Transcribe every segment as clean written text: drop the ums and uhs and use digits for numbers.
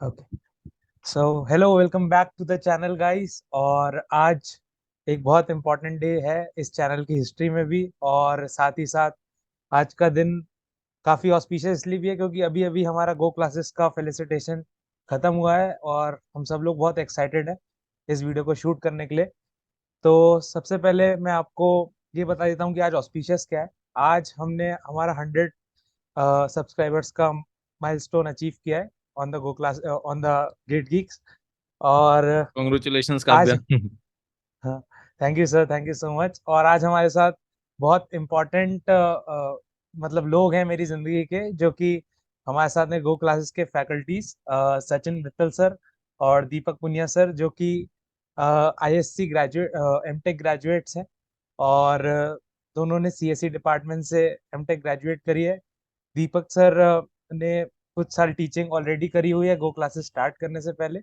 Okay, so hello, welcome back to the channel guys. और आज एक बहुत इम्पोर्टेंट डे है इस चैनल की हिस्ट्री में भी, और साथ ही साथ आज का दिन काफ़ी ऑस्पिशियस इसलिए भी है क्योंकि अभी अभी हमारा गो क्लासेस का फेलिसिटेशन ख़त्म हुआ है और हम सब लोग बहुत एक्साइटेड हैं इस वीडियो को शूट करने के लिए। तो सबसे पहले मैं आपको ये बता देता हूँ कि आज ऑस्पिशियस क्या है। आज हमने हमारा 100 सब्सक्राइबर्स का माइलस्टोन अचीव किया है on the GO class on the GATE geeks. और कॉन्ग्रेचुलेशंस आज, काव्या। हाँ, thank you sir, thank you so much. और आज हमारे साथ बहुत इम्पोर्टेंट मतलब लोग हैं मेरी ज़िंदगी के, जो कि हमारे साथ में गो क्लासेस के फैकल्टीज सचिन मित्तल सर और दीपक पुनिया सर, जो कि आईएससी ग्रेजुएट एमटेक ग्रेजुएट्स हैं। और दोनों ने सीएससी डिपार्टमेंट से एमटेक ग्रेजुएट करी है। दीपक सर ने कुछ साल टीचिंग ऑलरेडी करी हुई है गो क्लासेस स्टार्ट करने से पहले।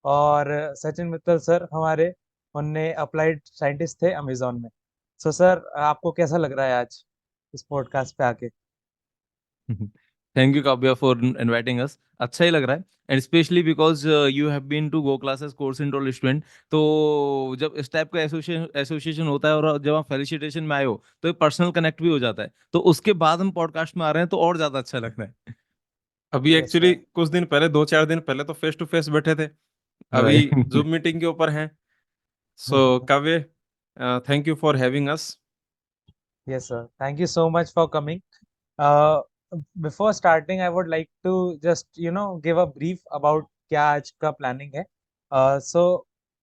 और सचिन मित्तल सर हमारे, उनने अप्लाइड साइंटिस्ट थे अमेजोन में। सो सर, आपको कैसा लग रहा है आज इस पॉडकास्ट पे आके? Thank you Kavya for inviting us. अच्छा ही लग रहा है, and specially because you have been to GO classes course enrol student. तो जब इस टाइप का एसोसिएशन एसोसिएशन होता है और जब आप फेलिसिटेशन में आए हो तो एक पर्सनल कनेक्ट भी हो जाता है। तो उसके बाद हम पॉडकास्ट में आ रहे हैं तो और ज्यादा अच्छा लग रहा है। अभी यस एक्चुअली सर। कुछ दिन पहले 2-4 दिन पहले तो फेस टू फेस बैठे थे। अभी राइट। जूम मीटिंग के ऊपर हैं। सो काव्य, thank you for having us. Yes, sir. Thank you so much for coming. Uh, Before starting, I would like to just, give a brief about क्या आज का planning है. So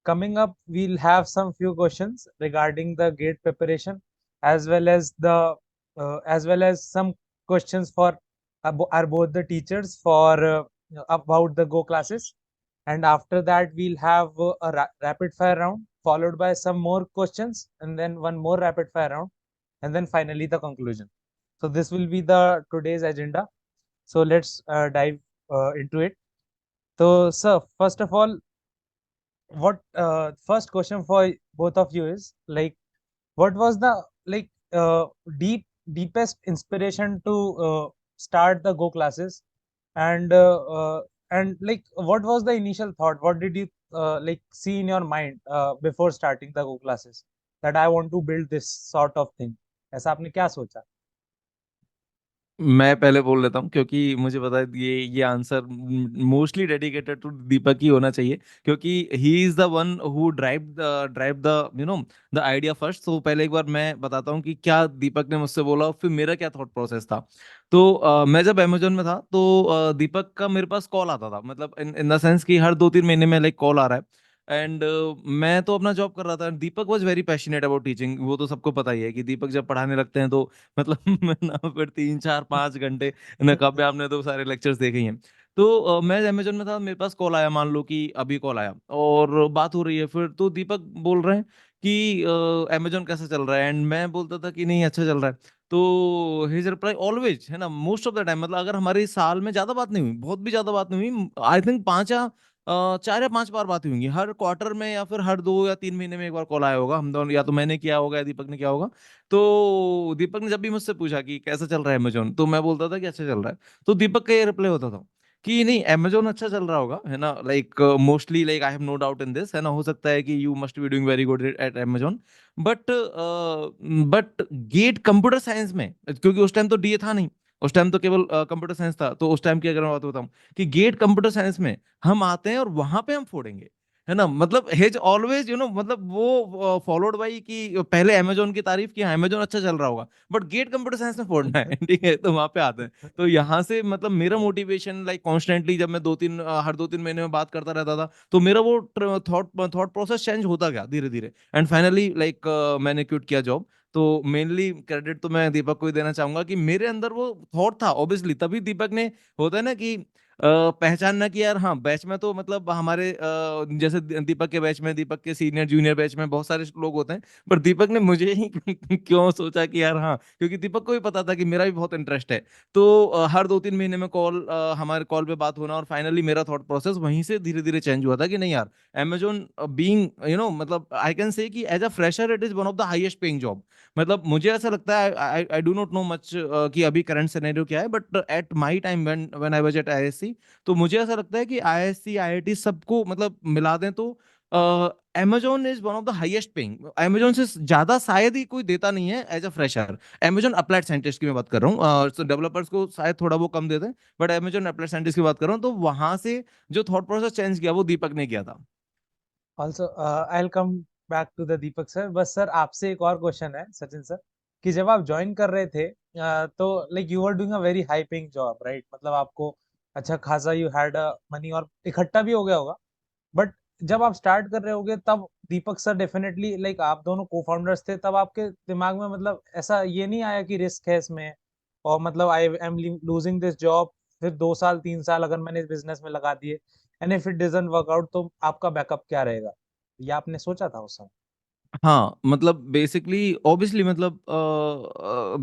coming up, we'll have some few questions regarding the gate preparation, as well as as well as some questions for are both the teachers for about the Go classes. And after that, we'll have a rapid fire round, followed by some more questions, and then one more rapid fire round, and then finally the conclusion. So this will be the today's agenda. So let's dive into it. So sir, first of all, what first question for both of you is like, what was the like deepest inspiration to start the Go classes? And like, what was the initial thought? What did you like see in your mind before starting the Go classes, that I want to build this sort of thing? ऐसा आपने क्या सोचा? मैं पहले बोल लेता हूँ क्योंकि मुझे पता है ये आंसर मोस्टली डेडिकेटेड टू दीपक ही होना चाहिए, क्योंकि he is the one who drive the the idea first. तो पहले एक बार मैं बताता हूँ कि क्या दीपक ने मुझसे बोला और फिर मेरा क्या थॉट प्रोसेस था। तो मैं जब अमेजोन में था तो दीपक का मेरे पास कॉल आता था, मतलब इन द सेंस कि हर 2-3 महीने में लाइक कॉल आ रहा है। एंड मैं तो अपना जॉब कर रहा था। Deepak was very passionate about teaching. वो तो सबको पता ही है कि दीपक जब पढ़ाने लगते हैं तो मतलब मैं ना फिर 3-4-5 घंटे ना, कब आपने तो सारे लेक्चर्स देखे ही हैं। तो मैं अमेजोन में था, मेरे पास कॉल आया, मान लो कि अभी कॉल आया और बात हो रही है, फिर तो दीपक बोल रहे हैं कि अमेजोन कैसा चल रहा है, एंड मैं बोलता था कि नहीं अच्छा चल रहा है। तो हिज रिप्लाई ऑलवेज, है ना, मोस्ट ऑफ द टाइम, मतलब अगर हमारी साल में ज्यादा बात नहीं हुई, बहुत भी ज्यादा बात नहीं हुई, आई थिंक 4 या 5 बार बात हुई होंगी, हर क्वार्टर में या फिर हर 2 या 3 महीने में एक बार कॉल आया होगा, हम दोनों, या तो मैंने किया होगा या दीपक ने किया होगा। तो दीपक ने जब भी मुझसे पूछा कि कैसा चल रहा है अमेजोन, तो मैं बोलता था कि अच्छा चल रहा है। तो दीपक का ये रिप्लाई होता था कि नहीं, अमेजोन अच्छा चल रहा होगा, है ना, like mostly, like I have no doubt in this, है ना, हो सकता है कि you must be doing very good at Amazon, but but GATE computer science में, क्योंकि उस टाइम तो डीए था नहीं, उस टाइम तो केवल कंप्यूटर साइंस था, तो उस टाइम की अगर मैं बात बताऊं कि गेट कंप्यूटर साइंस में हम आते हैं और वहां पे हम फोड़ेंगे, है ना, मतलब हेज ऑलवेज, मतलब वो फॉलोड बाई कि पहले अमेजोन की तारीफ की, हाँ अमेजोन अच्छा चल रहा होगा, बट गेट कंप्यूटर साइंस में फोड़ना है। ठीक है, तो वहां पे आते हैं। तो यहाँ से मतलब मेरा मोटिवेशन लाइक कॉन्स्टेंटली, जब मैं हर 2-3 महीने में बात करता रहता था, तो मेरा वो थॉट प्रोसेस चेंज होता गया धीरे धीरे, एंड फाइनली लाइक मैंने क्विट किया जॉब। तो मेनली क्रेडिट तो मैं दीपक को ही देना चाहूंगा कि मेरे अंदर वो थॉट था, ऑब्वियसली तभी दीपक ने, होता है ना कि पहचानना कि यार हाँ, बैच में तो मतलब हमारे जैसे दीपक के बैच में, दीपक के सीनियर जूनियर बैच में बहुत सारे लोग होते हैं, पर दीपक ने मुझे ही क्यों सोचा कि यार हाँ, क्योंकि दीपक को भी पता था कि मेरा भी बहुत इंटरेस्ट है। तो हर 2-3 महीने में हमारे कॉल पे बात होना, और फाइनली मेरा थॉट प्रोसेस वहीं से धीरे धीरे चेंज हुआ था कि नहीं यार, अमेजोन बीइंग, मतलब आई कैन से कि as a fresher it is one of the highest paying job. मतलब मुझे ऐसा लगता है, I do not know much कि अभी करंट सिनेरियो क्या है, but at my time when when I was at IISc, गई। तो मुझे ऐसा लगता है कि आईआईएससी आईआईटी सबको मतलब मिला दें तो Amazon is one of the highest paying. Amazon से ज्यादा शायद ही कोई देता नहीं है as a fresher. Amazon applied scientist की मैं बात कर रहा हूँ, तो डेवलपर्स को शायद थोड़ा वो कम देते हैं, बट Amazon अप्लाइड साइंटिस्ट की बात कर रहा हूँ। तो वहां से जो थॉट प्रोसेस चेंज किया वो दीपक ने किया था। Also I will come back to the Deepak sir. बस सर आपसे एक और क्वेश्चन है सचिन सर, कि जब आप ज्वाइन कर रहे थे तो like you are doing a very high paying job right, मतलब आपको अच्छा खासा यू हैड मनी और इकट्ठा भी हो गया होगा। बट जब आप स्टार्ट कर रहे होगे तब दीपक सर डेफिनेटली लाइक आप दोनों को फाउंडर्स थे, तब आपके दिमाग में मतलब ऐसा ये नहीं आया कि रिस्क है इसमें, और मतलब I am losing this job, फिर 2 साल 3 साल अगर मैंने इस बिजनेस में लगा दिए and if it doesn't work out तो आपका बैकअप क्या रहेगा? ये आपने सोचा था उस समय? हाँ मतलब बेसिकली ऑब्वियसली मतलब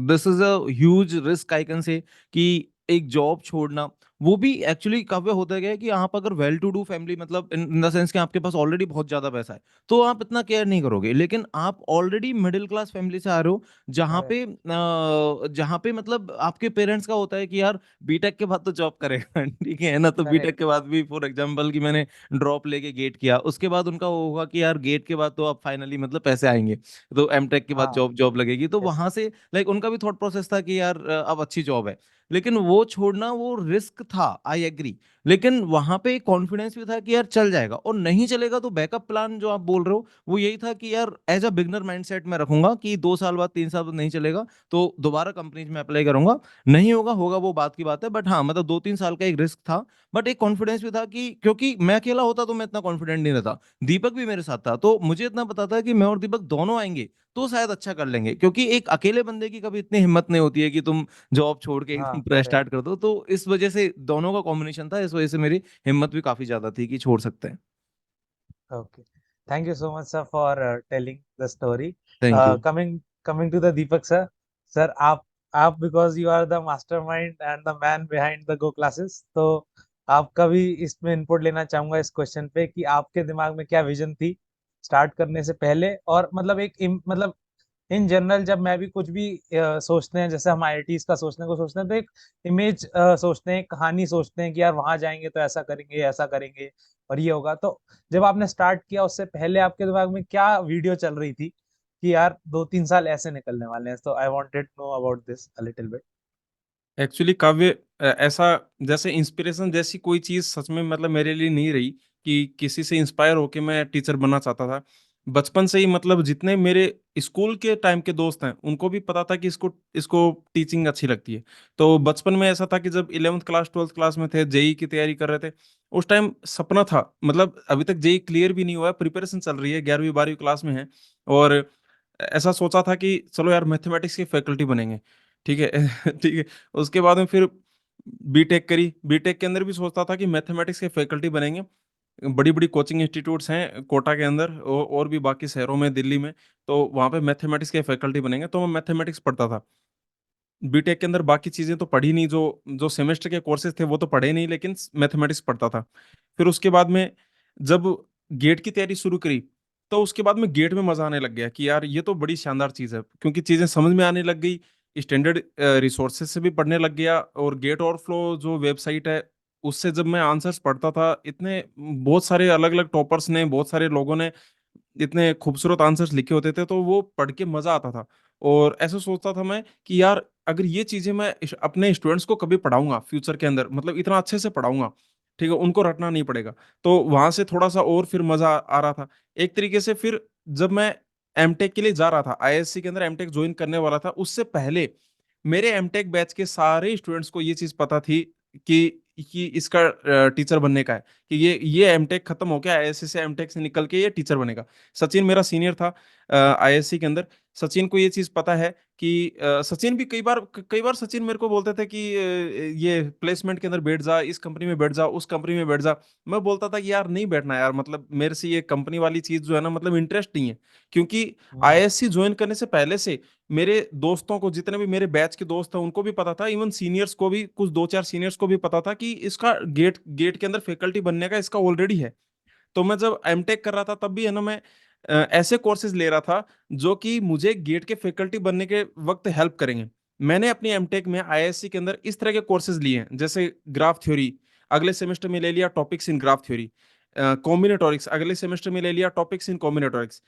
this is a huge risk I can say कि एक जॉब छोड़ना वो भी एक्चुअली काफी होता क्या है कि आप अगर वेल टू डू फैमिली मतलब इन द सेंस कि आपके पास ऑलरेडी बहुत ज्यादा पैसा है तो आप इतना केयर नहीं करोगे, लेकिन आप ऑलरेडी मिडिल क्लास फैमिली से आ रहे हो करेक्ट। जहाँ पे मतलब आपके पेरेंट्स का होता है कि यार बीटेक के बाद तो जॉब करेगा ठीक है ना, तो बीटेक करेक्ट। के बाद भी फॉर एग्जांपल कि मैंने ड्रॉप लेके गेट किया, उसके बाद उनका वो होगा कि यार गेट के बाद तो अब फाइनली मतलब पैसे आएंगे, तो एमटेक के बाद हाँ। जॉब जॉब लगेगी, तो यस। वहां से लाइक उनका भी थॉट प्रोसेस था कि यार अब अच्छी जॉब है। लेकिन वो छोड़ना वो रिस्क था, आई एग्री। लेकिन वहां पे कॉन्फिडेंस भी था कि यार चल जाएगा, और नहीं चलेगा तो बैकअप प्लान जो आप बोल रहे हो वो यही था कि यार एज अ बिगनर माइंडसेट में रखूंगा कि 2 साल बाद 3 साल बाद नहीं चलेगा तो दोबारा कंपनीज में अप्लाई करूंगा। नहीं होगा होगा वो बात की बात है, बट हाँ मतलब 2-3 साल का एक रिस्क था। बट एक कॉन्फिडेंस भी था कि क्योंकि मैं अकेला होता तो मैं इतना कॉन्फिडेंट नहीं रहता, दीपक भी मेरे साथ था, तो मुझे इतना पता था कि मैं और दीपक दोनों आएंगे तो शायद अच्छा कर लेंगे, क्योंकि एक अकेले बंदे की कभी इतनी हिम्मत नहीं होती है कि तुम जॉब छोड़ के हाँ। एकदम करेक्ट। स्टार्ट कर दो। तो इस वजह से दोनों का कॉम्बिनेशन था, इस वजह से मेरी हिम्मत भी काफी ज्यादा थी कि छोड़ सकते हैं। Okay. Thank you so much, sir, for telling the story. Thank you. Coming to the Deepak sir. Sir, आप because you are the mastermind and the man behind the Go classes, तो आपका भी इसमें इनपुट लेना चाहूंगा इस question पे कि आपके दिमाग में क्या विजन थी स्टार्ट करने से पहले, और मतलब मतलब इन जनरल जब मैं भी कुछ भी सोचते हैं, जैसे हम आईआईटीज का सोचते हैं तो एक इमेज सोचते हैं, एक कहानी सोचते हैं कि यार वहां जाएंगे तो ऐसा करेंगे और ये होगा। तो जब आपने स्टार्ट किया उससे पहले आपके दिमाग में क्या वीडियो चल रही थी कि यार 2-3 साल ऐसे निकलने वाले हैं? तो I wanted to know about this a little bit. Actually Kavya, ऐसा जैसे इंस्पिरेशन जैसी कोई चीज सच में मतलब मेरे लिए नहीं रही कि किसी से इंस्पायर होके मैं टीचर बनना चाहता था। बचपन से ही मतलब जितने मेरे स्कूल के टाइम के दोस्त हैं उनको भी पता था कि इसको इसको टीचिंग अच्छी लगती है। तो बचपन में ऐसा था कि जब 11th क्लास 12th क्लास में थे, जेई की तैयारी कर रहे थे, उस टाइम सपना था, मतलब अभी तक जेई क्लियर भी नहीं हुआ है, प्रिपरेशन चल रही है, 11वीं 12वीं क्लास में है। और ऐसा सोचा था कि चलो यार मैथमेटिक्स की फैकल्टी बनेंगे, ठीक है ठीक है। उसके बाद में फिर बीटेक करी, बीटेक के अंदर भी सोचता था कि मैथमेटिक्स के फैकल्टी बनेंगे। बड़ी बड़ी कोचिंग इंस्टीट्यूट्स हैं कोटा के अंदर और भी बाकी शहरों में, दिल्ली में, तो वहाँ पे मैथमेटिक्स के फैकल्टी बनेंगे, तो मैं मैथमेटिक्स पढ़ता था। बीटेक के अंदर बाकी चीजें तो पढ़ी नहीं, जो जो सेमेस्टर के कोर्सेज थे वो तो पढ़े नहीं, लेकिन मैथमेटिक्स पढ़ता था। फिर उसके बाद में जब गेट की तैयारी शुरू करी, तो उसके बाद में गेट में मजा आने लग गया कि यार ये तो बड़ी शानदार चीज है, क्योंकि चीजें समझ में आने लग गई, स्टैंडर्ड रिसोर्सेज से भी पढ़ने लग गया। और गेट और फ्लो जो वेबसाइट है उससे जब मैं आंसर्स पढ़ता था, इतने बहुत सारे अलग अलग टॉपर्स ने, बहुत सारे लोगों ने इतने खूबसूरत आंसर्स लिखे होते थे, तो वो पढ़ के मजा आता था। और ऐसा सोचता था मैं कि यार अगर ये चीजें मैं अपने स्टूडेंट्स को कभी पढ़ाऊंगा फ्यूचर के अंदर, मतलब इतना अच्छे से पढ़ाऊंगा, ठीक है, उनको रटना नहीं पड़ेगा। तो वहां से थोड़ा सा और फिर मजा आ रहा था एक तरीके से। फिर जब मैं एमटेक के लिए जा रहा था, आईएससी के अंदर एमटेक ज्वाइन करने वाला था, उससे पहले मेरे एमटेक बैच के सारे स्टूडेंट्स को ये चीज पता थी कि इसका टीचर बनने का है, कि ये एमटेक खत्म हो गया, आईएससी से एमटेक से निकल के ये टीचर बनेगा। सचिन मेरा सीनियर था आईएससी के अंदर। सचिन को ये चीज पता है कि सचिन भी कई बार सचिन मेरे को बोलते थे कि ये प्लेसमेंट के अंदर बैठ जा, इस कंपनी में बैठ जा, उस कंपनी में बैठ जा। मैं बोलता था कि यार नहीं बैठना यार, मतलब मेरे से ये कंपनी वाली चीज जो है ना, मतलब इंटरेस्ट नहीं है। क्योंकि हम्म। आईएससी ज्वाइन करने से पहले से मेरे दोस्तों को, जितने भी मेरे बैच के दोस्त हैं, उनको भी पता था, इवन सीनियर्स को भी, कुछ 2-4 सीनियर्स को भी पता था कि इसका गेट गेट के अंदर फैकल्टी बनने का इसका ऑलरेडी है। तो मैं जब एमटेक कर रहा था तब भी है ना, मैं ऐसे कोर्सेज ले रहा था जो कि मुझे गेट के फैकल्टी बनने के वक्त हेल्प करेंगे। मैंने अपनी एमटेक में आईआईएससी के अंदर इस तरह के कोर्सेज लिए हैं, जैसे ग्राफ थ्योरी, अगले सेमेस्टर में ले लिया टॉपिक्स इन ग्राफ थ्योरी। कॉम्बिनेटोरिक्स अगले सेमेस्टर में ले लिया टॉपिक्स इन कॉम्बिनेटोरिक्स।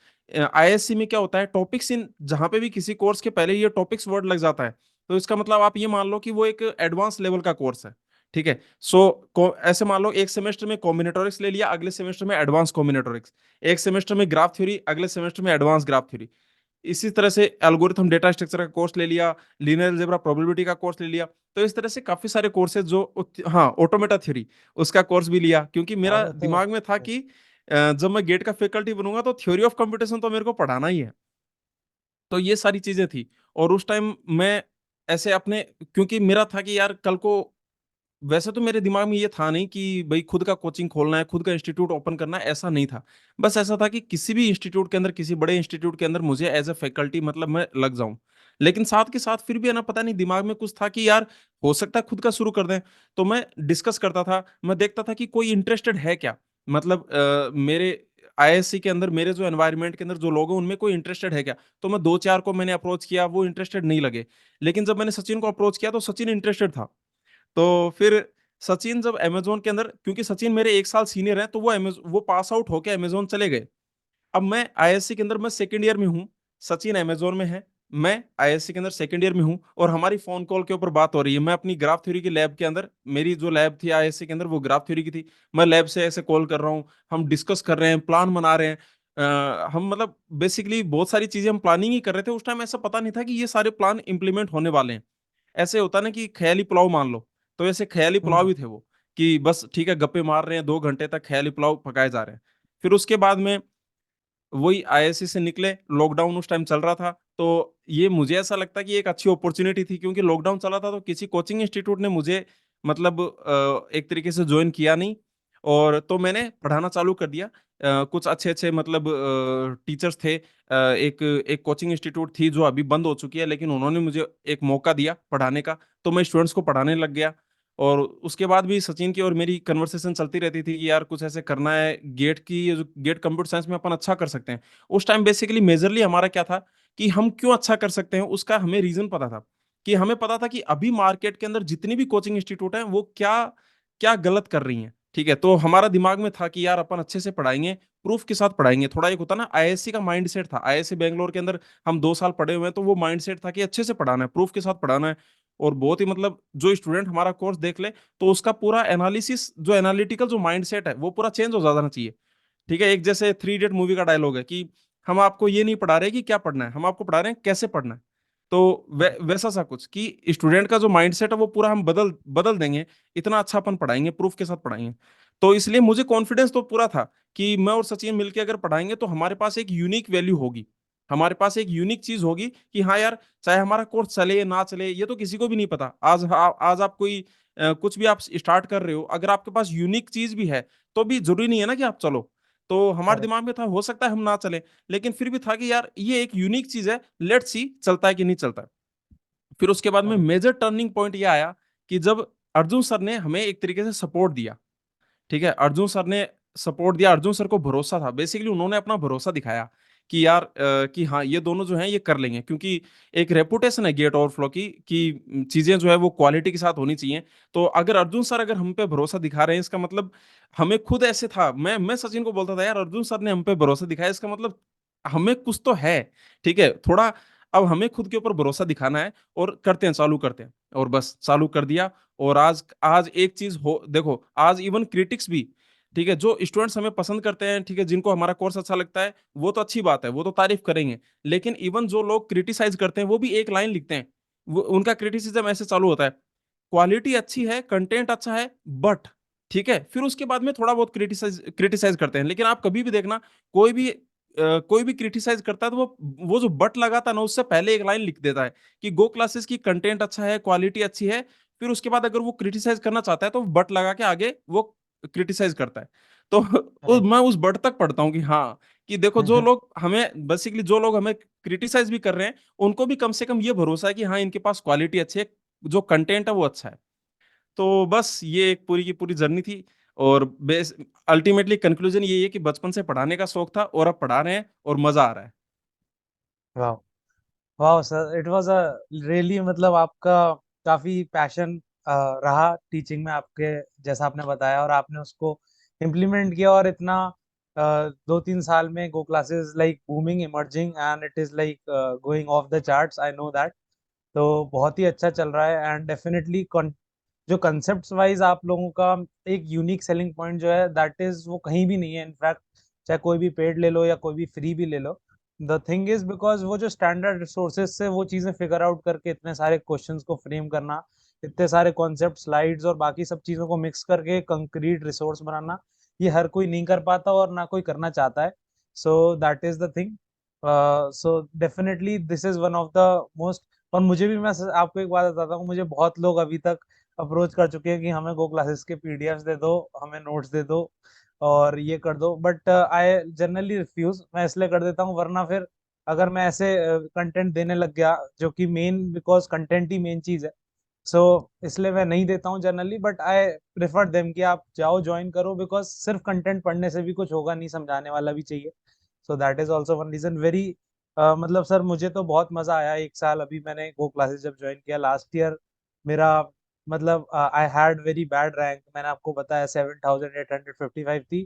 आईएससी में क्या होता है, टॉपिक्स इन जहां पे भी किसी कोर्स के पहले ये टॉपिक्स वर्ड लग जाता है तो इसका मतलब आप ये मान लो कि वो एक एडवांस लेवल का कोर्स है। ठीक है, ऐसे मान लो एक सेमेस्टर में कॉम्बिनेटोरिक्स ले लिया, अगले सेमेस्टर में एडवांस कॉम्बिनेटोरिक्स। एक सेमेस्टर में ग्राफ थ्योरी, अगले सेमेस्टर में एडवांस ग्राफ थ्योरी। इसी तरह से एल्गोरिथम डेटा स्ट्रक्चर का कोर्स ले लिया, लीनियर अलजेब्रा प्रोबेबिलिटी का कोर्स ले लिया। तो इस तरह से काफी सारे कोर्सेज जो हाँ, ऑटोमेटा थ्योरी उसका कोर्स भी लिया, क्योंकि मेरा अरे तो दिमाग में था कि जब मैं गेट का फैकल्टी बनूंगा तो थ्योरी ऑफ कंप्यूटेशन तो मेरे को पढ़ाना ही है। तो ये सारी चीजें थी। और उस टाइम मैं ऐसे अपने, क्योंकि मेरा था कि यार कल को, वैसे तो मेरे दिमाग में ये था नहीं कि भाई खुद का कोचिंग खोलना है, खुद का इंस्टीट्यूट ओपन करना है, ऐसा नहीं था। बस ऐसा था कि किसी भी इंस्टीट्यूट के अंदर, किसी बड़े इंस्टीट्यूट के अंदर मुझे एज ए फैकल्टी मतलब मैं लग जाऊं। लेकिन साथ के साथ फिर भी है ना, पता नहीं दिमाग में कुछ था कि यार हो सकता है खुद का शुरू कर दें। तो मैं डिस्कस करता था, मैं देखता था कि कोई इंटरेस्टेड है क्या, मतलब मेरे आईएससी के अंदर, मेरे जो एनवायरनमेंट के अंदर जो लोग हैं उनमें कोई इंटरेस्टेड है क्या। तो मैं दो चार को मैंने अप्रोच किया, वो इंटरेस्टेड नहीं लगे। लेकिन जब मैंने सचिन को अप्रोच किया तो सचिन इंटरेस्टेड था। तो फिर सचिन जब अमेज़न के अंदर, क्योंकि सचिन मेरे 1 साल सीनियर हैं, तो वो पास आउट होके अमेज़न चले गए। अब मैं आईएससी के अंदर मैं सेकंड ईयर में हूँ, सचिन अमेज़न में है, मैं आईएससी के अंदर सेकंड ईयर में हूँ और हमारी फ़ोन कॉल के ऊपर बात हो रही है। मैं अपनी ग्राफ थ्योरी की लैब के अंदर, मेरी जो लैब थी आईएससी के अंदर वो ग्राफ थ्योरी की थी। मैं लैब से ऐसे कॉल कर रहा हूँ, हम डिस्कस कर रहे हैं, प्लान बना रहे हैं। हम मतलब बेसिकली बहुत सारी चीज़ें हम प्लानिंग ही कर रहे थे। उस टाइम ऐसा पता नहीं था कि ये सारे प्लान इम्प्लीमेंट होने वाले हैं। ऐसे होता ना कि ख़याली पुलाव मान लो, तो ऐसे ख़याली पुलाव हम्म ही थे वो, कि बस ठीक है गप्पे मार रहे हैं, 2 घंटे तक ख़याली पुलाव पकाए जा रहे हैं। फिर उसके बाद में वही आईआईएससी से निकले, लॉकडाउन उस टाइम चल रहा था, तो ये मुझे ऐसा लगता है कि एक अच्छी अपॉर्च्युनिटी थी, क्योंकि लॉकडाउन चला था तो किसी कोचिंग इंस्टीट्यूट ने मुझे मतलब एक तरीके से जॉइन किया नहीं। और तो मैंने पढ़ाना चालू कर दिया। कुछ अच्छे-अच्छे मतलब टीचर्स थे। एक एक कोचिंग इंस्टीट्यूट थी जो अभी बंद हो चुकी है, लेकिन उन्होंने मुझे एक मौका दिया पढ़ाने का, तो मैं स्टूडेंट्स को पढ़ाने लग गया। और उसके बाद भी सचिन की और मेरी कन्वर्सेशन चलती रहती थी कि यार कुछ ऐसे करना है, गेट की ये जो गेट कंप्यूटर साइंस में अपन अच्छा कर सकते हैं। उस टाइम बेसिकली मेजरली हमारा क्या था कि हम क्यों अच्छा कर सकते हैं, उसका हमें रीजन पता था। कि हमें पता था कि अभी मार्केट के अंदर जितनी भी कोचिंग इंस्टीट्यूट हैं वो क्या क्या गलत कर रही हैं। ठीक है, तो हमारा दिमाग में था कि यार अपन अच्छे से पढ़ाएंगे, प्रूफ के साथ पढ़ाएंगे। थोड़ा एक होता ना आईआईएससी का माइंडसेट था, आईआईएससी बैंगलोर के अंदर हम 2 साल पढ़े हुए हैं, तो वो माइंडसेट था कि अच्छे से पढ़ाना है, प्रूफ के साथ पढ़ाना है। और बहुत ही मतलब जो स्टूडेंट हमारा कोर्स देख ले तो उसका पूरा एनालिसिस, जो एनालिटिकल जो माइंडसेट है वो पूरा चेंज हो जाना चाहिए। ठीक है, एक जैसे थ्री इडियट मूवी का डायलॉग है कि हम आपको ये नहीं पढ़ा रहे कि क्या पढ़ना है, हम आपको पढ़ा रहे हैं कैसे पढ़ना है। तो वैसा सा कुछ कि स्टूडेंट का जो माइंडसेट है वो पूरा हम बदल बदल देंगे, इतना अच्छा अपन पढ़ाएंगे, प्रूफ के साथ पढ़ाएंगे। तो इसलिए मुझे कॉन्फिडेंस तो पूरा था कि मैं और सचिन मिलकर अगर पढ़ाएंगे तो हमारे पास एक यूनिक वैल्यू होगी, हमारे पास एक यूनिक चीज होगी कि हाँ यार, चाहे हमारा कोर्स चले ना चले ये तो किसी को भी नहीं पता। आज आप कोई कुछ भी आप स्टार्ट कर रहे हो, अगर आपके पास यूनिक चीज भी है तो भी जरूरी नहीं है ना कि आप चलो। तो हमारे करेक्ट दिमाग में था हो सकता है हम ना चले, लेकिन फिर भी था कि यार ये एक यूनिक चीज है, लेट्स सी चलता है कि नहीं चलता है। फिर उसके बाद में करेक्ट मेजर टर्निंग पॉइंट ये आया कि जब अर्जुन सर ने हमें एक तरीके से सपोर्ट दिया। ठीक है, अर्जुन सर ने सपोर्ट दिया, अर्जुन सर को भरोसा था, बेसिकली उन्होंने अपना भरोसा दिखाया कि यार कि हाँ ये दोनों जो हैं ये कर लेंगे, क्योंकि एक रेपुटेशन है गेट ओवरफ्लो की कि चीजें जो है वो क्वालिटी के साथ होनी चाहिए। तो अगर अर्जुन सर अगर हम पे भरोसा दिखा रहे हैं, इसका मतलब हमें खुद ऐसे था, मैं सचिन को बोलता था यार अर्जुन सर ने हम पे भरोसा दिखाया, इसका मतलब हमें कुछ तो है। ठीक है, थोड़ा अब हमें खुद के ऊपर भरोसा दिखाना है और करते हैं, चालू करते हैं। और बस चालू कर दिया। और आज आज एक चीज हो देखो, आज इवन क्रिटिक्स भी, ठीक है, जो स्टूडेंट्स हमें पसंद करते हैं, ठीक है, जिनको हमारा कोर्स अच्छा लगता है, वो तो अच्छी बात है, वो तो तारीफ करेंगे। लेकिन इवन जो लोग क्रिटिसाइज करते हैं वो भी एक लाइन लिखते हैं। वो उनका क्रिटिसिज्म ऐसे चालू होता है, क्वालिटी अच्छी है, कंटेंट अच्छा है, बट, ठीक है, फिर उसके बाद में थोड़ा बहुत क्रिटिसाइज क्रिटिसाइज करते हैं। लेकिन आप कभी भी देखना, कोई भी क्रिटिसाइज करता है तो वो जो बट लगाता है ना, उससे पहले एक लाइन लिख देता है कि गो क्लासेस की कंटेंट अच्छा है, क्वालिटी अच्छी है। फिर उसके बाद अगर वो क्रिटिसाइज करना चाहता है तो बट लगा के आगे वो क्रिटिसाइज करता है। तो करेक्ट मैं उस बट तक पढ़ता हूँ कि हाँ, कि देखो जो लोग हमें बेसिकली जो लोग हमें क्रिटिसाइज भी कर रहे हैं, उनको भी कम से कम ये भरोसा है कि हाँ इनके पास क्वालिटी अच्छी है, जो कंटेंट है वो अच्छा है। तो बस ये एक पूरी की पूरी जर्नी थी। और बेस अल्टीमेटली कंक्लूजन यही है कि बचपन से पढ़ाने का शौक था और अब पढ़ा रहे हैं और मजा आ रहा है। वाह वाह sir, it was a really मतलब आपका काफी पैशन रहा टीचिंग में आपके, जैसा आपने बताया, और आपने उसको इम्प्लीमेंट किया, और इतना 2-3 साल में GO classes like booming, emerging, and it is like going off the charts, I know that. तो बहुत ही अच्छा चल रहा है, एंड डेफिनेटली जो कंसेप्ट वाइज आप लोगों का एक यूनिक सेलिंग पॉइंट जो है, दैट इज वो कहीं भी नहीं है इनफैक्ट, चाहे कोई भी पेड ले लो या कोई भी फ्री भी ले लो। द थिंग इज बिकॉज वो जो स्टैंडर्ड रिसोर्सेज से वो चीज़ें फिगर आउट करके इतने सारे क्वेश्चंस को फ्रेम करना, इतने सारे कॉन्सेप्ट, स्लाइड्स और बाकी सब चीज़ों को मिक्स करके कंक्रीट रिसोर्स बनाना, ये हर कोई नहीं कर पाता और ना कोई करना चाहता है। सो that is the thing. So definitely this is one of the most. और मुझे भी, मैं आपको एक बात बताता हूँ, मुझे बहुत लोग अभी तक अप्रोच कर चुके हैं कि हमें गो क्लासेस के पीडीएफ्स दे दो, हमें नोट्स दे दो और ये कर दो, बट आई जनरली रिफ्यूज। मैं इसलिए कर देता हूँ, वरना फिर अगर मैं ऐसे कंटेंट देने लग गया, जो कि main, because content he main चीज है, सो इसलिए मैं नहीं देता हूँ generally. But I prefer them कि आप जाओ ज्वाइन करो, बिकॉज सिर्फ कंटेंट पढ़ने से भी कुछ होगा नहीं, समझाने वाला भी चाहिए। So that is also one reason. Very मतलब सर, मुझे तो बहुत मजा आया 1 साल। अभी मैंने गो क्लासेस जब ज्वाइन किया लास्ट ईयर, मेरा मतलब I had very bad rank, मैंने आपको बताया 7855 थी।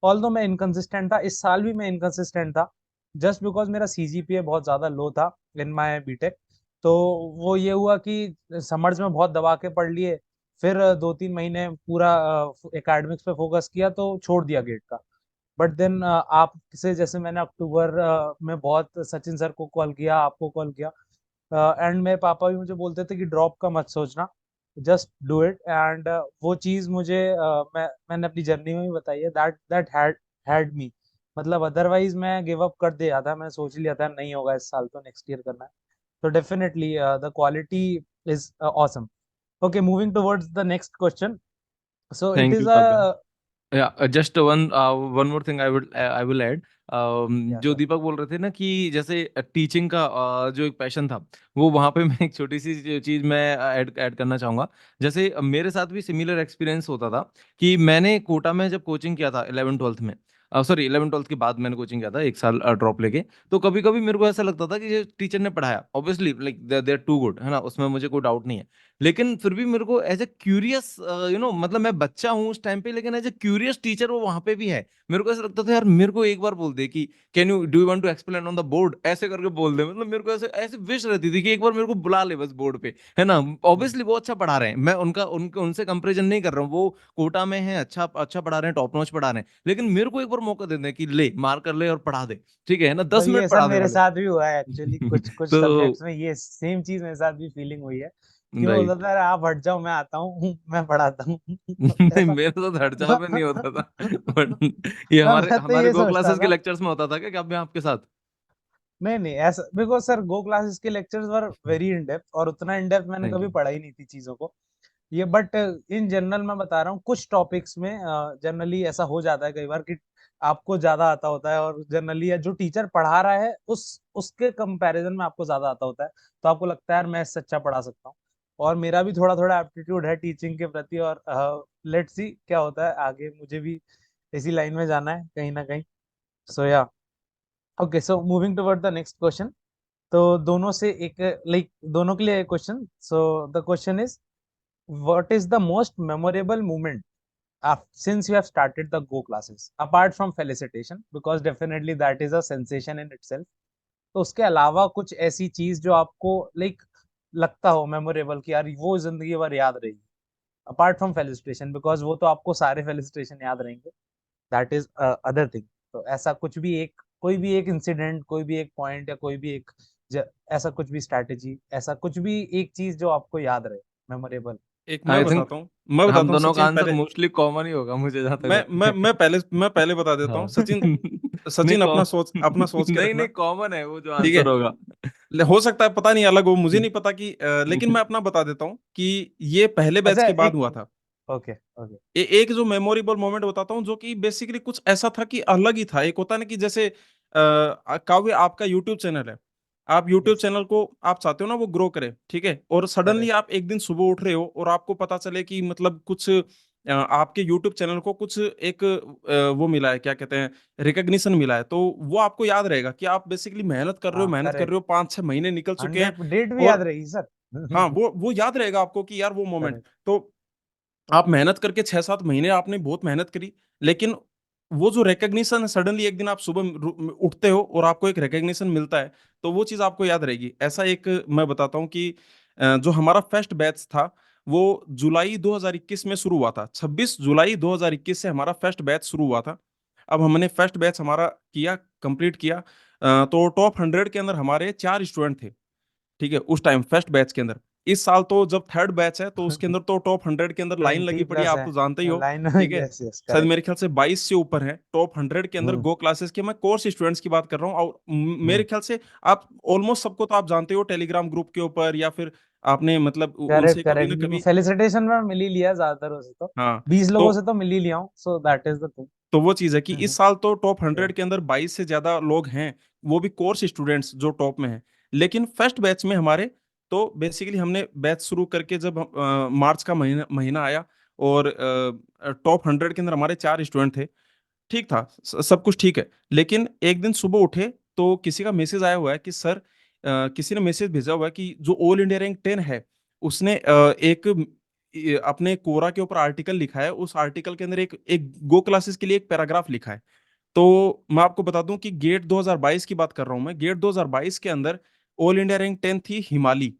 ऑल्दो मैं इनकंसिस्टेंट था, इस साल भी मैं इनकंसिस्टेंट था, जस्ट बिकॉज मेरा सीजीपीए बहुत ज़्यादा लो था इन माई बीटेक। तो वो ये हुआ कि समर्स में बहुत दबा के पढ़ लिए, फिर 2-3 महीने पूरा एकेडमिक्स पे फोकस किया, तो छोड़ दिया गेट का। बट देन आपसे, जैसे मैंने अक्टूबर में बहुत सचिन सर को कॉल किया, आपको कॉल किया, एंड मेरे पापा भी मुझे बोलते थे कि ड्रॉप का मत सोचना, जस्ट डू इट। एंड वो चीज़ मुझे मैंने अपनी जर्नी में भी बताई है, दैट दैट हैड मी। मतलब अदरवाइज मैं गिव अप कर दिया था, मैं सोच लिया था नहीं होगा इस साल, तो नेक्स्ट ईयर करना है। तो definitely the quality is awesome. Okay, moving towards the next question. So it thank is you a Kavya. Yeah just one more thing I will add. Yeah जो सर। दीपक बोल रहे थे ना कि जैसे टीचिंग का जो एक पैशन था, वो वहाँ पे मैं एक छोटी सी चीज मैं ऐड करना चाहूंगा। जैसे मेरे साथ भी सिमिलर एक्सपीरियंस होता था कि मैंने कोटा में जब कोचिंग किया था 11th-12th में, सॉरी 11th-12th के बाद मैंने कोचिंग किया था 1 साल ड्रॉप लेके। तो कभी कभी मेरे को ऐसा लगता था कि जो टीचर ने पढ़ाया, obviously like they are too good, है ना, उसमें मुझे कोई डाउट नहीं है। लेकिन फिर भी मेरे को एज ए क्यूरियस, मतलब मैं बच्चा हूँ उस टाइम पे, लेकिन एज ए क्यूरियस टीचर वो वहां पे भी है। मेरे को ऐसा लगता था यार, मेरे को एक बार बोल दे कि can you do you want to explain on the board, ऐसे करके बोल दे। मतलब मेरे को ऐसे ऐसे विश रहती थी कि एक बार मेरे को बुला ले बस बोर्ड पे, है ना। ऑब्वियसली वो अच्छा पढ़ा रहे हैं, मैं उनसे कंपेरिजन नहीं कर रहा हूँ, वो कोटा में है, अच्छा अच्छा पढ़ा रहे हैं, टॉप नॉच पढ़ा रहे हैं, लेकिन मेरे को एक बार मौका दे दें कि ले मार कर ले और पढ़ा दे, ठीक है ना, तो 10 मिनट ये सर पढ़ा दे मेरे भले। साथ भी हुआ है एक्चुअली, कुछ कुछ तो सब्जेक्ट्स में ये सेम चीज मेरे साथ भी फीलिंग हुई है, कि वो बोलता राइट। था, "अरे आप हट जाओ, मैं आता हूँ, मैं पढ़ाता हूँ।" नहीं, ऐसा। मेरे साथ हट जाओ तो, पे नहीं होता था। बट ये हमारे मैं तो हमारे ये गो सोचता क्लासेस के था, लेक्चर्स में होता था क्या मैं आपके साथ? नहीं नहीं ऐसा, बिकॉज सर गो क्लासेस के lectures were very in depth, और उतना इन डेप्थ मैंने थैंक कभी यू। पढ़ा ही नहीं थी चीजों को। ये बट इन जनरल मैं बता रहा हूँ, कुछ टॉपिक्स में जनरली ऐसा हो जाता है कई बार कि आपको ज्यादा आता होता है, और जनरली जो टीचर पढ़ा रहा है उसके कंपैरिजन में आपको ज्यादा आता होता है, तो आपको लगता है यार मैं इससे अच्छा पढ़ा सकता हूँ। और मेरा भी थोड़ा थोड़ा एप्टीट्यूड है टीचिंग के प्रति, और लेट्स सी क्या होता है आगे, मुझे भी इसी लाइन में जाना है कहीं ना कहीं। सो या, okay, so moving toward the next question. तो दोनों से एक, लाइक दोनों के लिए एक question. So the question is, what is the most memorable moment since you have started the Go classes, apart from felicitation, because definitely that is a sensation in itself. तो उसके अलावा कुछ ऐसी चीज जो आपको लाइक लगता हो मेमोरेबल, कि यार वो जिंदगी भर याद रहेगी, अपार्ट फ्रॉम फेलिसिटेशन, बिकॉज वो तो आपको सारे फेलिसिटेशन याद रहेंगे, दैट इज अदर थिंग। तो ऐसा कुछ भी एक, कोई भी एक इंसिडेंट, कोई भी एक पॉइंट, या कोई भी एक ऐसा कुछ भी स्ट्रैटेजी, ऐसा कुछ भी एक चीज जो आपको याद रहे, मेमोरेबल। एक आई थिंक मैं हम बताता हूँ दोनों का सचिन आंसर पहले। मोस्टली कॉमन ही होगा, मुझे जहां तक लगता है। मैं पहले बता देता हूँ हाँ। सचिन। नहीं सचिन कॉम अपना सोच के नहीं रखना। नहीं, कॉमन है वो जो ठीक आंसर है, होगा। हो सकता है पता नहीं अलग हो, मुझे नहीं पता कि लेकिन मैं अपना बता देता हूँ कि ये पहले बैच अच्छा, के बाद एक, हुआ था। Okay okay. एक जो मेमोरेबल मोमेंट बताता हूँ, जो कि बेसिकली कुछ ऐसा था कि अलग ही था। एक होता है ना कि जैसे काव्य, आपका यूट्यूब चैनल है, आप यूट्यूब यस। चैनल को आप चाहते हो ना वो ग्रो करे, ठीक है, और सडनली करेक्ट। आप एक दिन सुबह उठ रहे हो और आपको पता चले कि मतलब कुछ आपके यूट्यूब चैनल को कुछ एक वो मिला है, क्या कहते हैं, रिकग्निशन मिला है, तो वो आपको याद रहेगा कि आप बेसिकली मेहनत कर रहे हो, हाँ मेहनत कर रहे करेक्ट। हो, 5-6 महीने निकल चुके हैं। 100 डेट भी याद और रहेगी सर। हाँ, वो याद रहेगा आपको कि यार वो मोमेंट। करेक्ट। तो आप मेहनत करके 6-7 महीने आपने बहुत मेहनत करी, लेकिन वो जो रिकग्निशन है, सडनली एक दिन आप सुबह उठते हो और आपको एक रिकग्निशन मिलता है, तो वो चीज आपको याद रहेगी। ऐसा एक मैं बताता हूँ कि जो हमारा फर्स्ट बैच था वो जुलाई 2021 में शुरू हुआ था। 26 जुलाई 2021 से हमारा फर्स्ट बैच शुरू हुआ था। अब हमने फर्स्ट बैच हमारा किया, कंप्लीट किया। तो टॉप 100 के अंदर हमारे 4 स्टूडेंट थे, ठीक है, उस टाइम फर्स्ट बैच के अंदर। इस साल तो जब थर्ड बैच है तो उसके अंदर तो टॉप 100 के अंदर लाइन लगी 20 पड़ी है, प्लस आप है तो जानते ही हो। लाइन। ठीक है, यस यस शायद करेक्ट। मेरे ख्याल से 22 से ऊपर है टॉप 100 के अंदर हम्म गो क्लासेस के। मैं कोर्स स्टूडेंट्स की बात कर रहा हूँ। और मेरे हम्म ख्याल से आप ऑलमोस्ट सबको तो आप जानते हो टेलीग्राम ग्रुप के ऊपर, या फिर आपने मतलब करेक्ट उनसे कभी ना करेक्ट, कभी। फेलिसिटेशन में मिल ही लिया ज्यादातर से तो, हाँ, 20 तो लोगों से तो मिल ही लिया हूँ, सो दैट इज द तो वो चीज है कि इस थिंग। साल तो टॉप 100 के अंदर 22 से ज्यादा लोग हैं, वो भी कोर्स स्टूडेंट्स जो टॉप में हैं। लेकिन फर्स्ट बैच में हमारे, तो बेसिकली हमने बैच शुरू करके जब मार्च का महीना महीना आया और टॉप 100 के अंदर हमारे 4 स्टूडेंट थे। ठीक था, सब कुछ ठीक है। लेकिन एक दिन सुबह उठे तो किसी का मैसेज आया हुआ है कि सर, किसी ने मैसेज भेजा हुआ है कि जो ऑल इंडिया रैंक 10 है उसने एक अपने कोरा के ऊपर आर्टिकल लिखा है। उस आर्टिकल के अंदर एक एक गो क्लासेस के लिए एक पैराग्राफ लिखा है। तो मैं आपको बता दूं कि गेट 2022 की बात कर रहा हूं मैं। गेट 2022 के अंदर ऑल इंडिया रैंक 10 थी हिमाली,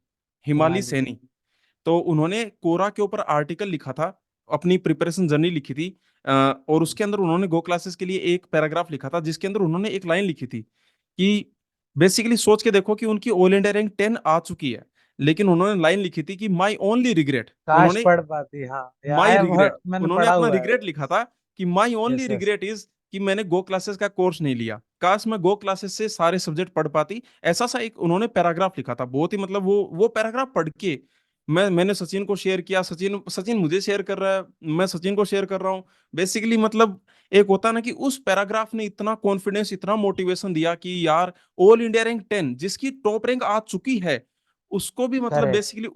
हिमाली हिमालय। सैनी। तो उन्होंने कोरा के ऊपर आर्टिकल लिखा था, अपनी प्रिपरेशन जर्नी लिखी थी। और उसके अंदर उन्होंने गो क्लासेस के लिए एक पैराग्राफ लिखा था, जिसके अंदर उन्होंने एक लाइन लिखी थी कि बेसिकली सोच के देखो कि उनकी ऑल इंडिया रैंक 10 आ चुकी है, लेकिन उन्होंने लाइन लिखी थी कि माई ओनली रिग्रेट। काश उन्होंने पढ़ पाती, हाँ, या माई आई हैव रिग्रेट, मैंने उन्होंने पढ़ा अपना हुआ है। रिग्रेट लिखा था कि my only yes yes regret is कि मैंने गो क्लासेस का कोर्स नहीं लिया। काश मैं गो क्लासेस से सारे सब्जेक्ट पढ़ पाती। ऐसा सा एक उन्होंने पैराग्राफ लिखा था। बहुत ही मतलब वो पैराग्राफ पढ़ के मैंने सचिन को शेयर किया। सचिन सचिन मुझे शेयर कर रहा है, मैं सचिन को शेयर कर रहा हूँ। बेसिकली मतलब एक होता ना कि उस पैराग्राफ ने इतना कॉन्फिडेंस, इतना मोटिवेशन दिया कि यार ऑल इंडिया रैंक 10 जिसकी टॉप रैंक आ चुकी है, उसको भी मतलब करेक्ट। बेसिकली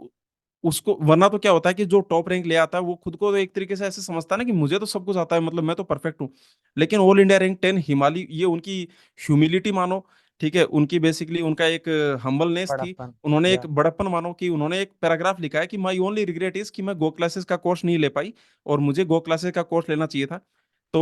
उसको, वरना तो क्या होता है कि जो टॉप रैंक ले आता है वो खुद को तो एक तरीके से ऐसे समझता है ना कि मुझे तो सब कुछ आता है, मतलब मैं तो परफेक्ट हूँ। लेकिन ऑल इंडिया रैंक 10 हिमालय, ये उनकी ह्यूमिलिटी मानो, ठीक है, उनकी बेसिकली उनका एक हम्बलनेस थी। बड़प्पन। उन्होंने एक या बड़प्पन मानो कि उन्होंने एक पैराग्राफ लिखा है कि माई ओनली रिग्रेट इज कि मैं गो क्लासेस का कोर्स नहीं ले पाई और मुझे गो क्लासेस का कोर्स लेना चाहिए था। तो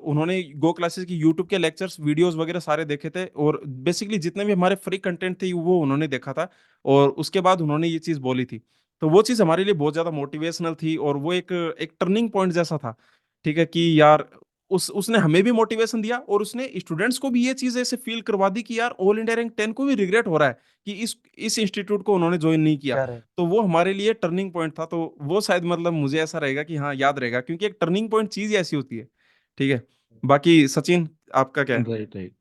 उन्होंने गो क्लासेस की यूट्यूब के लेक्चर्स वीडियोस वगैरह सारे देखे थे, और बेसिकली जितने भी हमारे फ्री कंटेंट थे वो उन्होंने देखा था। और उसके बाद उन्होंने ये चीज़ बोली थी। तो वो चीज़ हमारे लिए बहुत ज़्यादा मोटिवेशनल थी, और वो एक एक टर्निंग पॉइंट जैसा था। ठीक है कि यार उसने हमें भी मोटिवेशन दिया, और उसने स्टूडेंट्स को भी ये चीज़ ऐसे फील करवा दी कि यार ऑल इंडिया रैंक 10 को भी रिग्रेट हो रहा है कि इस इंस्टीट्यूट को उन्होंने ज्वाइन नहीं किया। करेक्ट। तो वो हमारे लिए टर्निंग पॉइंट था। तो वो शायद मतलब मुझे ऐसा रहेगा कि हाँ, याद रहेगा, क्योंकि एक टर्निंग पॉइंट चीज़ ही ऐसी होती है। ठीक है, बाकी सचिन आपका क्या है? Right right.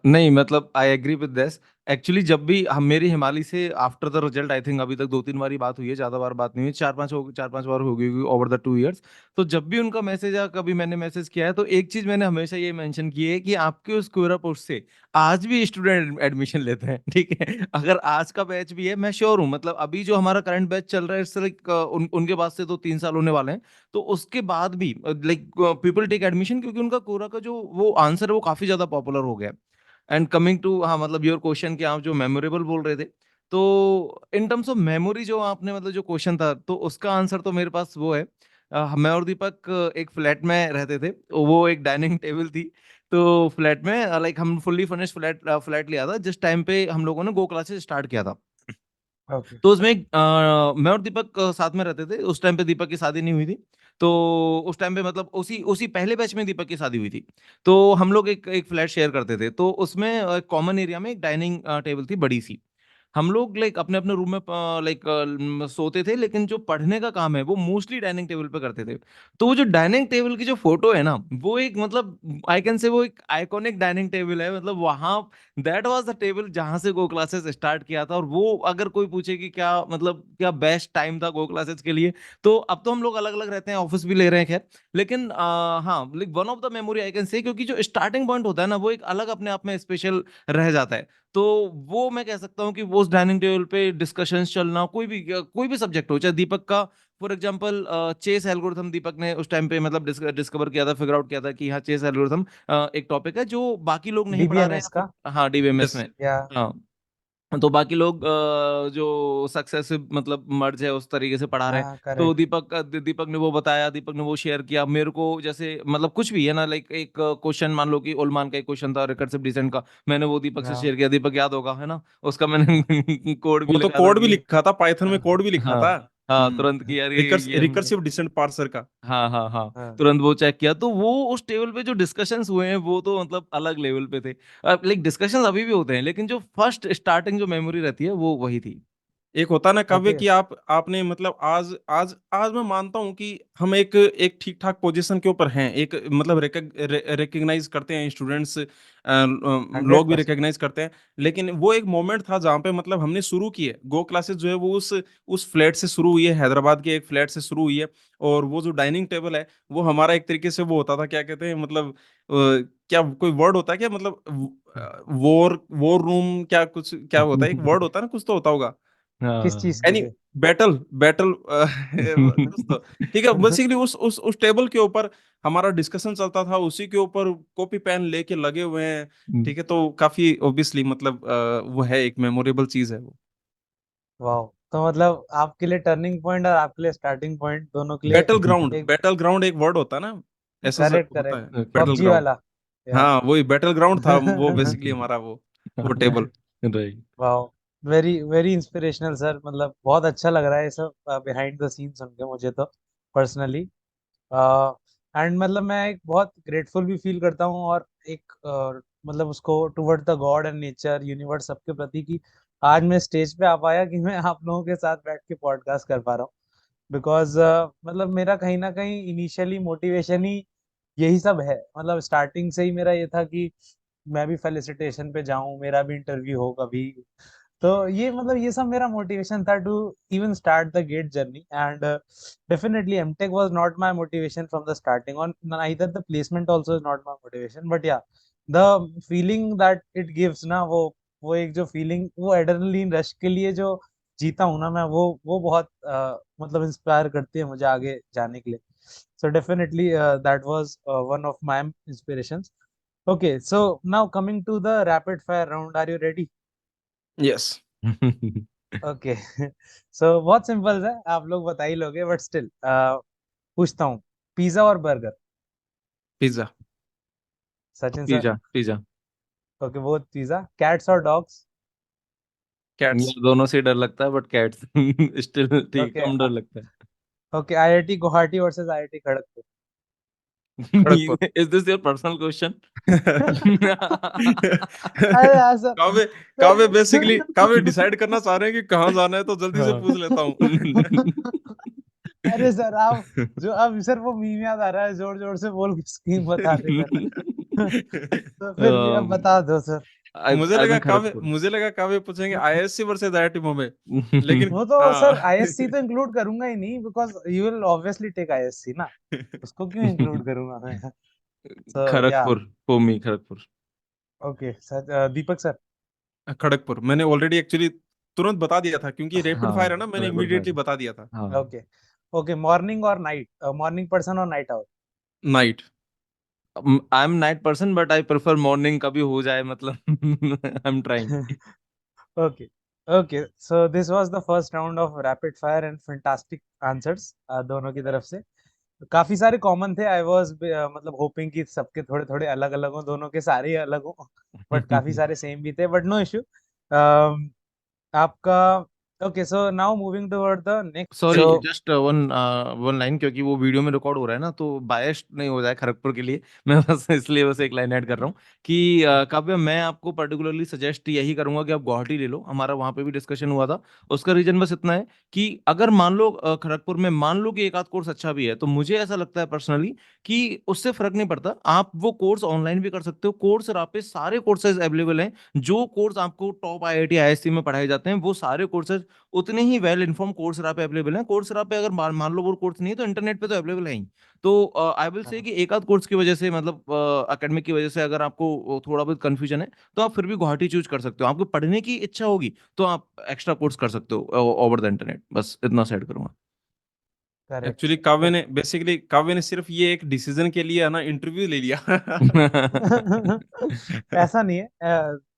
नहीं मतलब I agree with this. Actually जब भी हम मेरी हिमालय से after the result, I think अभी तक 2-3 बार ही बात हुई है, ज्यादा बार बात नहीं हुई, 4-5 बार हो गई ओवर द 2 इयर्स। तो जब भी उनका मैसेज या कभी मैंने मैसेज किया है तो एक चीज मैंने हमेशा ये मेंशन की है कि आपके उस क्यूरा पोस्ट से आज भी स्टूडेंट एडमिशन लेते हैं। ठीक है, अगर आज का बैच भी है, मैं श्योर हूँ, मतलब अभी जो हमारा करंट बैच चल रहा है इट्स लाइक उनके पास से तो 3 साल होने वाले हैं। तो उसके बाद भी लाइक पीपल टेक एडमिशन, क्योंकि उनका कोरा का जो वो आंसर है वो काफी ज्यादा पॉपुलर हो गया। एंड कमिंग टू, हाँ मतलब योर क्वेश्चन कि आप जो मेमोरेबल बोल रहे थे, तो इन टर्म्स ऑफ मेमोरी जो आपने मतलब जो क्वेश्चन था, तो उसका आंसर तो मेरे पास वो है। मैं और दीपक एक फ्लैट में रहते थे, तो वो एक डाइनिंग टेबल थी। तो फ्लैट में लाइक हम फुल्ली फर्निश्ड फ्लैट फ्लैट लिया था जिस टाइम पे हम लोगों ने गो क्लासेस स्टार्ट किया था। ओके। तो उसमें मैं और दीपक साथ में रहते थे। उस टाइम पे दीपक की शादी नहीं हुई थी। तो उस टाइम पे मतलब उसी उसी पहले बैच में दीपक की शादी हुई थी। तो हम लोग एक एक फ्लैट शेयर करते थे। तो उसमें कॉमन एरिया में एक डाइनिंग टेबल थी बड़ी सी। हम लोग लाइक अपने अपने रूम में लाइक सोते थे, लेकिन जो पढ़ने का काम है वो मोस्टली डाइनिंग टेबल पे करते थे। तो वो जो डाइनिंग टेबल की जो फोटो है ना, वो एक मतलब आई कैन से वो एक आइकॉनिक डाइनिंग टेबल है। मतलब वहां दैट वाज द टेबल जहां से गो क्लासेस स्टार्ट किया था। और वो अगर कोई पूछे कि क्या मतलब क्या बेस्ट टाइम था गो क्लासेस के लिए, तो अब तो हम लोग अलग अलग रहते हैं, ऑफिस भी ले रहे हैं, खैर। लेकिन हाँ like one of the memory I can से, क्योंकि जो स्टार्टिंग पॉइंट होता है ना वो एक अलग अपने आप में स्पेशल रह जाता है। तो वो मैं कह सकता हूँ कि वो उस डाइनिंग टेबल पे डिस्कशंस चलना, कोई भी सब्जेक्ट हो, चाहे दीपक का फॉर एग्जांपल चेस एल्गोरिथम दीपक ने उस टाइम पे मतलब डिस्कवर किया था, फिगर आउट किया था कि हाँ चेस एल्गोरिथम एक टॉपिक है जो बाकी लोग नहीं पढ़ा रहे डीबीएमएस हैं का। हाँ डीबीएमएस यस। में। या हाँ तो बाकी लोग जो सक्सेसिव मतलब मर्ज है उस तरीके से पढ़ा रहे हैं। हाँ, तो करेक्ट। दीपक ने वो बताया, दीपक ने वो शेयर किया मेरे को, जैसे मतलब कुछ भी है ना, लाइक एक क्वेश्चन मान लो कि ओलमान का एक क्वेश्चन था रिकर्सिव डिसेंट का, मैंने वो दीपक से हाँ, शेयर किया, दीपक याद होगा है ना, उसका मैंने कोड भी वो तो लिखा था कोड भी कि लिखा था, पाइथन में कोड भी लिखा हाँ था। हाँ, तुरंत कि यार ये हमने, रिकर्सिव डिसेंट पार्सर का। हाँ हाँ हाँ, हाँ। तुरंत वो चेक किया, तो वो उस टेबल पे जो डिस्कशंस हुए हैं वो तो मतलब अलग लेवल पे थे। लाइक डिस्कशंस अभी भी होते हैं, लेकिन जो फर्स्ट स्टार्टिंग जो मेमोरी रहती है वो वही थी। एक होता ना काव्य ओके। कि आपने मतलब आज आज आज मैं मानता हूं कि हम एक ठीक ठाक पोजीशन के ऊपर हैं, एक मतलब रिकग्नाइज करते हैं स्टूडेंट्स, हंड्रेड लोग भी परसेंट रिकग्नाइज करते हैं। लेकिन वो एक मोमेंट था जहां पे मतलब हमने शुरू की है गो क्लासेस जो है वो उस फ्लैट से शुरू हुई है, हैदराबाद के एक फ्लैट से शुरू हुई है। और वो जो डाइनिंग टेबल है वो हमारा एक तरीके से वो होता था, क्या कहते हैं मतलब क्या कोई वर्ड होता है क्या मतलब वॉर वॉर रूम, क्या कुछ क्या होता है, एक वर्ड होता है ना, कुछ तो होता होगा। किस चीज हाँ। के एनी लिए? बैटल बैटल कुछ तो, ठीक है बेसिकली उस टेबल के ऊपर हमारा डिस्कशन चलता था, उसी के ऊपर कॉपी पेन लेके लगे हुए हैं। ठीक है, तो काफी ऑब्वियसली मतलब वो है, एक मेमोरेबल चीज है वो। वाह। तो मतलब आपके लिए टर्निंग पॉइंट और आपके लिए स्टार्टिंग पॉइंट दोनों के लिए एक। बैटल ग्राउंड एक वर्ड होता है ना, ऐसा करेक्ट, होता करेक्ट। है बैटल पबजी ग्राउंड। वाला। या। हाँ वही बैटल ग्राउंड था वो, बेसिकली हमारा वो टेबल। राइट। वाह। वेरी वेरी इंस्पिरेशनल सर, मतलब बहुत अच्छा लग रहा है ये सब बिहाइंड द सीन सुन के मुझे तो पर्सनली। एंड मतलब मैं एक बहुत ग्रेटफुल भी फील करता हूँ, और एक मतलब उसको toward the God and nature universe सबके प्रति कि आज मैं स्टेज पे आ पाया, कि मैं आप लोगों के साथ बैठ के पॉडकास्ट कर पा रहा हूँ। बिकॉज मतलब मेरा कहीं ना कहीं इनिशियली मोटिवेशन ही यही सब है। मतलब स्टार्टिंग से ही मेरा ये था कि मैं भी फेलिसिटेशन पे जाऊं, मेरा भी इंटरव्यू हो कभी। तो ये मतलब ये सब मेरा मोटिवेशन था to even start the GATE journey. And definitely MTech was not my motivation from the starting, और neither the placement also is not my motivation, but yeah, the feeling that it gives ना, वो एक जो feeling, वो adrenaline rush के लिए जो जीता हूं ना मैं, वो बहुत मतलब इंस्पायर करती है मुझे आगे जाने के लिए। So definitely that was one of my inspirations. Okay, so now coming to the rapid fire round, are you ready? Yes. Okay. So बहुत सिंपल है, आप लोग बता ही लोगे, बट स्टिल पूछता हूँ। पिज्जा और burger? Pizza. Sachin sir? Pizza pizza. Okay, वो पिज्जा। कैट्स और डॉग्स? कैट्स। यार दोनों से डर लगता है, बट कैट्स स्टिल ठीक, ओके। कम डर लगता okay, IIT Guwahati versus IIT Kharagpur? Kharagpur. है। Is this your personal question? अरे यार सर। काव्य काव्य बेसिकली काव्य डिसाइड करना चाह रहे हैं कि कहाँ जाना है, तो जल्दी से हाँ। पूछ लेता हूँ। अरे सर आप, जो अब सर वो मीम याद आ रहा है, जोर जोर से बोल के स्कीम बता दे सर। तो फिर भी अब बता दो सर। I think Kharagpur. मुझे लगा काव्य पूछेंगे आईएससी वर्सेस आईआईटी बॉम्बे, लेकिन वो तो हाँ। सर आईएससी तो इंक्लूड करूंगा ही नहीं, because you will obviously take IISc ना। उसको क्यों इंक्लूड करूंगा मैं? सो या। Kharagpur, for Kharagpur. Okay sir, Deepak sir? Kharagpur मैंने ऑलरेडी एक्चुअली तुरंत बता दिया था, क्योंकि रैपिड हाँ, फायर है ना, मैंने रैपिड फायर। इमीडिएटली बता दिया था। हाँ। ओके। ओके, मॉर्निंग और नाइट, मॉर्निंग पर्सन और night out? Night. I am night person, but I prefer morning, कभी हो जाए मतलब। आई am trying. Okay. Okay, so this was the first round of rapid fire and fantastic answers दोनों की तरफ से। काफी सारे कॉमन थे। आई वाज मतलब होपिंग कि सबके थोड़े थोड़े अलग अलग हो, दोनों के सारे ही अलग हो, बट काफी सारे सेम भी थे, बट नो इश्यू। आपका। Okay, so now moving toward the next. Sorry, so just one one line, क्योंकि वो वीडियो में रिकॉर्ड हो रहा है ना, तो बायस्ड नहीं हो जाए खड़गपुर के लिए। मैं बस इसलिए बस एक लाइन ऐड कर रहा हूँ कि काव्य, मैं आपको पर्टिकुलरली सजेस्ट यही करूंगा कि आप गुवाहाटी ले लो, हमारा वहाँ पे भी डिस्कशन हुआ था। उसका रीजन बस इतना है कि अगर मान लो खड़गपुर में मान लो कि एक आध कोर्स अच्छा भी है, तो मुझे ऐसा लगता है पर्सनली कि उससे फर्क नहीं पड़ता, आप वो कोर्स ऑनलाइन भी कर सकते हो। कोर्स पे सारे कोर्सेज अवेलेबल हैं। जो कोर्स आपको टॉप आईआईटी आईएससी में पढ़ाए जाते हैं, वो सारे कोर्सेज उतने ही वेल इन्फॉर्म कोर्सरा पे अवेलेबल हैं। कोर्सरा पे अगर मान लो वो कोर्स नहीं है, तो इंटरनेट पे तो अवेलेबल है ही। तो आई विल से कि एक आध कोर्स की वजह से, मतलब एकेडमिक की वजह से, अगर आपको थोड़ा बहुत कंफ्यूजन है, तो आप फिर भी गुवाहाटी चूज कर सकते हो। आपको पढ़ने की इच्छा होगी तो आप एक्स्ट्रा कोर्स कर सकते हो ओवर द इंटरनेट। बस इतना सेट करूंगा। Correct actually sir. काव्य ने सिर्फ ये एक डिसीजन के लिए है ना इंटरव्यू ले लिया। ऐसा नहीं है।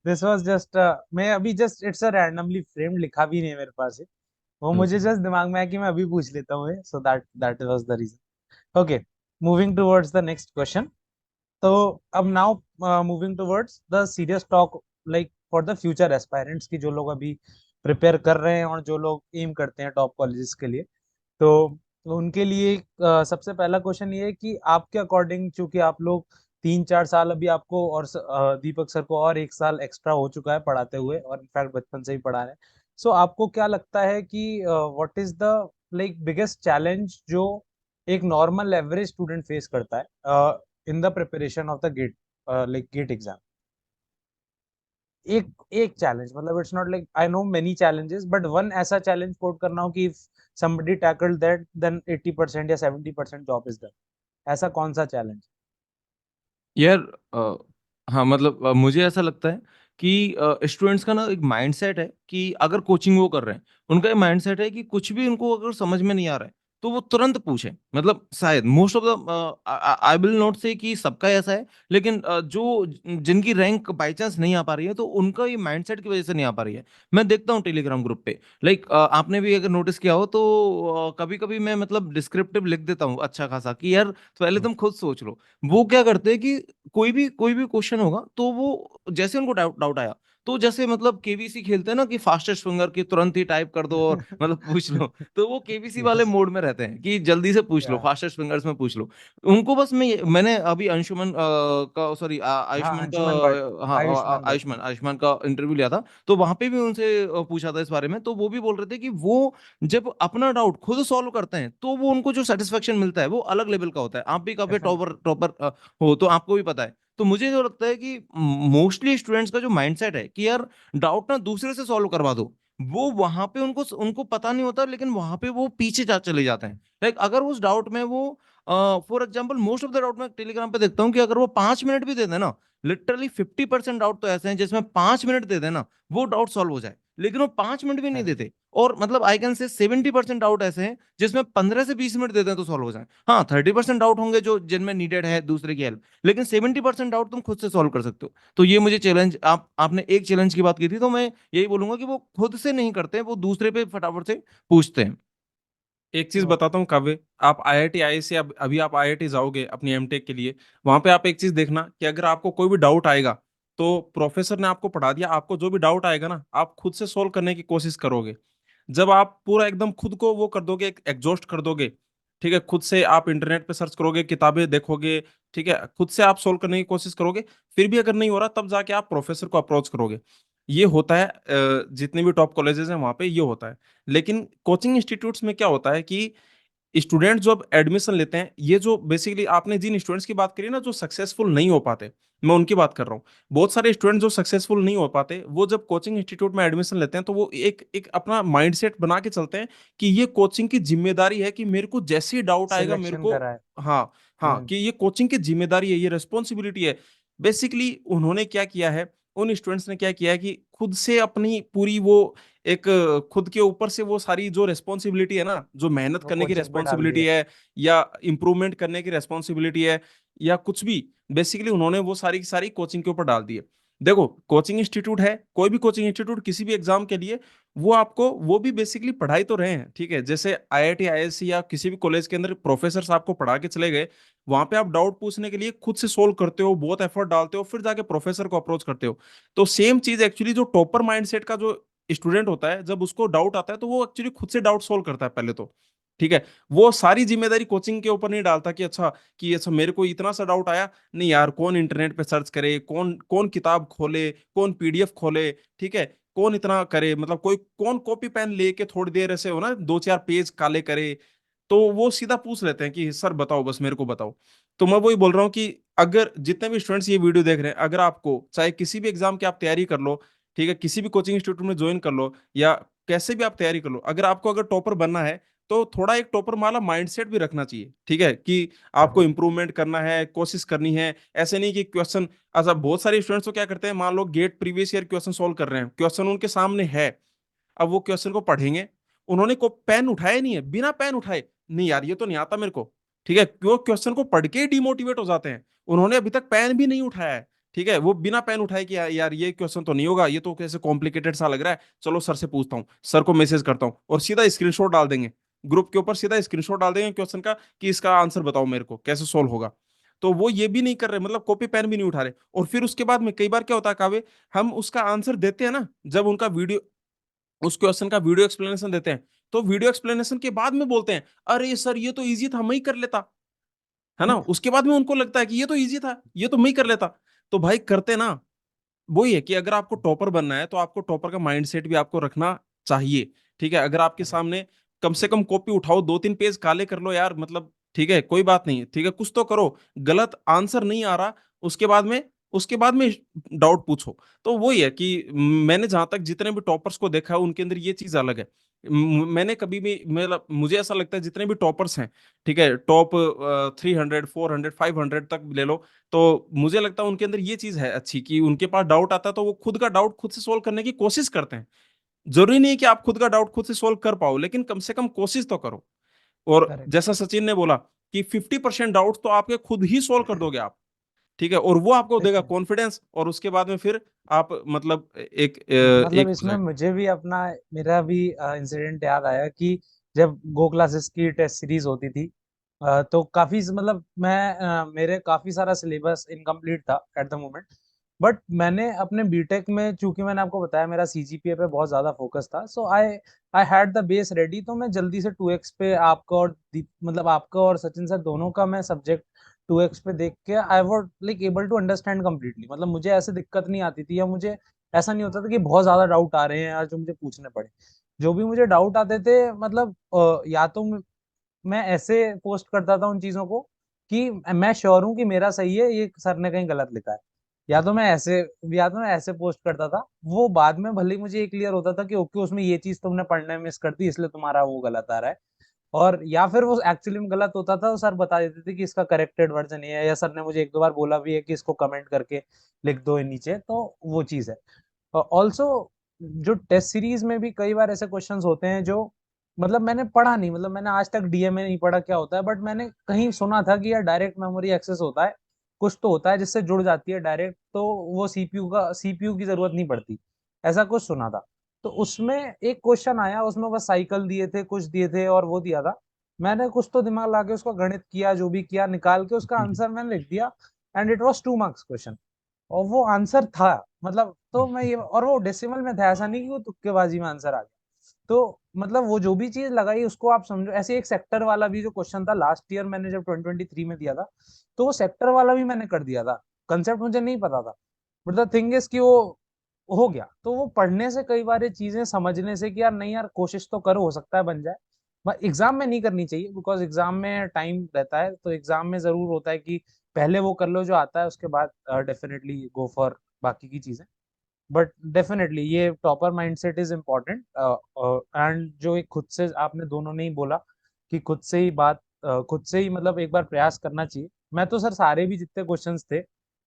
दिस वाज जस्ट, मैं अभी just it's a randomly framed, लिखा भी नहीं है मेरे पास है, वो मुझे जस्ट दिमाग में आया कि मैं अभी पूछ लेता हूँ, so that was the reason. Okay, moving towards the next question. तो अब now moving towards the serious talk, like for the future aspirants, की जो लोग अभी प्रिपेयर कर रहे हैं और जो लोग एम करते हैं टॉप कॉलेजेस के लिए, तो उनके लिए सबसे पहला क्वेश्चन ये है कि आपके अकॉर्डिंग, चूंकि आप लोग 3-4 साल अभी आपको और दीपक सर को और 1 साल एक्स्ट्रा हो चुका है पढ़ाते हुए, और इनफैक्ट बचपन से ही पढ़ा रहे हैं, सो आपको क्या लगता है कि what is the like biggest challenge जो एक नॉर्मल एवरेज स्टूडेंट फेस करता है in the preparation of the GATE, like GATE exam? एक एक चैलेंज, मतलब it's not like I know many challenges, but one ऐसा चैलेंज कोट करना हो कि if somebody tackled that then 80% या 70% जॉब इज डन, ऐसा कौन सा चैलेंज? यार हाँ मतलब मुझे ऐसा लगता है कि स्टूडेंट्स का ना एक माइंडसेट है कि अगर कोचिंग वो कर रहे हैं, उनका ये माइंडसेट है कि कुछ भी उनको अगर समझ में नहीं आ रहा है तो वो तुरंत पूछें। मतलब शायद most of the I will not से कि सबका ऐसा है, लेकिन जो जिनकी रैंक बाई चांस नहीं आ पा रही है तो उनका ये माइंडसेट की वजह से नहीं आ पा रही है। मैं देखता हूँ टेलीग्राम ग्रुप पे, लाइक आपने भी अगर नोटिस किया हो तो कभी कभी मैं मतलब डिस्क्रिप्टिव लिख देता हूँ अच्छा खासा कि यार पहले तुम खुद सोच लो। वो क्या करते हैं कि कोई भी क्वेश्चन होगा तो वो जैसे उनको डाउट डाउट आया, तो जैसे मतलब केबीसी खेलते हैं ना कि फास्टेस्ट फिंगर की तुरंत ही टाइप कर दो और मतलब पूछ लो, तो वो केबीसी वाले यस, मोड में रहते हैं कि जल्दी से पूछ लो, या फास्टेस्ट फिंगर्स में पूछ लो। उनको बस मैंने अभी अंशुमन का सॉरी हाँ, आयुष्मान का अंशुमन भट्ट, हाँ आयुष्मान भट्ट। आयुष्मान का इंटरव्यू लिया था, तो वहां पे भी उनसे पूछा था इस बारे में, तो वो भी बोल रहे थे कि वो जब अपना डाउट खुद सॉल्व करते हैं तो वो उनको जो सेटिस्फेक्शन मिलता है वो अलग लेवल का होता है। आप भी काफी डेफिनेटली। टॉपर टॉपर हो तो आपको भी पता है। तो मुझे जो लगता है कि मोस्टली स्टूडेंट्स का जो माइंडसेट है कि यार डाउट ना दूसरे से सॉल्व करवा दो, वो वहां पे उनको उनको पता नहीं होता, लेकिन वहां पे वो पीछे जा चले जाते हैं। लाइक अगर उस डाउट में वो for example most of the doubt में टेलीग्राम पे देखता हूँ कि अगर वो 5 मिनट भी दे देना, लिटरली 50% डाउट तो ऐसे हैं जिसमें 5 मिनट दे देना वो डाउट सॉल्व हो जाए, लेकिन वो 5 मिनट भी नहीं करेक्ट। देते। और मतलब आई कैन से 70% डाउट ऐसे हैं जिसमें 15 से 20 मिनट देते हैं तो सॉल्व हो जाए। हाँ 30% डाउट होंगे जो जिनमें नीडेड है दूसरे की हेल्प, लेकिन 70% डाउट तुम खुद से सॉल्व कर सकते हो। तो ये मुझे चैलेंज, आपने एक चैलेंज की बात की थी, तो मैं यही बोलूंगा कि वो खुद से नहीं करते हैं, वो दूसरे पे फटाफट से पूछते हैं। एक चीज ओके। बताता हूँ काव्य, आप आईआईटी आए से अभी आप आईआईटी जाओगे अपनी एमटेक के लिए, वहां पे आप एक चीज देखना कि अगर आपको कोई भी डाउट आएगा तो प्रोफेसर ने आपको पढ़ा दिया, आपको जो भी डाउट आएगा ना आप खुद से सोल्व करने की कोशिश करोगे। जब आप पूरा एकदम खुद को वो कर दोगे, एग्जॉस्ट कर दोगे, ठीक है, खुद से आप इंटरनेट पे सर्च करोगे, किताबें देखोगे, ठीक है, खुद से आप सोल्व करने की कोशिश करोगे, फिर भी अगर नहीं हो रहा तब जाके आप प्रोफेसर को अप्रोच करोगे। ये होता है जितने भी टॉप कॉलेजेस हैं वहां पे ये होता है। लेकिन कोचिंग इंस्टीट्यूट्स में क्या होता है कि स्टूडेंट जो अब एडमिशन लेते हैं, ये जो बेसिकली आपने जिन स्टूडेंट्स की बात करी ना जो सक्सेसफुल नहीं हो पाते, मैं उनकी बात कर रहा हूँ। बहुत सारे स्टूडेंट जो सक्सेसफुल नहीं हो पाते वो जब कोचिंग इंस्टीट्यूट में एडमिशन लेते हैं तो वो एक एक अपना माइंडसेट बना के चलते हैं कि ये कोचिंग की जिम्मेदारी है कि मेरे को जैसे ही डाउट आएगा मेरे सिलेक्शन को, करा है। हाँ हाँ, हम्म। कि ये कोचिंग की जिम्मेदारी है, ये रेस्पॉन्सिबिलिटी है। बेसिकली उन्होंने क्या किया है, उन स्टूडेंट्स ने क्या किया है कि खुद से अपनी पूरी वो एक खुद के ऊपर से वो सारी जो रेस्पॉन्सिबिलिटी है ना, जो मेहनत वो करने की कोचिंग पे डाल रेस्पॉन्सिबिलिटी दिया। है या इम्प्रूवमेंट करने की रेस्पॉन्सिबिलिटी है या कुछ भी, बेसिकली उन्होंने वो सारी की सारी कोचिंग के ऊपर डाल दी है। देखो कोचिंग इंस्टीट्यूट है, कोई भी कोचिंग इंस्टीट्यूट किसी भी एग्जाम के लिए वो आपको वो भी बेसिकली पढ़ाई तो रहे हैं, ठीक है, जैसे आईआईटी आईआईएससी या किसी भी कॉलेज के अंदर प्रोफेसर आपको पढ़ा के चले गए, वहां पे आप डाउट पूछने के लिए खुद से सोल्व करते हो, बहुत एफर्ट डालते हो, फिर जाके प्रोफेसर को अप्रोच करते हो। तो सेम चीज एक्चुअली जो टॉपर माइंडसेट का जो स्टूडेंट होता है, जब उसको डाउट आता है तो वो एक्चुअली खुद से डाउट सोल्व करता है पहले तो, ठीक है। वो सारी जिम्मेदारी कोचिंग के ऊपर नहीं डालता कि अच्छा, कि अच्छा मेरे को इतना सा डाउट आया, नहीं यार कौन इंटरनेट पे सर्च करे, कौन कौन किताब खोले, कौन पीडीएफ खोले, ठीक है, कौन इतना करे, मतलब कोई कौन कॉपी पेन लेके थोड़ी देर ऐसे हो ना 2-4 पेज काले करे। तो वो सीधा पूछ लेते हैं कि सर बताओ, बस मेरे को बताओ। तो मैं वही बोल रहा हूँ कि अगर जितने भी स्टूडेंट्स ये वीडियो देख रहे हैं, अगर आपको चाहे किसी भी एग्जाम की आप तैयारी कर लो, ठीक है, किसी भी कोचिंग इंस्टीट्यूट में ज्वाइन कर लो या कैसे भी आप तैयारी कर लो, अगर आपको अगर टॉपर बनना है तो थोड़ा एक टॉपर वाला माइंडसेट भी रखना चाहिए, ठीक है, कि आपको करेक्ट। इंप्रूवमेंट करना है, कोशिश करनी है। ऐसे नहीं कि क्वेश्चन, अच्छा बहुत सारे स्टूडेंट्स तो क्या करते हैं, मान लो GATE previous year question solve कर रहे हैं, क्वेश्चन उनके सामने है, अब वो क्वेश्चन को पढ़ेंगे, उन्होंने को पेन उठाया नहीं है, बिना पेन उठाए, नहीं यार ये तो नहीं आता मेरे को, ठीक है, क्यों क्वेश्चन को पढ़ के डिमोटिवेट हो जाते हैं, उन्होंने अभी तक पेन भी नहीं उठाया है, ठीक है, वो बिना पेन उठाए कि यार ये क्वेश्चन तो नहीं होगा, ये तो कैसे कॉम्प्लिकेटेड सा लग रहा है, चलो सर से पूछता हूँ, सर को मैसेज करता हूँ, और सीधा स्क्रीनशॉट डाल देंगे ग्रुप के ऊपर, सीधा स्क्रीनशॉट डाल देंगे क्वेश्चन का कि इसका आंसर बताओ मेरे को कैसे सोल्व होगा। तो वो ये भी नहीं कर रहे, मतलब कॉपी पेन भी नहीं उठा रहे। और फिर उसके बाद में कई बार क्या होता है कावे, हम उसका आंसर देते हैं ना, जब उनका वीडियो, उस क्वेश्चन का वीडियो एक्सप्लेनेशन देते हैं, तो वीडियो एक्सप्लेनेशन के बाद में बोलते हैं अरे सर ये तो इजी था, मैं ही कर लेता, है ना। उसके बाद में उनको लगता है कि ये तो इजी था, ये तो मैं ही कर लेता। तो भाई करते ना, वही है कि अगर आपको टॉपर बनना है तो आपको टॉपर का माइंडसेट भी आपको रखना चाहिए। ठीक है, अगर आपके करेक्ट। सामने कम से कम कॉपी उठाओ, 2-3 पेज काले कर लो यार, मतलब ठीक है कोई बात नहीं, ठीक है कुछ तो करो, गलत आंसर नहीं आ रहा, उसके बाद में डाउट पूछो। तो वही है कि मैंने जहां तक जितने भी टॉपर्स को देखा है उनके अंदर ये चीज अलग है। मैंने कभी भी, मतलब मुझे ऐसा लगता है जितने भी टॉपर्स हैं, ठीक है टॉप 300 400 500 तक ले लो, तो मुझे लगता है उनके अंदर ये चीज है अच्छी कि उनके पास डाउट आता है तो वो खुद का डाउट खुद से सोल्व करने की कोशिश करते हैं। जरूरी नहीं है कि आप खुद का डाउट खुद से सोल्व कर पाओ, लेकिन कम से कम कोशिश तो करो। और करेक्ट। जैसा सचिन ने बोला कि 50% डाउट तो आपके खुद ही सोल्व कर दोगे आप, ठीक है, और वो आपको देगा डेफिनेटली। कॉन्फिडेंस, और उसके बाद में फिर आप मतलब मतलब एक हो इसमें जाए। मुझे भी अपना मेरा भी इंसिडेंट याद आया कि जब गो क्लासेस की टेस्ट सीरीज होती थी, तो काफी मतलब मेरे काफी सारा सिलेबस इनकम्प्लीट था एट द मोमेंट। बट मैंने अपने बीटेक में, चूंकि मैंने आपको बताया मेरा सीजीपीए पे बहुत ज्यादा फोकस था, so I I had the base ready. तो मैं जल्दी से 2x पे आपका और मतलब आपका और सचिन सर दोनों का मैं सब्जेक्ट 2x पे देख के I was like able to understand completely. मतलब मुझे ऐसे दिक्कत नहीं आती थी, या मुझे ऐसा नहीं होता था कि बहुत ज्यादा डाउट आ रहे हैं यार जो मुझे पूछने पड़े। जो भी मुझे डाउट आते थे, मतलब या तो मैं ऐसे पोस्ट करता था उन चीजों को कि मैं श्योर हूँ कि मेरा सही है, ये सर ने कहीं गलत लिखा है। या तो मैं ऐसे पोस्ट करता था। वो बाद में भले ही मुझे ये क्लियर होता था कि ओके उसमें ये चीज तुमने पढ़ने में मिस कर दी, इसलिए तुम्हारा वो गलत आ रहा है। और या फिर वो एक्चुअली में गलत होता था, तो सर बता देते थे कि इसका करेक्टेड वर्जन ये है, या सर ने मुझे एक दो बार बोला भी है कि इसको कमेंट करके लिख दो नीचे, तो वो चीज है। ऑल्सो जो टेस्ट सीरीज में भी कई बार ऐसे क्वेश्चंस होते हैं जो मतलब मैंने पढ़ा नहीं, मतलब मैंने आज तक डीएमए नहीं पढ़ा क्या होता है, बट मैंने कहीं सुना था कि यार डायरेक्ट मेमोरी एक्सेस होता है, कुछ तो होता है जिससे जुड़ जाती है डायरेक्ट, तो वो सीपीयू की जरूरत नहीं पड़ती। ऐसा कुछ सुना था। तो उसमें एक क्वेश्चन आया, उसमें बस साइकिल दिए थे, कुछ दिए थे और वो दिया था। मैंने कुछ तो दिमाग लगा के उसका गणित किया, जो भी किया, निकाल के उसका आंसर मैंने लिख दिया। And it was 2 marks question, और वो आंसर था। मतलब तो मैं ये, और वो डेसिमल में था, ऐसा नहीं कि वो तुक्केबाजी में आंसर आ गया। तो मतलब वो जो भी चीज लगाई उसको आप समझो ऐसे। एक सेक्टर वाला भी जो क्वेश्चन था लास्ट ईयर मैंने जब 2023 में दिया था, तो वो सेक्टर वाला भी मैंने कर दिया था। कंसेप्ट मुझे नहीं पता था, बट द थिंग इज कि वो हो गया। तो वो पढ़ने से कई बार ये चीजें समझने से कि यार नहीं यार कोशिश तो करो, हो सकता है बन जाए। बट एग्जाम में नहीं करनी चाहिए, बिकॉज एग्जाम में टाइम रहता है, तो एग्जाम में जरूर होता है कि पहले वो कर लो जो आता है, उसके बाद डेफिनेटली गो फॉर बाकी की चीजें। बट डेफिनेटली ये topper mindset is important. And जो एक खुद से आपने दोनों ने ही बोला कि खुद से ही खुद से ही मतलब एक बार प्रयास करना चाहिए। मैं तो सर सारे भी जितने क्वेश्चंस थे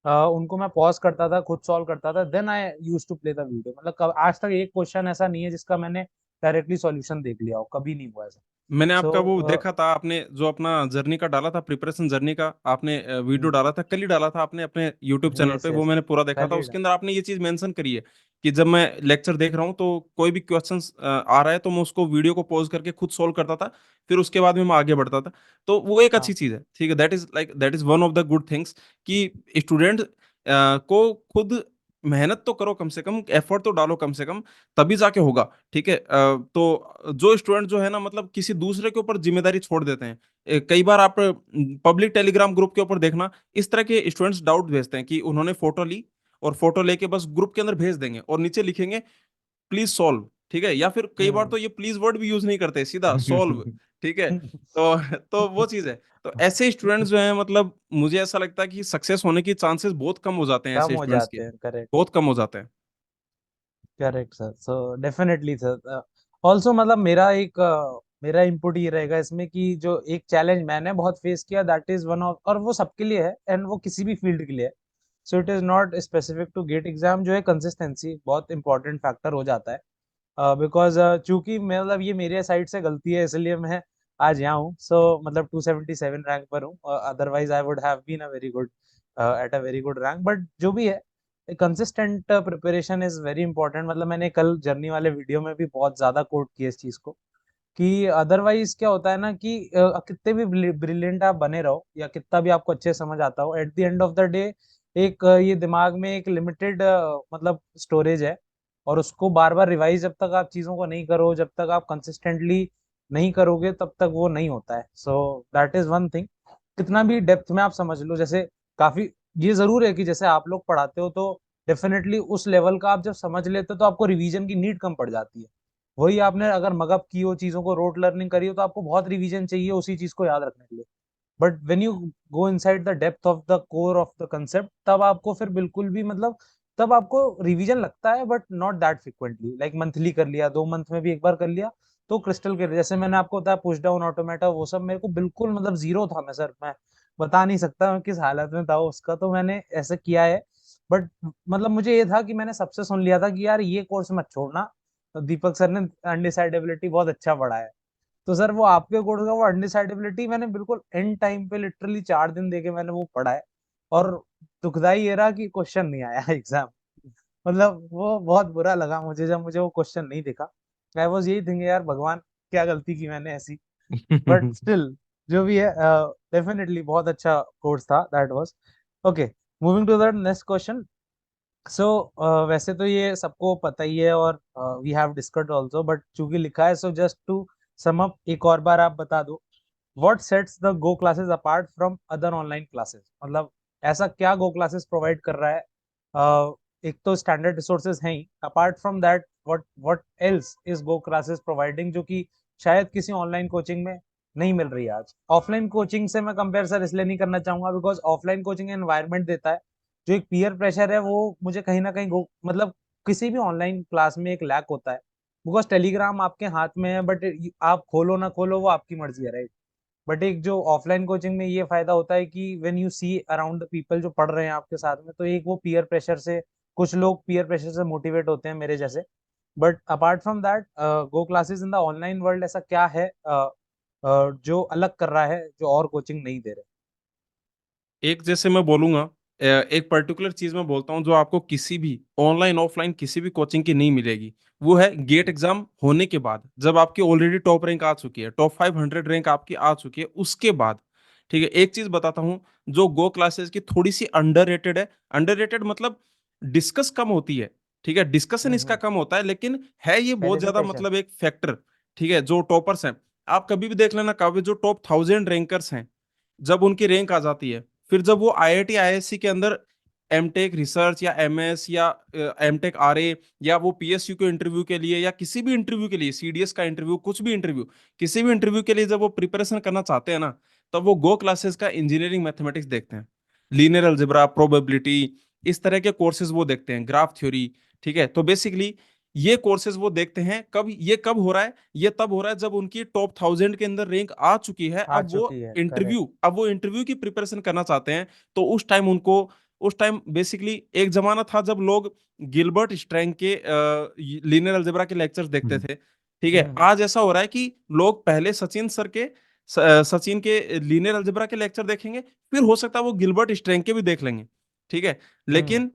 उनको मैं पॉज करता था, खुद सॉल्व करता था, then I use to play the video. मतलब आज तक एक क्वेश्चन ऐसा नहीं है जिसका मैंने डायरेक्टली सॉल्यूशन देख लिया हो, कभी नहीं हुआ ऐसा। मैंने सो आपका वो देखा था, आपने जो अपना जर्नी का डाला था, प्रिपरेशन जर्नी का आपने वीडियो डाला था, कल ही डाला था आपने अपने यूट्यूब चैनल यस पे, वो यस, मैंने पूरा देखा था। पहले उसके अंदर आपने ये चीज मेंशन करी है कि जब मैं लेक्चर देख रहा हूँ तो कोई भी क्वेश्चन आ रहा है तो मैं उसको वीडियो को पॉज करके खुद सोल्व करता था, फिर उसके बाद में मैं आगे बढ़ता था। तो वो एक हाँ। अच्छी चीज है, ठीक है, that is one of the good things कि स्टूडेंट को खुद मेहनत तो करो, कम से कम एफर्ट तो डालो कम से कम, तभी जाके होगा। ठीक है, तो जो स्टूडेंट जो है ना, मतलब किसी दूसरे के ऊपर जिम्मेदारी छोड़ देते हैं। कई बार आप पब्लिक टेलीग्राम ग्रुप के ऊपर देखना, इस तरह के स्टूडेंट्स डाउट भेजते हैं कि उन्होंने फोटो ली और फोटो लेके बस ग्रुप के अंदर भेज देंगे और नीचे लिखेंगे प्लीज सॉल्व, ठीक है, या फिर कई बार हम्म। तो ये प्लीज वर्ड भी यूज नहीं करते, सीधा सॉल्व, ठीक है। तो तो वो चीज है। तो ऐसे स्टूडेंट्स जो हैं, मतलब मुझे ऐसा लगता है कि सक्सेस होने की चांसेस बहुत कम हो जाते हैं कम ऐसे हो स्टूडेंट्स के, जाते हैं, करेक्ट। बहुत कम हो जाते हैं। Correct sir, so definitely sir. Also मतलब मेरा इनपुट ये रहेगा इसमें कि जो एक चैलेंज मैंने बहुत फेस किया, दैट इज वन ऑफ, और वो सबके लिए है एंड वो किसी भी फील्ड के लिए है। So it is not specific to GATE exam, जो है कंसिस्टेंसी बहुत इंपॉर्टेंट फैक्टर हो जाता है। बिकॉज चूंकि मतलब ये मेरे साइड से गलती है, इसलिए मैं आज यहाँ हूँ। सो मतलब 277 रैंक पर हूँ, otherwise I would have been a very good at a very good rank, but जो भी है consistent preparation is very important. मतलब मैंने कल जर्नी वाले वीडियो में भी बहुत ज्यादा कोट किया इस चीज को, कि अदरवाइज क्या होता है ना कि कितने भी ब्रिलियंट आप बने रहो या कितना भी आपको अच्छे समझ आता हो, eight the end of the day एक ये दिमाग में एक लिमिटेड मतलब स्टोरेज है, और उसको बार बार रिवाइज जब तक आप चीजों को नहीं करो, जब तक आप कंसिस्टेंटली नहीं करोगे, तब तक वो नहीं होता है। सो दैट इज वन थिंग। कितना भी डेप्थ में आप समझ लो, जैसे काफी ये जरूर है कि जैसे आप लोग पढ़ाते हो तो डेफिनेटली उस लेवल का आप जब समझ लेते हो तो आपको रिवीजन की नीड कम पड़ जाती है। वही आपने अगर मगअप की हो, चीजों को रोट लर्निंग करी हो, तो आपको बहुत रिवीजन चाहिए उसी चीज को याद रखने के लिए। But when you go inside the depth of the core of the concept, तब आपको फिर बिल्कुल भी मतलब तब आपको रिवीजन लगता है, but not that frequently. Like monthly कर लिया, 2 मंथ में भी एक बार कर लिया, तो क्रिस्टल क्लियर। जैसे मैंने आपको बताया पुश डाउन ऑटोमेटा, वो सब मेरे को बिल्कुल मतलब जीरो था। मैं सर मैं बता नहीं सकता मैं किस हालत में था उसका, तो मैंने ऐसे किया है। बट मतलब मुझे ये था कि मैंने सबसे सुन लिया था कि यार ये कोर्स मत छोड़ना, तो दीपक सर ने अनडिसाइडेबिलिटी बहुत अच्छा पढ़ाया है। तो सर वो आपके कोर्स का वो अनडिसाइडेबिलिटी मैंने बिल्कुल एंड टाइम पे लिटरली 4 दिन देके मैंने वो पढ़ा है। और दुखदाई ये रहा कि क्वेश्चन नहीं आया एग्जाम। मतलब वो बहुत बुरा लगा मुझे जब मुझे वो क्वेश्चन नहीं दिखा। आई वॉज यही थिंकिंग यार भगवान क्या गलती की मैंने ऐसी। बट स्टिल जो भी है डेफिनेटली बहुत अच्छा कोर्स था that was. Okay, moving to the next question. So वैसे तो ये सबको पता ही है, और we have discussed also, but चूंकि लिखा है, so just to sum up एक और बार आप बता दो, what sets the GO classes apart from other online classes. मतलब ऐसा क्या गो क्लासेस प्रोवाइड कर रहा है? एक तो स्टैंडर्ड रिसोर्सेज हैं ही, apart from that what what else is GO classes providing, जो कि शायद किसी ऑनलाइन कोचिंग में नहीं मिल रही है आज। ऑफलाइन कोचिंग से मैं कंपेयर सर इसलिए नहीं करना चाहूंगा बिकॉज ऑफलाइन कोचिंग एनवायरनमेंट देता है, जो एक पीयर प्रेशर है वो मुझे कहीं ना कहीं मतलब किसी भी ऑनलाइन क्लास में एक लैक होता है। बिकॉज टेलीग्राम आपके हाथ में है, बट आप खोलो ना खोलो वो आपकी मर्जी है, राइट? बट एक जो ऑफलाइन कोचिंग में ये फायदा होता है कि when you see around the people जो पढ़ रहे हैं आपके साथ में, तो एक वो पीयर प्रेशर से, कुछ लोग पीयर प्रेशर से मोटिवेट होते हैं मेरे जैसे। But apart from that go classes in the online world ऐसा क्या है जो अलग कर रहा है, जो और कोचिंग नहीं दे रहे? एक जैसे मैं बोलूँगा एक पर्टिकुलर चीज़ मैं बोलता हूँ जो आपको किसी भी ऑनलाइन, ऑफलाइन किसी भी कोचिंग की नहीं मिलेगी। वो है गेट एग्ज़ाम होने के बाद, जब आपकी ऑलरेडी टॉप रैंक आ चुकी है, टॉप 500 रैंक आपकी आ चुकी है, उसके बाद, ठीक है? एक चीज़ बताता हूँ, जो गो क्लासेस की थोड़ी-सी अंडररेटेड है। अंडररेटेड मतलब डिस्कस कम होती है, ठीक है? डिस्कशन इसका हम्म। कम होता है, लेकिन है ये बहुत ज़्यादा क्वालिफिकेशन। मतलब एक फैक्टर, ठीक है? जो टॉपर्स हैं, आप कभी भी देख लेना, कभी जो टॉप 1000 रैंकर्स हैं, जब उनकी रैंक आ जाती है, फिर जब वो आईआईटी आईएससी के अंदर एमटेक रिसर्च या एमएस या एमटेक आरए या वो पीएसयू के इंटरव्यू के लिए या किसी भी इंटरव्यू के लिए, सीडीएस का इंटरव्यू, कुछ भी इंटरव्यू, किसी भी इंटरव्यू के लिए जब वो प्रिपरेशन करना चाहते हैं ना, तब वो गो क्लासेस का इंजीनियरिंग मैथमेटिक्स देखते हैं, लीनियर अलजेब्रा, प्रोबेबिलिटी, इस तरह के कोर्सेज वो देखते हैं, ग्राफ थ्योरी, ठीक है? तो बेसिकली ये कोर्सेज वो देखते हैं। कब हो रहा है? ये तब हो रहा है जब उनकी टॉप 1000 के अंदर रैंक आ चुकी है। आ चुकी है, करेक्ट। अब वो इंटरव्यू की प्रिपरेशन करना चाहते हैं। तो उस टाइम बेसिकली एक जमाना था जब लोग गिलबर्ट स्ट्रैंग के लीनियर अलजेब्रा के लेक्चर्स देखते थे, ठीक है? हम्म। आज ऐसा हो रहा है कि लोग पहले सचिन के लीनियर अलजेब्रा के लेक्चर देखेंगे, फिर हो सकता है वो गिलबर्ट स्ट्रैंग के भी देख लेंगे, ठीक है? हम्म। लेकिन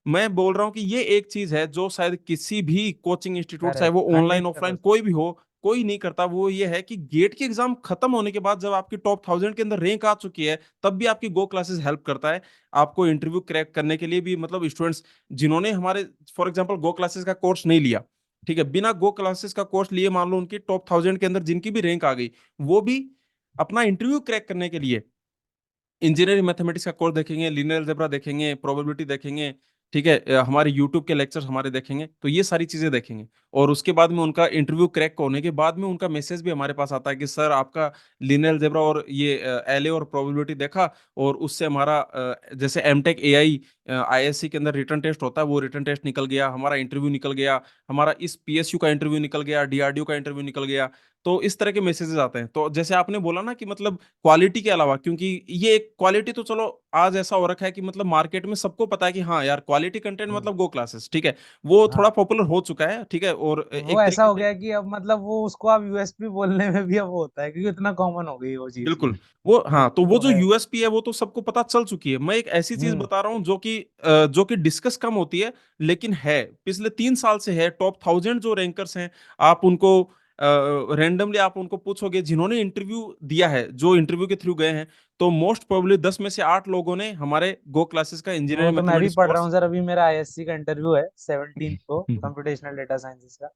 मैं बोल रहा हूँ कि ये एक चीज है जो शायद किसी भी कोचिंग इंस्टीट्यूट, चाहे करेक्ट, वो ऑनलाइन ऑफलाइन 100%। कोई भी हो, कोई नहीं करता। वो ये है कि गेट की एग्जाम खत्म होने के बाद जब आपकी टॉप 1000 के अंदर रैंक आ चुकी है, तब भी आपकी गो क्लासेस हेल्प करता है आपको इंटरव्यू क्रैक करने के लिए भी। मतलब स्टूडेंट्स जिन्होंने हमारे फॉर एग्जांपल गो क्लासेस का कोर्स नहीं लिया, ठीक है, बिना गो क्लासेस का कोर्स लिए, मान लो उनकी टॉप 1000 के अंदर जिनकी भी रैंक आ गई, वो भी अपना इंटरव्यू क्रैक करने के लिए इंजीनियरिंग मैथमेटिक्स का कोर्स देखेंगे, लीनियर अलजेब्रा देखेंगे, प्रोबेबिलिटी देखेंगे, ठीक है? हमारे यूट्यूब के लेक्चर्स हमारे देखेंगे, तो ये सारी चीजें देखेंगे। और उसके बाद में उनका इंटरव्यू क्रैक होने के बाद में उनका मैसेज भी हमारे पास आता है कि सर आपका लीनियर अलजेब्रा और ये एलए और प्रोबेबिलिटी देखा, और उससे हमारा जैसे एमटेक एआई आईएससी के अंदर रिटन टेस्ट होता है, वो रिटन टेस्ट निकल गया, हमारा इंटरव्यू निकल गया, हमारा इस पीएसयू का इंटरव्यू निकल गया, डीआरडीओ का इंटरव्यू निकल गया। तो इस तरह के मैसेजेस आते हैं। तो जैसे आपने बोला ना कि मतलब क्वालिटी के अलावा, क्योंकि ये एक क्वालिटी तो चलो आज ऐसा हो रखा है कि मतलब मार्केट में सबको पता है कि हाँ यार क्वालिटी कंटेंट हम्म, मतलब गो क्लासेस, ठीक है, वो थोड़ा हाँ, पॉपुलर हो चुका है, ठीक है, और वो एक ऐसा तरीके हो से गया है कि अब मतलब वो उसको आप यूएसपी बोलने में भी अब वो होता है, क्योंकि इतना कॉमन हो गई है वो चीज। बिल्कुल वो, हाँ, तो वो वो जो है। यूएसपी है वो तो सबको पता चल चुकी है। मैं एक ऐसी चीज हम्म। बता रहा हूँ जो कि डिस्कस कम होती है, लेकिन है, पिछले 3 साल से है। टॉप 1000 जो रैंकर्स हैं, आप उनको रैंडमली आप उनको पूछोगे जिन्होंने इंटरव्यू दिया है, जो इंटरव्यू के थ्रू गए हैं, तो मोस्ट प्रोबेबली 10 में से 8 लोगों ने हमारे गो क्लासेस का वो इंजीनियरिंग तो मैं भी मैथमेटिक्स पढ़ रहा कोर्स। हूँ सर, अभी मेरा आईएससी का इंटरव्यू है 17 को, कंप्यूटेशनल डेटा साइंसेस का।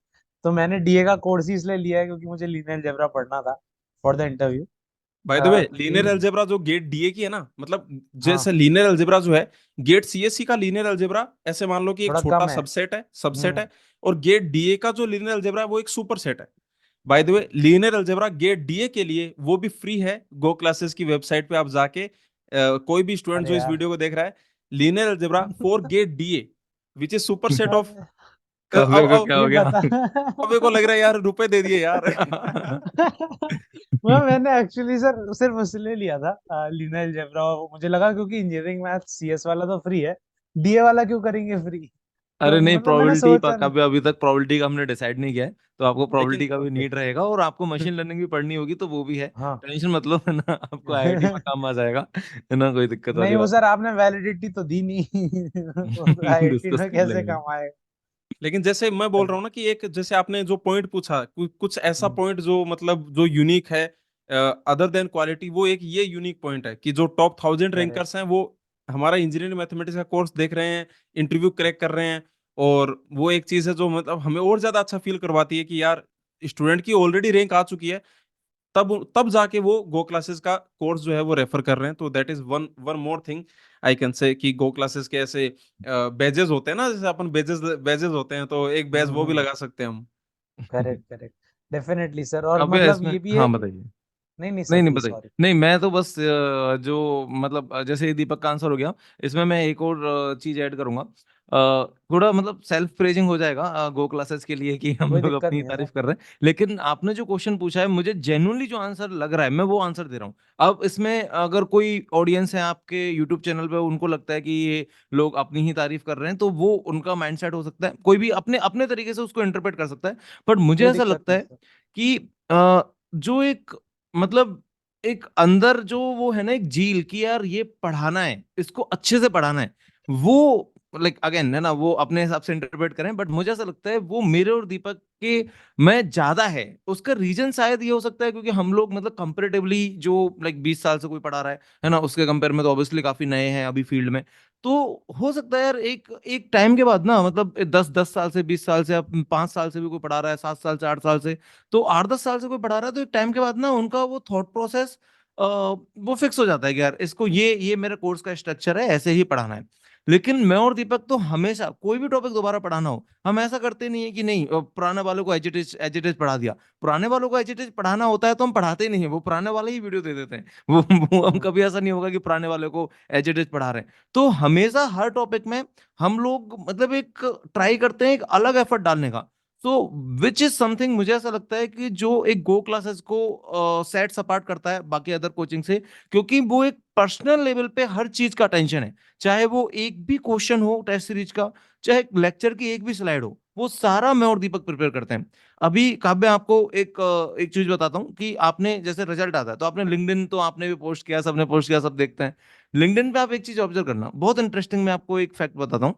तो मैंने डीए का कोर्स ही इसलिए लिया है क्योंकि मुझे लीनियर अलजेब्रा पढ़ना था for the interview. Bye the way, linear क्योंकि अलजेब्रा जो गेट डीए की है ना, मतलब हाँ, जैसे लीनियर अलजेब्रा जो है, गेट सीएससी का लीनियर अलजेब्रा ऐसे मान लो कि एक थोड़ा छोटा कम है। सबसेट हम्म। है, और गेट डीए का जो लीनियर अलजेब्रा है वो एक सुपर सेट है। By the way, linear algebra GATE DA के लिए वो भी फ्री है, गो क्लासेस की वेबसाइट पे आप जाके कोई भी स्टूडेंट अरे जो इस यार। वीडियो को देख रहा है, linear algebra for GATE DA which is super set of. अरे, कव्य को क्या अब हो ये गया? बता। मेरे को लग रहा है यार रुपए दे दिए यार। मैंने एक्चुअली सर सिर्फ इसलिए लिया था लीनियर अलजेब्रा, मुझे लगा क्योंकि इंजीनियरिंग मैथ सीएस वाला तो फ्री है, डीए वाला क्यों करेंगे फ्री। अरे तो नहीं, मतलब मैंने प्रोबेबिलिटी सोचा का नहीं। भी अभी तक प्रोबेबिलिटी का हमने डिसाइड नहीं किया है, तो आपको लेकिन प्रोबेबिलिटी का भी ओके। नीड रहेगा, और आपको मशीन लर्निंग भी पढ़नी होगी तो वो भी है। हाँ। टेंशन मतलब है ना, आपको आईआईटी में काम आ जाएगा, है ना, कोई दिक्कत नहीं वाली वो बात सर आपने वैलिडिटी तो दी नहीं। नहीं। आईआईटी डिस्कस में कर कैसे लेंगे। काम आएगा। लेकिन जैसे मैं बोल रहा हूँ ना कि एक, जैसे आपने जो पॉइंट पूछा, कुछ ऐसा हम्म, पॉइंट जो मतलब जो यूनिक है अदर देन क्वालिटी, वो एक ये यूनिक पॉइंट है कि जो टॉप 1000 करेक्ट। रैंकर्स हैं वो हमारा इंजीनियरिंग मैथमेटिक्स का कोर्स देख रहे हैं, इंटरव्यू क्रैक कर रहे हैं। और वो एक चीज है जो मतलब हमें और ज्यादा अच्छा फील करवाती है कि यार स्टूडेंट की ऑलरेडी रैंक आ चुकी है, तब तब जाके वो गो क्लासेस का कोर्स जो है वो रेफर कर रहे हैं। तो that is one one more thing I can say, कि गो क्लासेस के ऐसे बैजेस होते हैं ना, जैसे अपन बैजेस बैजेस होते हैं, तो एक बैज वो भी हम्म। लगा सकते हैं हम। Correct correct. डेफिनेटली सर, और अब मतलब इसमें ये भी है हाँ कि बताइए। नहीं नहीं सर नहीं नहीं प्लीज बताइए। सॉरी। नहीं, मैं तो बस जो मतलब जैसे ये दीपक का आंसर हो गया, इसमें मैं एक और चीज ऐड करूंगा। थोड़ा मतलब सेल्फ प्रेजिंग हो जाएगा गो क्लासेस के लिए कि हम कोई लोग दिक्कत अपनी नहीं है तारीफ सर। कर रहे हैं, लेकिन आपने जो क्वेश्चन पूछा है, मुझे जेन्युइनली जो आंसर लग रहा है मैं वो आंसर दे रहा हूँ। अब इसमें अगर कोई ऑडियंस है आपके यूट्यूब चैनल पे, उनको लगता है कि ये लोग अपनी ही तारीफ कर रहे हैं, तो वो उनका माइंडसेट हो सकता है, कोई भी अपने अपने तरीके से उसको इंटरप्रेट कर सकता है। बट मुझे कोई ऐसा दिक्कत लगता नहीं है सर। कि जो एक मतलब एक अंदर जो वो है ना, एक झील की यार ये पढ़ाना है, इसको अच्छे से पढ़ाना है, वो लाइक अगेन है ना, वो अपने हिसाब से इंटरप्रेट करें, बट मुझे ऐसा लगता है वो मेरे और दीपक के में ज्यादा है। उसका रीजन शायद ये हो सकता है क्योंकि हम लोग मतलब कंपेरेटिवली जो लाइक 20 साल से कोई पढ़ा रहा है ना, उसके कंपेयर में तो ऑब्वियसली काफी नए हैं अभी फील्ड में। तो हो सकता है यार एक एक टाइम के बाद ना, मतलब 10 10 साल से, 20 साल से, अब 5 साल से भी कोई पढ़ा रहा है, 7 साल से, 8 साल से, तो 8 10 साल से कोई पढ़ा रहा है, तो एक टाइम के बाद ना उनका वो थॉट प्रोसेस वो फिक्स हो जाता है कि यार इसको ये मेरे कोर्स का स्ट्रक्चर है, ऐसे ही पढ़ाना है। लेकिन मैं और दीपक तो हमेशा कोई भी टॉपिक दोबारा पढ़ाना हो, हम ऐसा करते नहीं है कि नहीं पुराने वालों को एज इट इज पढ़ा दिया। पुराने वालों को एज इट इज पढ़ाना होता है तो हम पढ़ाते ही नहीं है, वो पुराने वाले ही वीडियो दे देते हैं। वो हम हम्म। कभी ऐसा नहीं होगा कि पुराने वालों को एज इट इज पढ़ा रहे हैं। तो हमेशा हर टॉपिक में हम लोग मतलब एक ट्राई करते हैं एक अलग एफर्ट डालने का। सो विच इज समथिंग, मुझे ऐसा लगता है कि जो एक गो क्लासेस को सेट्स अपार्ट करता है बाकी अदर कोचिंग से, क्योंकि वो एक पर्सनल लेवल पे हर चीज का टेंशन है। चाहे वो एक भी क्वेश्चन हो टेस्ट सीरीज का, चाहे लेक्चर की एक भी स्लाइड हो, वो सारा मैं और दीपक प्रिपेयर करते हैं। अभी काव्य आपको एक चीज बताता हूँ कि आपने जैसे रिजल्ट आता है तो आपने लिंक्डइन तो आपने भी पोस्ट किया, सबने पोस्ट किया, सब देखते हैं। लिंक्डइन पे आप एक चीज ऑब्जर्व करना, बहुत इंटरेस्टिंग, मैं आपको एक फैक्ट बताता हूँ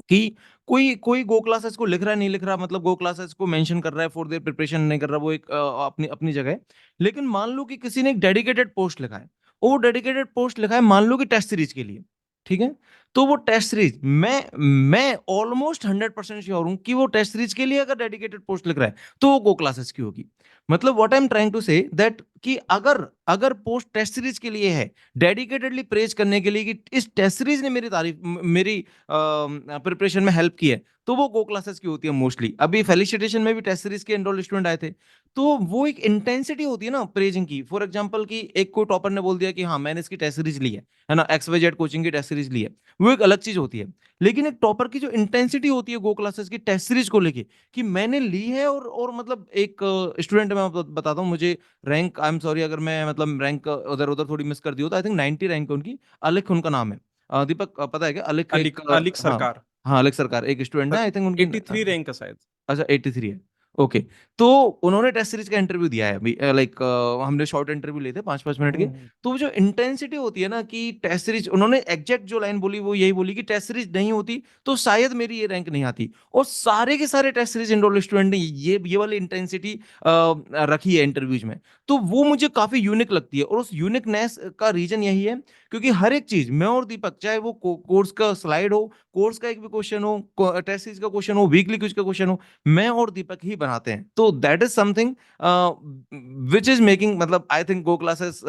कि कोई कोई गो क्लासेस को लिख रहा है नहीं लिख रहा, मतलब गो क्लासेस को मेंशन कर रहा है फॉर देयर प्रिपरेशन नहीं कर रहा, वो एक अपनी अपनी जगह है। लेकिन मान लो कि किसी ने एक डेडिकेटेड पोस्ट लिखा है, वो डेडिकेटेड पोस्ट लिखा है मान लो कि टेस्ट सीरीज के लिए, ठीक है। तो वो टेस्ट सीरीज, मैं ऑलमोस्ट 100% श्योर हूं कि वो टेस्ट सीरीज के लिए अगर डेडिकेटेड पोस्ट लिख रहा है तो वो गो क्लासेस की होगी। मतलब what I am trying to say that कि अगर अगर पोस्ट टेस्ट सीरीज के लिए है, डेडिकेटेडली प्रेज करने के लिए कि इस टेस्ट सीरीज ने मेरी तारीफ मेरी प्रिपरेशन में हेल्प की है, तो वो गो क्लासेस की होती है मोस्टली। अभी फेलिसिटेशन में भी टेस्ट सीरीज के एनरोल्ड स्टूडेंट आए थे। तो वो एक इंटेंसिटी होती है ना प्रेजिंग की, फॉर एग्जांपल कि एक कोई टॉपर ने बोल दिया कि हाँ मैंने इसकी टेस्ट सीरीज ली है ना, XYZ कोचिंग की टेस्ट सीरीज ली है, वो एक अलग चीज होती है। लेकिन एक टॉपर की जो इंटेंसिटी होती है गो क्लासेस की टेस्ट सीरीज को लेके, कि मैंने ली है, और मतलब एक स्टूडेंट मैं बताता हूँ, मुझे रैंक, आई एम सॉरी अगर मैं मतलब रैंक उधर उधर थोड़ी मिस कर दी हो, तो आई थिंक 90 रैंक है उनकी। अलिख उनका नाम है। दीपक पता है क्या अलिख एक अलिक अलिक हाँ, सरकार हाँ अलिख सरकार एक स्टूडेंट है, सर, आई थिंक उनकी 83 रैंक का शायद। अच्छा 83 है। ओके। तो उन्होंने टेस्ट सीरीज का इंटरव्यू दिया है अभी, लाइक हमने शॉर्ट इंटरव्यू लिए थे 5-5 मिनट के। हम्म। तो वो जो इंटेंसिटी होती है ना कि टेस्ट सीरीज, उन्होंने एग्जैक्ट जो लाइन बोली वो यही बोली कि टेस्ट सीरीज नहीं होती तो शायद मेरी ये रैंक नहीं आती। और सारे के सारे टेस्ट सीरीज एनरोल्ड स्टूडेंट ने ये वाली इंटेंसिटी रखी है इंटरव्यूज में। तो वो मुझे काफी यूनिक लगती है, और उस यूनिकनेस का रीजन यही है क्योंकि हर एक चीज, मैं और दीपक, चाहे वो कोर्स का स्लाइड हो, कोर्स का एक भी क्वेश्चन हो, टेस्ट सीरीज का क्वेश्चन हो, वीकली क्विज का क्वेश्चन हो, मैं और दीपक ही बनाते हैं। तो that is something which is making, मतलब I think GO classes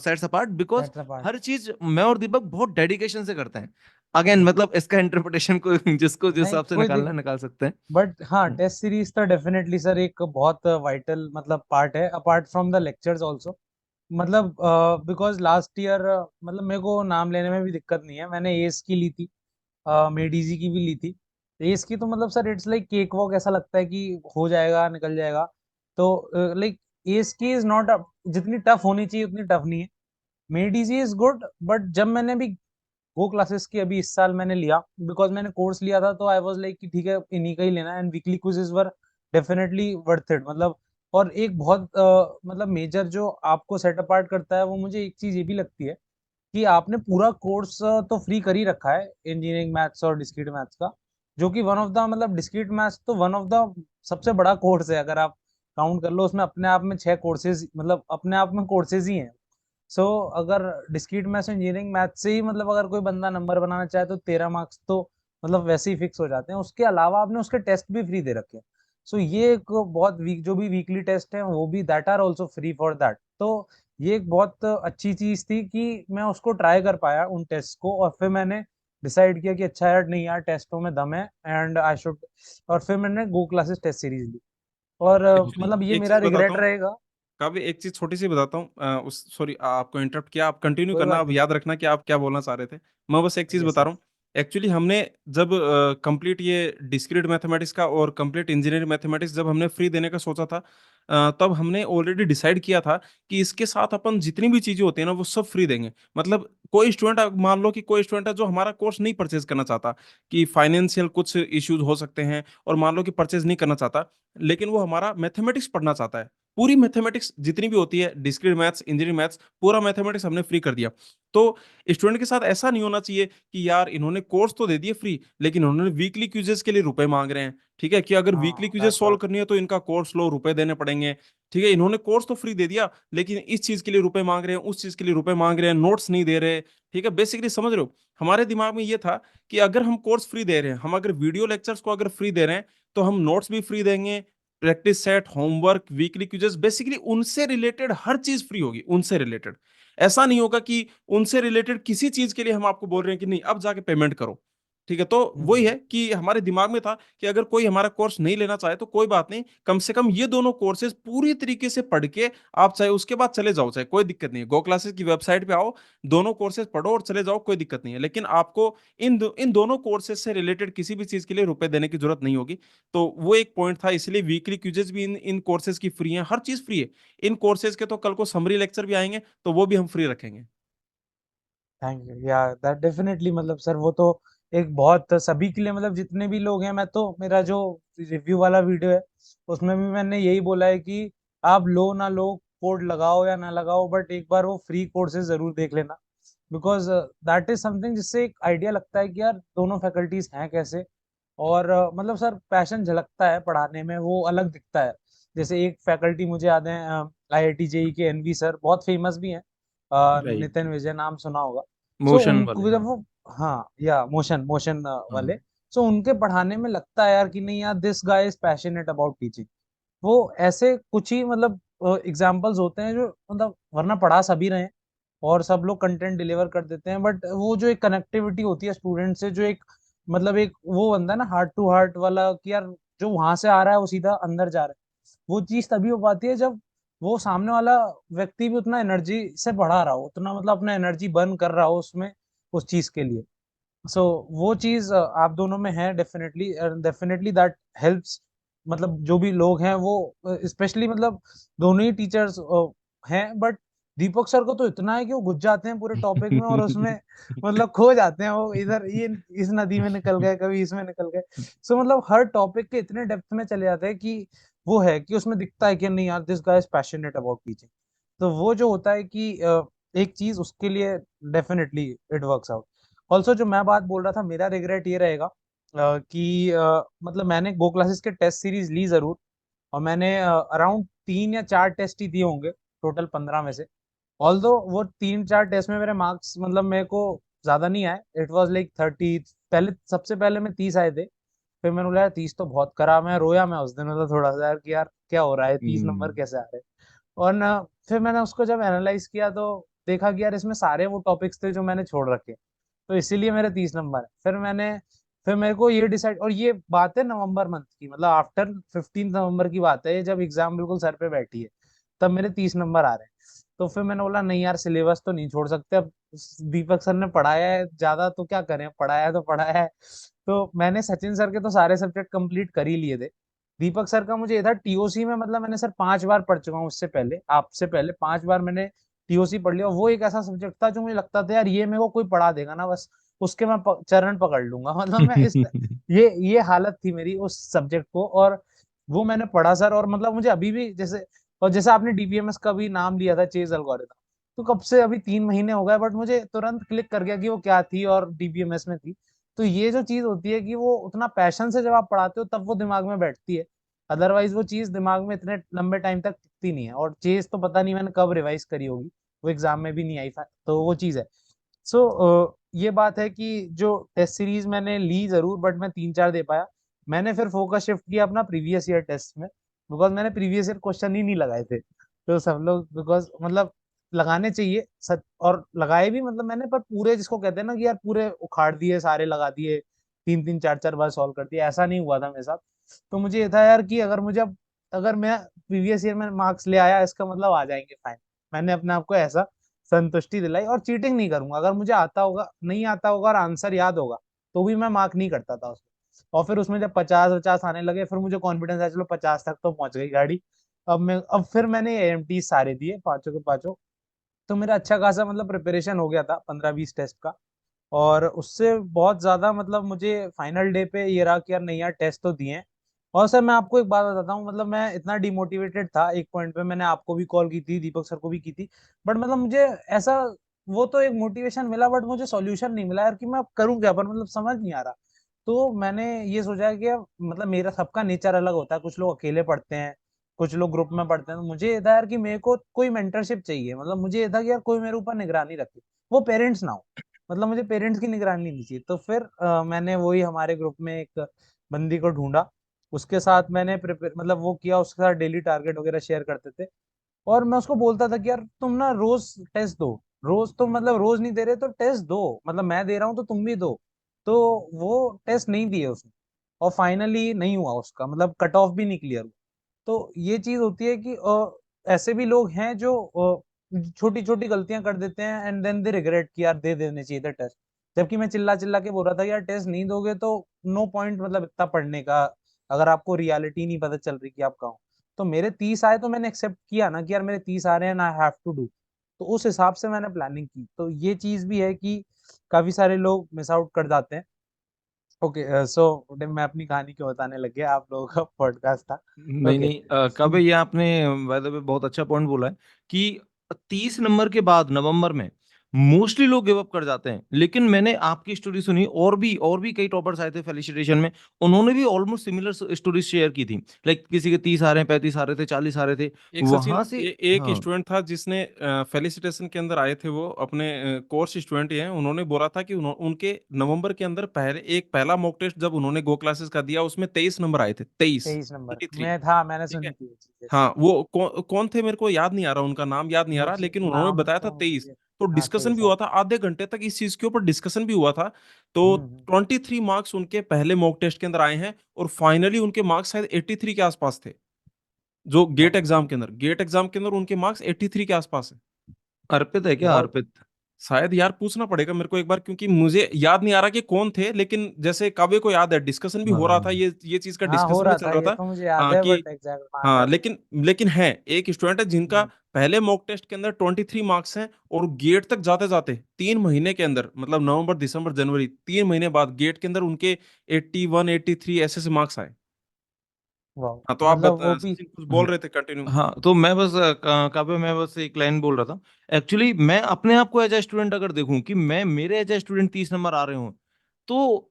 sets apart, because that's a part. हर चीज मैं और दीपक बहुत डेडिकेशन से करते हैं। अगेन मतलब इसका इंटरप्रिटेशन को जिसको जिस नहीं हिसाब से कोई निकालना है निकाल सकते हैं। बट हाँ, हम्म। टेस्ट सीरीज तो डेफिनेटली सर एक बहुत वाइटल मतलब पार्ट है, apart from the lectures also. मतलब बिकॉज लास्ट ईयर मतलब मेरे को नाम लेने में भी दिक्कत नहीं है, मैंने एस की ली थी, मेडीजी की भी ली थी। एस की तो मतलब sir it's like cake walk, ऐसा लगता है कि हो जाएगा, निकल जाएगा। तो लाइक एस की इज नॉट, जितनी टफ होनी चाहिए उतनी टफ नहीं है। मेडीजी इज गुड, बट जब मैंने भी वो क्लासेस की अभी इस साल मैंने लिया, बिकॉज मैंने कोर्स लिया था, तो आई वाज लाइक कि ठीक है इन्हीं का ही लेना है, and weekly quizzes were definitely worth it मतलब। और एक बहुत मतलब मेजर जो आपको सेट अपार्ट करता है, वो मुझे एक चीज ये भी लगती है कि आपने पूरा कोर्स तो फ्री कर ही रखा है इंजीनियरिंग मैथ्स और डिस्क्रीट मैथ्स का, जो कि वन ऑफ द मतलब डिस्क्रीट मैथ्स तो वन ऑफ द सबसे बड़ा कोर्स है, अगर आप काउंट कर लो उसमें अपने आप में 6 कोर्सेज, मतलब अपने आप में कोर्सेज ही हैं। सो अगर डिस्क्रीट मैथ्स इंजीनियरिंग मैथ्स से ही मतलब अगर कोई बंदा नंबर बनाना चाहे तो 13 मार्क्स तो मतलब वैसे ही फिक्स हो जाते हैं। उसके अलावा आपने उसके टेस्ट भी फ्री दे रखे हैं। सो ये एक बहुत वीक, जो भी वीकली टेस्ट है वो भी that are also free for that. तो ये एक बहुत अच्छी चीज थी कि मैं उसको ट्राई कर पाया उन टेस्ट को, और फिर मैंने डिसाइड किया कि अच्छा यार, नहीं यार टेस्टों में दम है एंड आई शुड। और फिर मैंने गो क्लासेस टेस्ट सीरीज ली, और एक्चुअली मतलब ये एक मेरा चीज बताता रिग्रेट हूँ, रहेगा। काफी एक चीज छोटी सी बताता हूँ, उस सॉरी आपको इंटरप्ट किया, आप कंटिन्यू कोई करना, बात आप नहीं। याद रखना कि आप क्या बोलना चाह रहे थे। मैं बस एक चीज यस बता सर। रहा हूँ। एक्चुअली हमने जब कंप्लीट ये डिस्क्रीट मैथमेटिक्स का और कंप्लीट इंजीनियरिंग मैथमेटिक्स जब हमने फ्री देने का सोचा था, तब हमने ऑलरेडी डिसाइड किया था कि इसके साथ अपन जितनी भी चीजें होती है ना वो सब फ्री देंगे। मतलब कोई स्टूडेंट, मान लो कि कोई स्टूडेंट है जो हमारा कोर्स नहीं परचेज करना चाहता, कि फाइनेंशियल कुछ इश्यूज हो सकते हैं, और मान लो कि परचेज नहीं करना चाहता, लेकिन वो हमारा मैथमेटिक्स पढ़ना चाहता है, पूरी मैथमेटिक्स जितनी भी होती है, डिस्क्रीट मैथ्स, इंजीनियरिंग मैथ्स, पूरा मैथमेटिक्स हमने फ्री कर दिया। तो स्टूडेंट के साथ ऐसा नहीं होना चाहिए कि यार इन्होंने कोर्स तो दे दिए फ्री, लेकिन उन्होंने वीकली क्विजेस के लिए रुपए मांग रहे हैं। ठीक है, कि अगर वीकली हाँ क्विजेस दैट्स सॉल्व व्हाट। करनी है तो इनका कोर्स लो, रुपए देने पड़ेंगे। ठीक है, इन्होंने कोर्स तो फ्री दे दिया, लेकिन इस चीज के लिए रुपए मांग रहे हैं, उस चीज के लिए रुपए मांग रहे हैं, नोट्स नहीं दे रहे। ठीक है, बेसिकली समझ रहे हो, हमारे दिमाग में ये था कि अगर हम कोर्स फ्री दे रहे हैं, हम अगर वीडियो लेक्चर्स को अगर फ्री दे रहे हैं, तो हम नोट्स भी फ्री देंगे, practice set, homework, weekly quizzes, basically उनसे रिलेटेड हर चीज फ्री होगी, उनसे रिलेटेड। ऐसा नहीं होगा कि उनसे रिलेटेड किसी चीज के लिए हम आपको बोल रहे हैं कि नहीं अब जाके पेमेंट करो। ठीक है, तो वही हम्म। है कि हमारे दिमाग में था कि अगर कोई हमारा कोर्स नहीं लेना चाहे तो कोई बात नहीं, कम से कम ये दोनों कोर्सेज पूरी तरीके से पढ़ के आप चाहे उसके बाद चले जाओ, चाहे कोई दिक्कत नहीं है, गो क्लासेस की वेबसाइट पे आओ, दोनों कोर्सेज पढ़ो और चले जाओ, कोई दिक्कत नहीं है। लेकिन आपको इन दोनों कोर्सेज से रिलेटेड किसी भी चीज के लिए रुपए देने की जरूरत नहीं होगी। तो वो एक पॉइंट था, इसलिए वीकली क्विजेज भी इन इन कोर्सेज की फ्री हैं, हर चीज फ्री है। इन कोर्सेज के तो कल को समरी लेक्चर भी आएंगे, तो वो भी हम फ्री रखेंगे। थैंक यू या दैट डेफिनेटली मतलब सर वो तो एक बहुत सभी के लिए, मतलब जितने भी लोग हैं, मैं तो मेरा जो रिव्यू वाला वीडियो है उसमें भी मैंने यही बोला है कि आप लो ना लो, कोड लगाओ या ना लगाओ, बट एक बार वो फ्री कोर्सेज जरूर देख लेना, बिकॉज दैट इज समथिंग जिससे एक आइडिया लगता है कि यार दोनों फैकल्टीज हैं कैसे। और मतलब सर पैशन झलकता है पढ़ाने में, वो अलग दिखता है। जैसे एक फैकल्टी मुझे याद है, आईआईटी जेई के एनवी सर, बहुत फेमस भी हैं, राइट। नितिन विजय नाम सुना होगा। सो मोशन वाले, उनको जब हाँ। वो, हाँ या मोशन मोशन वाले, हाँ। सो उनके पढ़ाने में लगता है यार कि नहीं यार, this guy is passionate about teaching. वो ऐसे कुछ ही मतलब एग्जाम्पल्स होते हैं जो मतलब, वरना पढ़ा सभी रहे हैं और सब लोग कंटेंट डिलीवर कर देते हैं, बट वो जो एक कनेक्टिविटी होती है स्टूडेंट से, जो एक मतलब एक वो बनता है ना हार्ट टू हार्ट वाला, कि यार जो वहां से आ रहा है वो सीधा अंदर जा रहा है, वो चीज तभी हो पाती है जब वो सामने वाला व्यक्ति भी उतना एनर्जी से पढ़ा रहा हो, उतना मतलब अपना एनर्जी बर्न कर रहा हो उसमें, उस चीज के लिए। सो वो चीज आप दोनों में है डेफिनेटली, डेफिनेटली दैट हेल्प्स। मतलब जो भी लोग हैं वो स्पेशली मतलब दोनों ही टीचर्स हैं, बट दीपक सर को तो इतना है कि वो घुस जाते हैं पूरे टॉपिक में और उसमें मतलब खो जाते हैं। वो इधर ये इस नदी में निकल गए, कभी इसमें निकल गए। सो मतलब हर टॉपिक के इतने डेप्थ में चले जाते हैं कि वो है कि उसमें दिखता है कि नहीं यार, this guy is passionate about teaching. तो वो जो होता है कि एक चीज उसके लिए definitely it works out. Also जो मैं बात बोल रहा था, मेरा रिग्रेट ये रहेगा कि मतलब मैंने गो क्लासेस के टेस्ट सीरीज ली जरूर, और मैंने अराउंड 3 या 4 टेस्ट ही दिए होंगे टोटल 15 में से। ऑल्दो वो 3 4 टेस्ट में मेरे मार्क्स मतलब मेरे को ज्यादा नहीं आए, इट वाज लाइक 30। पहले सबसे पहले में 30 आए थे। फिर मैंने बोला यार 30 तो बहुत करा, मैं रोया मैं उस दिन, मतलब थोड़ा सा यार कि यार क्या हो रहा है, 30 नंबर हम्म। कैसे आ रहे हैं। और ना फिर मैंने उसको जब एनालाइज किया तो देखा कि यार इसमें सारे वो टॉपिक्स थे जो मैंने छोड़ रखे, तो इसीलिए मेरे 30 नंबर है। फिर मेरे को ये डिसाइड, और ये बात है नवंबर मंथ की, मतलब आफ्टर 15 नवंबर की बात है ये, जब एग्जाम बिल्कुल सर पे बैठी है तब मेरे 30 नंबर आ रहे हैं। तो फिर मैंने बोला नहीं यार, सिलेबस तो नहीं छोड़ सकते अब। दीपक सर ने पढ़ाया है ज्यादा तो क्या करें, पढ़ाया है तो पढ़ाया है। तो मैंने सचिन सर के तो सारे सब्जेक्ट कंप्लीट कर ही लिए थे। दीपक सर का मुझे ये था टीओसी में, मतलब मैंने सर 5 बार पढ़ चुका हूँ, उससे पहले आपसे पहले 5 बार मैंने टीओसी पढ़ लिया। और वो एक ऐसा सब्जेक्ट था जो मुझे लगता था यार ये मेरे को कोई पढ़ा देगा ना बस, उसके मैं चरण पकड़ लूंगा मतलब मैं इस ये हालत थी मेरी उस सब्जेक्ट को। और वो मैंने पढ़ा सर, और मतलब मुझे अभी भी जैसे, और जैसे आपने डीबीएमएस का भी नाम लिया था, चेज एल्गोरिथम, तो कब से अभी 3 महीने हो गए, बट मुझे तुरंत क्लिक कर गया कि वो क्या थी और डीबीएमएस में थी। तो ये जो चीज होती है कि वो उतना पैशन से जब आप पढ़ाते हो तब वो दिमाग में बैठती है, अदरवाइज वो चीज दिमाग में इतने लंबे टाइम तक टिकती नहीं है। और चेज तो पता नहीं मैंने कब रिवाइज करी होगी, वो एग्जाम में भी नहीं आई। तो वो चीज है। सो ये बात है कि जो टेस्ट सीरीज मैंने ली जरूर, बट मैं 3 4 दे पाया। मैंने फिर फोकस शिफ्ट किया अपना प्रीवियस ईयर टेस्ट में, बिकॉज मैंने प्रीवियस ईयर क्वेश्चन ही नहीं लगाए थे। तो सब लोग बिकॉज मतलब लगाने चाहिए सच, और लगाए भी, मतलब मैंने पर पूरे जिसको कहते हैं ना कि यार पूरे उखाड़ दिए, सारे लगा दिए, 3 3 4 4 बार सॉल्व कर दिया, ऐसा नहीं हुआ था मेरे साथ। तो मुझे ये था यार कि अगर मुझे अब, अगर मैं प्रीवियस ईयर में मार्क्स ले आया इसका मतलब आ जाएंगे फाइन। मैंने अपने आप को ऐसा संतुष्टि दिलाई, और चीटिंग नहीं करूंगा। अगर मुझे आता होगा, नहीं आता होगा और आंसर याद होगा, तो भी मैं मार्क नहीं करता था उसको। और फिर उसमें जब 50 50 आने लगे, फिर मुझे कॉन्फिडेंस आया, चलो 50 तक तो पहुंच गई गाड़ी। अब फिर मैंने एएमटी सारे दिए, पांचों के पांचों। तो मेरा अच्छा खासा मतलब प्रिपरेशन हो गया था 15 20 टेस्ट का। और उससे बहुत ज्यादा मतलब मुझे फाइनल डे पे ये रहा कि यार नहीं यार, टेस्ट तो दिए हैं। और सर मैं आपको एक बात बताता हूँ, मतलब मैं इतना डिमोटिवेटेड था एक पॉइंट पे, मैंने आपको भी कॉल की थी, दीपक सर को भी की थी, बट मतलब मुझे ऐसा, वो तो एक मोटिवेशन मिला बट मुझे सॉल्यूशन नहीं मिला यार कि मैं अब करूँ क्या, पर मतलब समझ नहीं आ रहा। तो मैंने ये सोचा कि अब मतलब मेरा सबका नेचर अलग होता है, कुछ लोग अकेले पढ़ते हैं, कुछ लोग ग्रुप में पढ़ते हैं। तो मुझे ये था यार कि मेरे को कोई मेंटरशिप चाहिए, मतलब मुझे ये था कि यार कोई मेरे ऊपर निगरानी रखे, वो पेरेंट्स ना हो, मतलब मुझे पेरेंट्स की निगरानी नहीं चाहिए। तो फिर मैंने वही हमारे ग्रुप में एक बंदी को ढूंढा, उसके साथ मैंने प्रिपेयर मतलब वो किया, उसके साथ डेली टारगेट वगैरह शेयर करते थे। और मैं उसको बोलता था कि यार तुम ना रोज टेस्ट दो, रोज तो मतलब रोज नहीं दे रहे तो टेस्ट दो, मतलब मैं दे रहा हूँ तो तुम भी दो। तो वो टेस्ट नहीं दिए उसने, और फाइनली नहीं हुआ उसका, मतलब कट ऑफ भी नहीं क्लियर हुआ। तो ये चीज होती है कि ऐसे भी लोग हैं जो छोटी छोटी गलतियां कर देते हैं एंड देन दे रिग्रेट कि यार दे देने चाहिए थे टेस्ट। जबकि मैं चिल्ला चिल्ला के बोल रहा था कि यार टेस्ट नहीं दोगे तो नो पॉइंट, मतलब इतना पढ़ने का, अगर आपको रियलिटी नहीं पता चल रही कि आप कहाँ हो। तो मेरे 30 आए तो मैंने एक्सेप्ट किया ना कि यार मेरे 30 आ रहे हैं, आई हैव टू डू। तो उस हिसाब से मैंने प्लानिंग की। तो ये चीज भी है कि काफी सारे लोग मिस आउट कर जाते हैं। ओके, सो मैं अपनी कहानी क्यों बताने लग गया, आप लोगों का पॉडकास्ट था। नहीं ओके। नहीं, काव्य, ये आपने बाय द वे बहुत अच्छा पॉइंट बोला है कि 30 नंबर के बाद नवंबर में मोस्टली लोग गिव अप कर जाते हैं। लेकिन मैंने आपकी स्टोरी सुनी, और भी कई टॉपर्स आए थे फेलिसिटेशन में, उन्होंने भी ऑलमोस्ट सिमिलर स्टोरी शेयर की थी। लाइक किसी के 30 आ रहे हैं, 35 आ रहे थे, 40 आ रहे थे, एक सचिन वहां से। एक हाँ। स्टूडेंट था जिसने फेलिसिटेशन के अंदर आए थे, वो अपने कोर्स स्टूडेंट ही हैं। उन्होंने बोला था कि उनके नवंबर के अंदर पहला मॉक टेस्ट जब उन्होंने गो क्लासेस का दिया, उसमें 23 नंबर आए थे, 23, 23 नंबर 23। मैं था, मैंने ठीक है। सुनी थी ये चीज। Yes. हाँ, वो कौन थे मेरे को याद नहीं आ रहा, उनका नाम याद नहीं आ रहा, मुझे लेकिन उन्होंने नाम बताया था तो 23। मुझे, तो हाँ डिस्कशन भी 23 है। हुआ था, आधे घंटे तक इस चीज के ऊपर डिस्कशन भी हुआ था। तो हम्म। 23 मार्क्स उनके पहले मॉक टेस्ट के अंदर आए हैं, और फाइनली उनके मार्क्स शायद 83 के आसपास थे। जो बहुत गेट एग्जाम के अंदर उनके मार्क्स 83 के आसपास है। अर्पित है क्या, बहुत अर्पित? शायद यार पूछना पड़ेगा मेरे को एक बार, क्योंकि मुझे याद नहीं आ रहा कि कौन थे, लेकिन जैसे काव्य को याद है, डिस्कशन भी हो रहा था, हाँ ये चीज का हाँ हो डिस्कशन भी रहा चल था, रहा ये था। तो मुझे याद हाँ है, कि बट एग्जैक्ट हाँ हाँ, याद नहीं। लेकिन है एक स्टूडेंट है जिनका हम्म, पहले मॉक टेस्ट के अंदर 23 मार्क्स हैं, और गेट तक जाते जाते 3 महीने के अंदर, मतलब नवंबर दिसंबर जनवरी, 3 महीने बाद गेट के अंदर उनके 81 83 ऐसे से मार्क्स आए। वाह, हाँ, तो आप मतलब वो भी। सचिन कुछ बोल हम्म, रहे थे, कंटिन्यू। हाँ तो मैं बस काव्य मैं बस एक लाइन बोल रहा था। एक्चुअली मैं अपने आप को एज ए स्टूडेंट अगर देखूं कि मैं मेरे एज ए स्टूडेंट 30 नंबर आ रहे हो, तो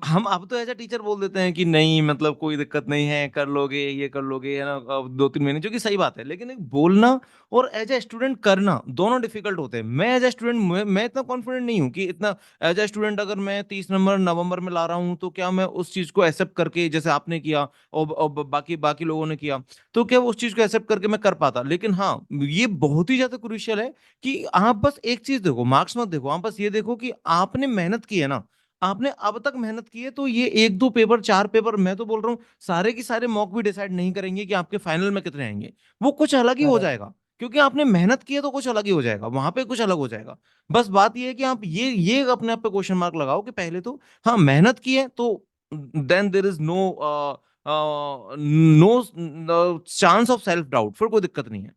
हम अब तो एज ए टीचर बोल देते हैं कि नहीं मतलब कोई दिक्कत नहीं है, कर लोगे, ये कर लोगे, है ना, 2-3 महीने, जो कि सही बात है। लेकिन एक बोलना और एज ए स्टूडेंट करना दोनों डिफिकल्ट होते हैं। मैं एज ए स्टूडेंट मैं इतना कॉन्फिडेंट नहीं हूँ कि इतना एज ए स्टूडेंट अगर मैं 30 नंबर नवंबर में ला रहा हूँ तो क्या मैं उस चीज को एक्सेप्ट करके, जैसे आपने किया और बाकी बाकी लोगों ने किया, तो क्या वो उस चीज को एक्सेप्ट करके मैं कर पाता। लेकिन हाँ, ये बहुत ही ज्यादा क्रूशियल है कि आप बस एक चीज देखो, मार्क्स मत देखो, आप बस ये देखो कि आपने मेहनत की है ना, आपने अब तक मेहनत की है। तो ये 1-2 पेपर 4 पेपर, मैं तो बोल रहा हूँ सारे के सारे मॉक भी डिसाइड नहीं करेंगे कि आपके फाइनल में कितने आएंगे। वो कुछ अलग ही हो करेक्ट। जाएगा, क्योंकि आपने मेहनत की है तो कुछ अलग ही हो जाएगा, वहां पे कुछ अलग हो जाएगा। बस बात ये है कि आप ये अपने आप पे क्वेश्चन मार्क लगाओ कि पहले तो हाँ मेहनत की है, तो then there is no no chance of self doubt, फिर कोई दिक्कत नहीं है।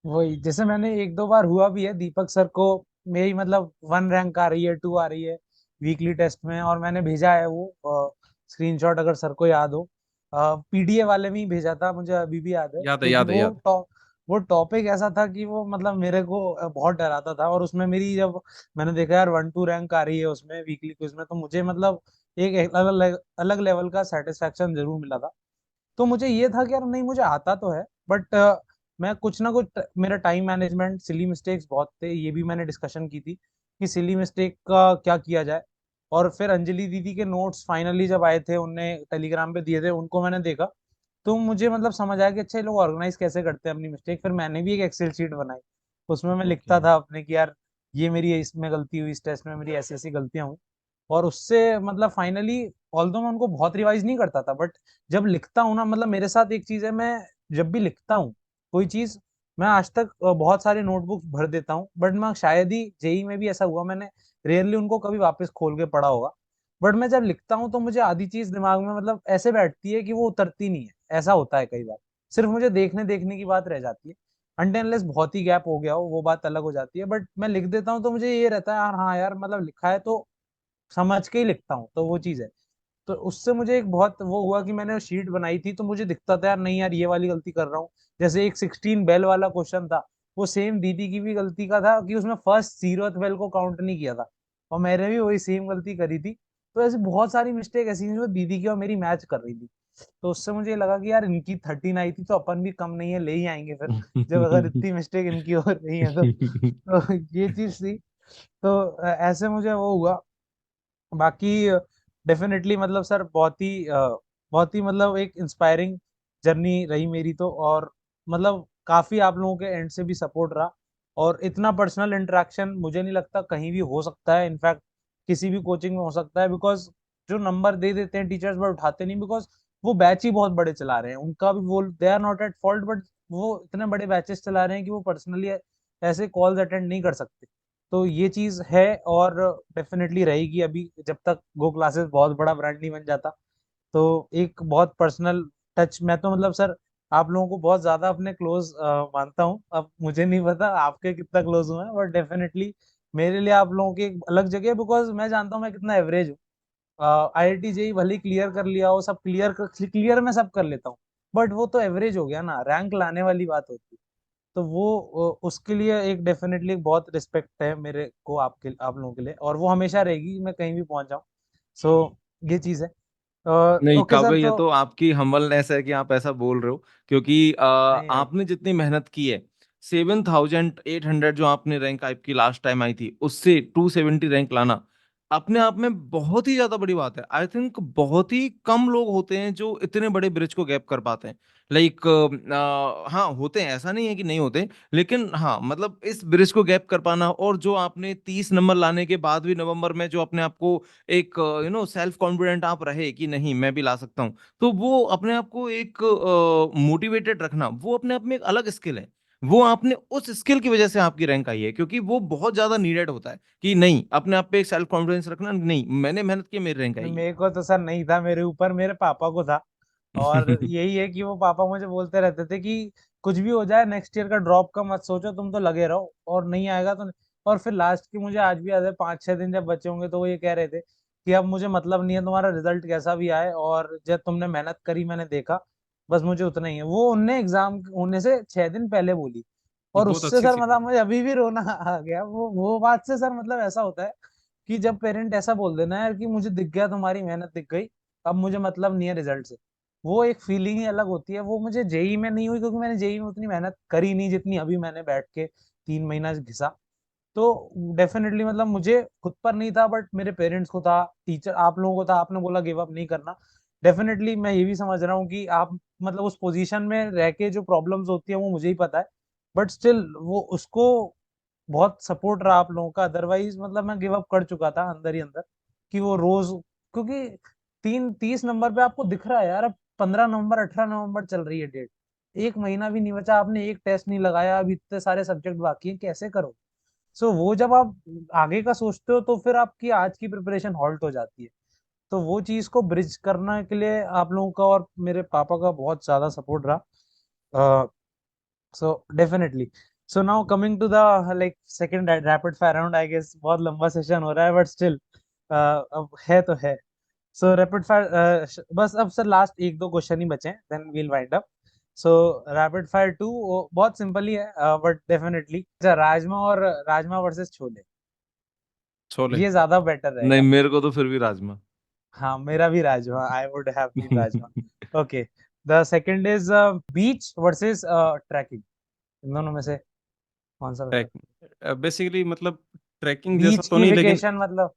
वही, जैसे मैंने एक दो बार हुआ भी है दीपक सर को, मेरी मतलब 1 रैंक आ रही है, 2 आ रही है वीकली टेस्ट में, और मैंने भेजा है वो स्क्रीनशॉट, अगर सर को याद हो। पीडीए वाले में ही भेजा था, मुझे अभी भी याद है, याद है, क्योंकि याद है, याद है। वो टॉपिक ऐसा था कि वो मतलब मेरे को बहुत डराता था। और उसमें मेरी जब मैंने देखा यार 1-2 रैंक आ रही है उसमें वीकली क्विज में, तो मुझे मतलब एक अलग अलग लेवल का सेटिस्फेक्शन जरूर मिला था। तो मुझे ये था कि यार नहीं, मुझे आता तो है, बट मैं कुछ ना कुछ मेरा टाइम मैनेजमेंट, सिली मिस्टेक्स बहुत थे, ये भी मैंने डिस्कशन की थी कि सिली मिस्टेक का क्या किया जाए। और फिर अंजलि दीदी के नोट्स फाइनली जब आए थे, उनने टेलीग्राम पे दिए थे, उनको मैंने देखा, तो मुझे मतलब समझ आया कि अच्छा ये लोग ऑर्गेनाइज कैसे करते हैं अपनी मिस्टेक। फिर मैंने भी एक एक्सेल शीट बनाई, उसमें मैं ओके। लिखता था अपने कि यार ये मेरी इसमें गलती हुई, इस टेस्ट में मेरी ऐसी ऐसी गलतियां हुई। और उससे मतलब फाइनली, ऑल्दो मैं उनको बहुत रिवाइज नहीं करता था, बट जब लिखता हूँ ना, मतलब मेरे साथ एक चीज है, मैं जब भी लिखता हूँ कोई चीज, मैं आज तक बहुत सारे नोटबुक्स भर देता हूँ, बट मैं शायद ही जेई में भी ऐसा हुआ, मैंने रेयरली उनको कभी वापस खोल के पढ़ा होगा। बट मैं जब लिखता हूँ तो मुझे आधी चीज दिमाग में मतलब ऐसे बैठती है कि वो उतरती नहीं है। ऐसा होता है कई बार, सिर्फ मुझे देखने देखने की बात रह जाती है। अनटिल बहुत ही गैप हो गया हो, वो बात अलग हो जाती है, बट मैं लिख देता हूँ तो मुझे ये रहता है यार, हाँ यार मतलब लिखा है तो समझ के ही लिखता हूँ, तो वो चीज है। तो उससे मुझे एक बहुत वो हुआ कि मैंने शीट बनाई थी, तो मुझे दिखता था यार नहीं यार ये वाली गलती कर रहा हूँ। जैसे एक 16 बेल वाला क्वेश्चन था, वो सेम दीदी की भी गलती का था कि उसमें फर्स्ट 0th बेल को काउंट नहीं किया था, और मैंने भी वही सेम गलती करी थी। तो ऐसी बहुत सारी मिस्टेक ऐसी थी जो दीदी की और मेरी मैच कर रही थी। तो उससे मुझे लगा कि यार इनकी 13 आई थी तो अपन भी कम नहीं है, ले ही आएंगे फिर, जब अगर इतनी मिस्टेक इनकी हो रही है तो ये चीज थी। तो ऐसे मुझे वो हुआ। बाकी डेफिनेटली मतलब सर बहुत ही मतलब एक इंस्पायरिंग जर्नी रही मेरी तो। और मतलब काफी आप लोगों के एंड से भी सपोर्ट रहा, और इतना पर्सनल इंटरेक्शन मुझे नहीं लगता कहीं भी हो सकता है, इनफैक्ट किसी भी कोचिंग में हो सकता है, बिकॉज जो नंबर दे देते हैं टीचर्स बट उठाते नहीं, बिकॉज वो बैच ही बहुत बड़े चला रहे हैं, उनका भी वो they are not at fault, but वो इतने बड़े बैचेस चला रहे हैं कि वो पर्सनली ऐसे कॉल्स अटेंड नहीं कर सकते। तो ये चीज है, और डेफिनेटली रहेगी अभी जब तक गो क्लासेस बहुत बड़ा ब्रांड नहीं बन जाता। तो एक बहुत पर्सनल टच, मैं तो मतलब सर आप लोगों को बहुत ज्यादा अपने क्लोज मानता हूँ। अब मुझे नहीं पता आपके कितना क्लोज हुए हैं, बट डेफिनेटली मेरे लिए आप लोगों की एक अलग जगह है, बिकॉज मैं जानता हूँ मैं कितना एवरेज हूँ। आईआईटी जेई भले क्लियर कर लिया हो, सब क्लियर मैं सब कर लेता हूँ, बट वो तो एवरेज हो गया ना, रैंक लाने वाली बात होती है। तो वो उसके लिए एक डेफिनेटली बहुत रिस्पेक्ट है मेरे को आपके आप लोगों के लिए, और वो हमेशा रहेगी, मैं कहीं भी पहुंच जाऊं। सो ये चीज है। नहीं ओके सर, काव्य, ये तो तो आपकी हम्बलनेस है कि आप ऐसा बोल रहे हो, क्योंकि नहीं नहीं। आपने जितनी मेहनत की है, 7,800 जो आपने रैंक आपकी लास्ट टाइम आई थी, उससे 270 रैंक लाना अपने आप में बहुत ही ज्यादा बड़ी बात है। आई थिंक बहुत ही कम लोग होते हैं जो इतने बड़े ब्रिज को गैप कर पाते हैं। लाइक हाँ होते हैं, ऐसा नहीं है कि नहीं होते, लेकिन हाँ मतलब इस ब्रिज को गैप कर पाना, और जो आपने 30 नंबर लाने के बाद भी नवंबर में जो अपने आप को एक सेल्फ कॉन्फिडेंट आप रहे कि नहीं मैं भी ला सकता हूँ, तो वो अपने आप को एक मोटिवेटेड रखना, वो अपने आप में एक अलग स्किल है। वो आपने उस स्किल की वजह से आपकी रैंक आई है, क्योंकि वो बहुत ज्यादा नीडेड होता है कि नहीं, अपने आप पे एक सेल्फ कॉन्फिडेंस रखना, नहीं मैंने मेहनत की, मेरी रैंक आई मेरे को तो सर नहीं था, मेरे ऊपर मेरे पापा को था। और है। यही है कि वो पापा मुझे बोलते रहते थे कि कुछ भी हो जाए, नेक्स्ट ईयर का ड्रॉप का मत सोचो, तुम तो लगे रहो, और नहीं आएगा तो नहीं। और फिर लास्ट की मुझे आज भी याद है, 5-6 दिन जब बचे होंगे तो वो ये कह रहे थे कि अब मुझे मतलब नहीं है तुम्हारा रिजल्ट कैसा भी आए, और जब तुमने मेहनत करी मैंने देखा, बस मुझे उतना ही है। वो उनने एग्जाम होने से 6 दिन पहले बोली। ये और बहुत उससे अच्छी सर चीज मतलब है। मुझे अभी भी रोना आ गया। वो बात से सर मतलब ऐसा होता है कि जब पेरेंट ऐसा बोल देना यार कि मुझे दिख गया, तुम्हारी मेहनत दिख गई, अब मुझे मतलब नहीं है रिजल्ट से, वो एक फीलिंग ही अलग होती है। वो मुझे जेई में नहीं हुई, क्योंकि मैंने जेई में उतनी मेहनत करी नहीं जितनी अभी मैंने बैठ के 3 महीना घिसा। तो डेफिनेटली मतलब मुझे खुद पर नहीं था, बट मेरे पेरेंट्स को था, टीचर आप लोगों को था, आपने बोला गिव अप नहीं करना। डेफिनेटली मैं ये भी समझ रहा हूँ कि आप मतलब उस पोजीशन में रह के जो प्रॉब्लम्स होती है वो मुझे ही पता है, बट स्टिल वो उसको बहुत सपोर्ट रहा आप लोगों का। अदरवाइज मतलब मैं गिव अप कर चुका था अंदर ही अंदर, कि वो रोज, क्योंकि 30 नंबर पे आपको दिख रहा है यार, अब 15 नवंबर 18 नवंबर चल रही है डेट, 1 महीना भी नहीं बचा, आपने एक टेस्ट नहीं लगाया, अभी इतने सारे सब्जेक्ट बाकी हैं, कैसे करो। सो वो जब आप आगे का सोचते हो तो फिर आपकी आज की प्रिपरेशन हॉल्ट हो जाती है। तो वो चीज को ब्रिज करने के लिए आप लोगों का और मेरे पापा का बहुत ज्यादा सपोर्ट रहा। So definitely. So now coming to the like second rapid fire round, I guess बहुत लंबा सेशन हो रहा है, बट स्टिल अब है तो है। सो रैपिड फायर, बस अब सर लास्ट एक दो क्वेश्चन ही बचे हैं, then we'll wind up. So rapid fire टू बहुत सिंपल ही है, बट डेफिनेटली राजमा और राजमा वर्सेस छोले, छोले। ये ज्यादा बेटर नहीं, रहेगा। मेरे को तो फिर भी राजमा। हाँ मेरा भी राजमा, I would have been rajma. Okay, the second is beach versus trekking, इन दोनों में से कौन सा बेटर? ट्रैक बेसिकली मतलब ट्रैकिंग जैसा बीच तो की नहीं, लेकिन वेकेशन मतलब।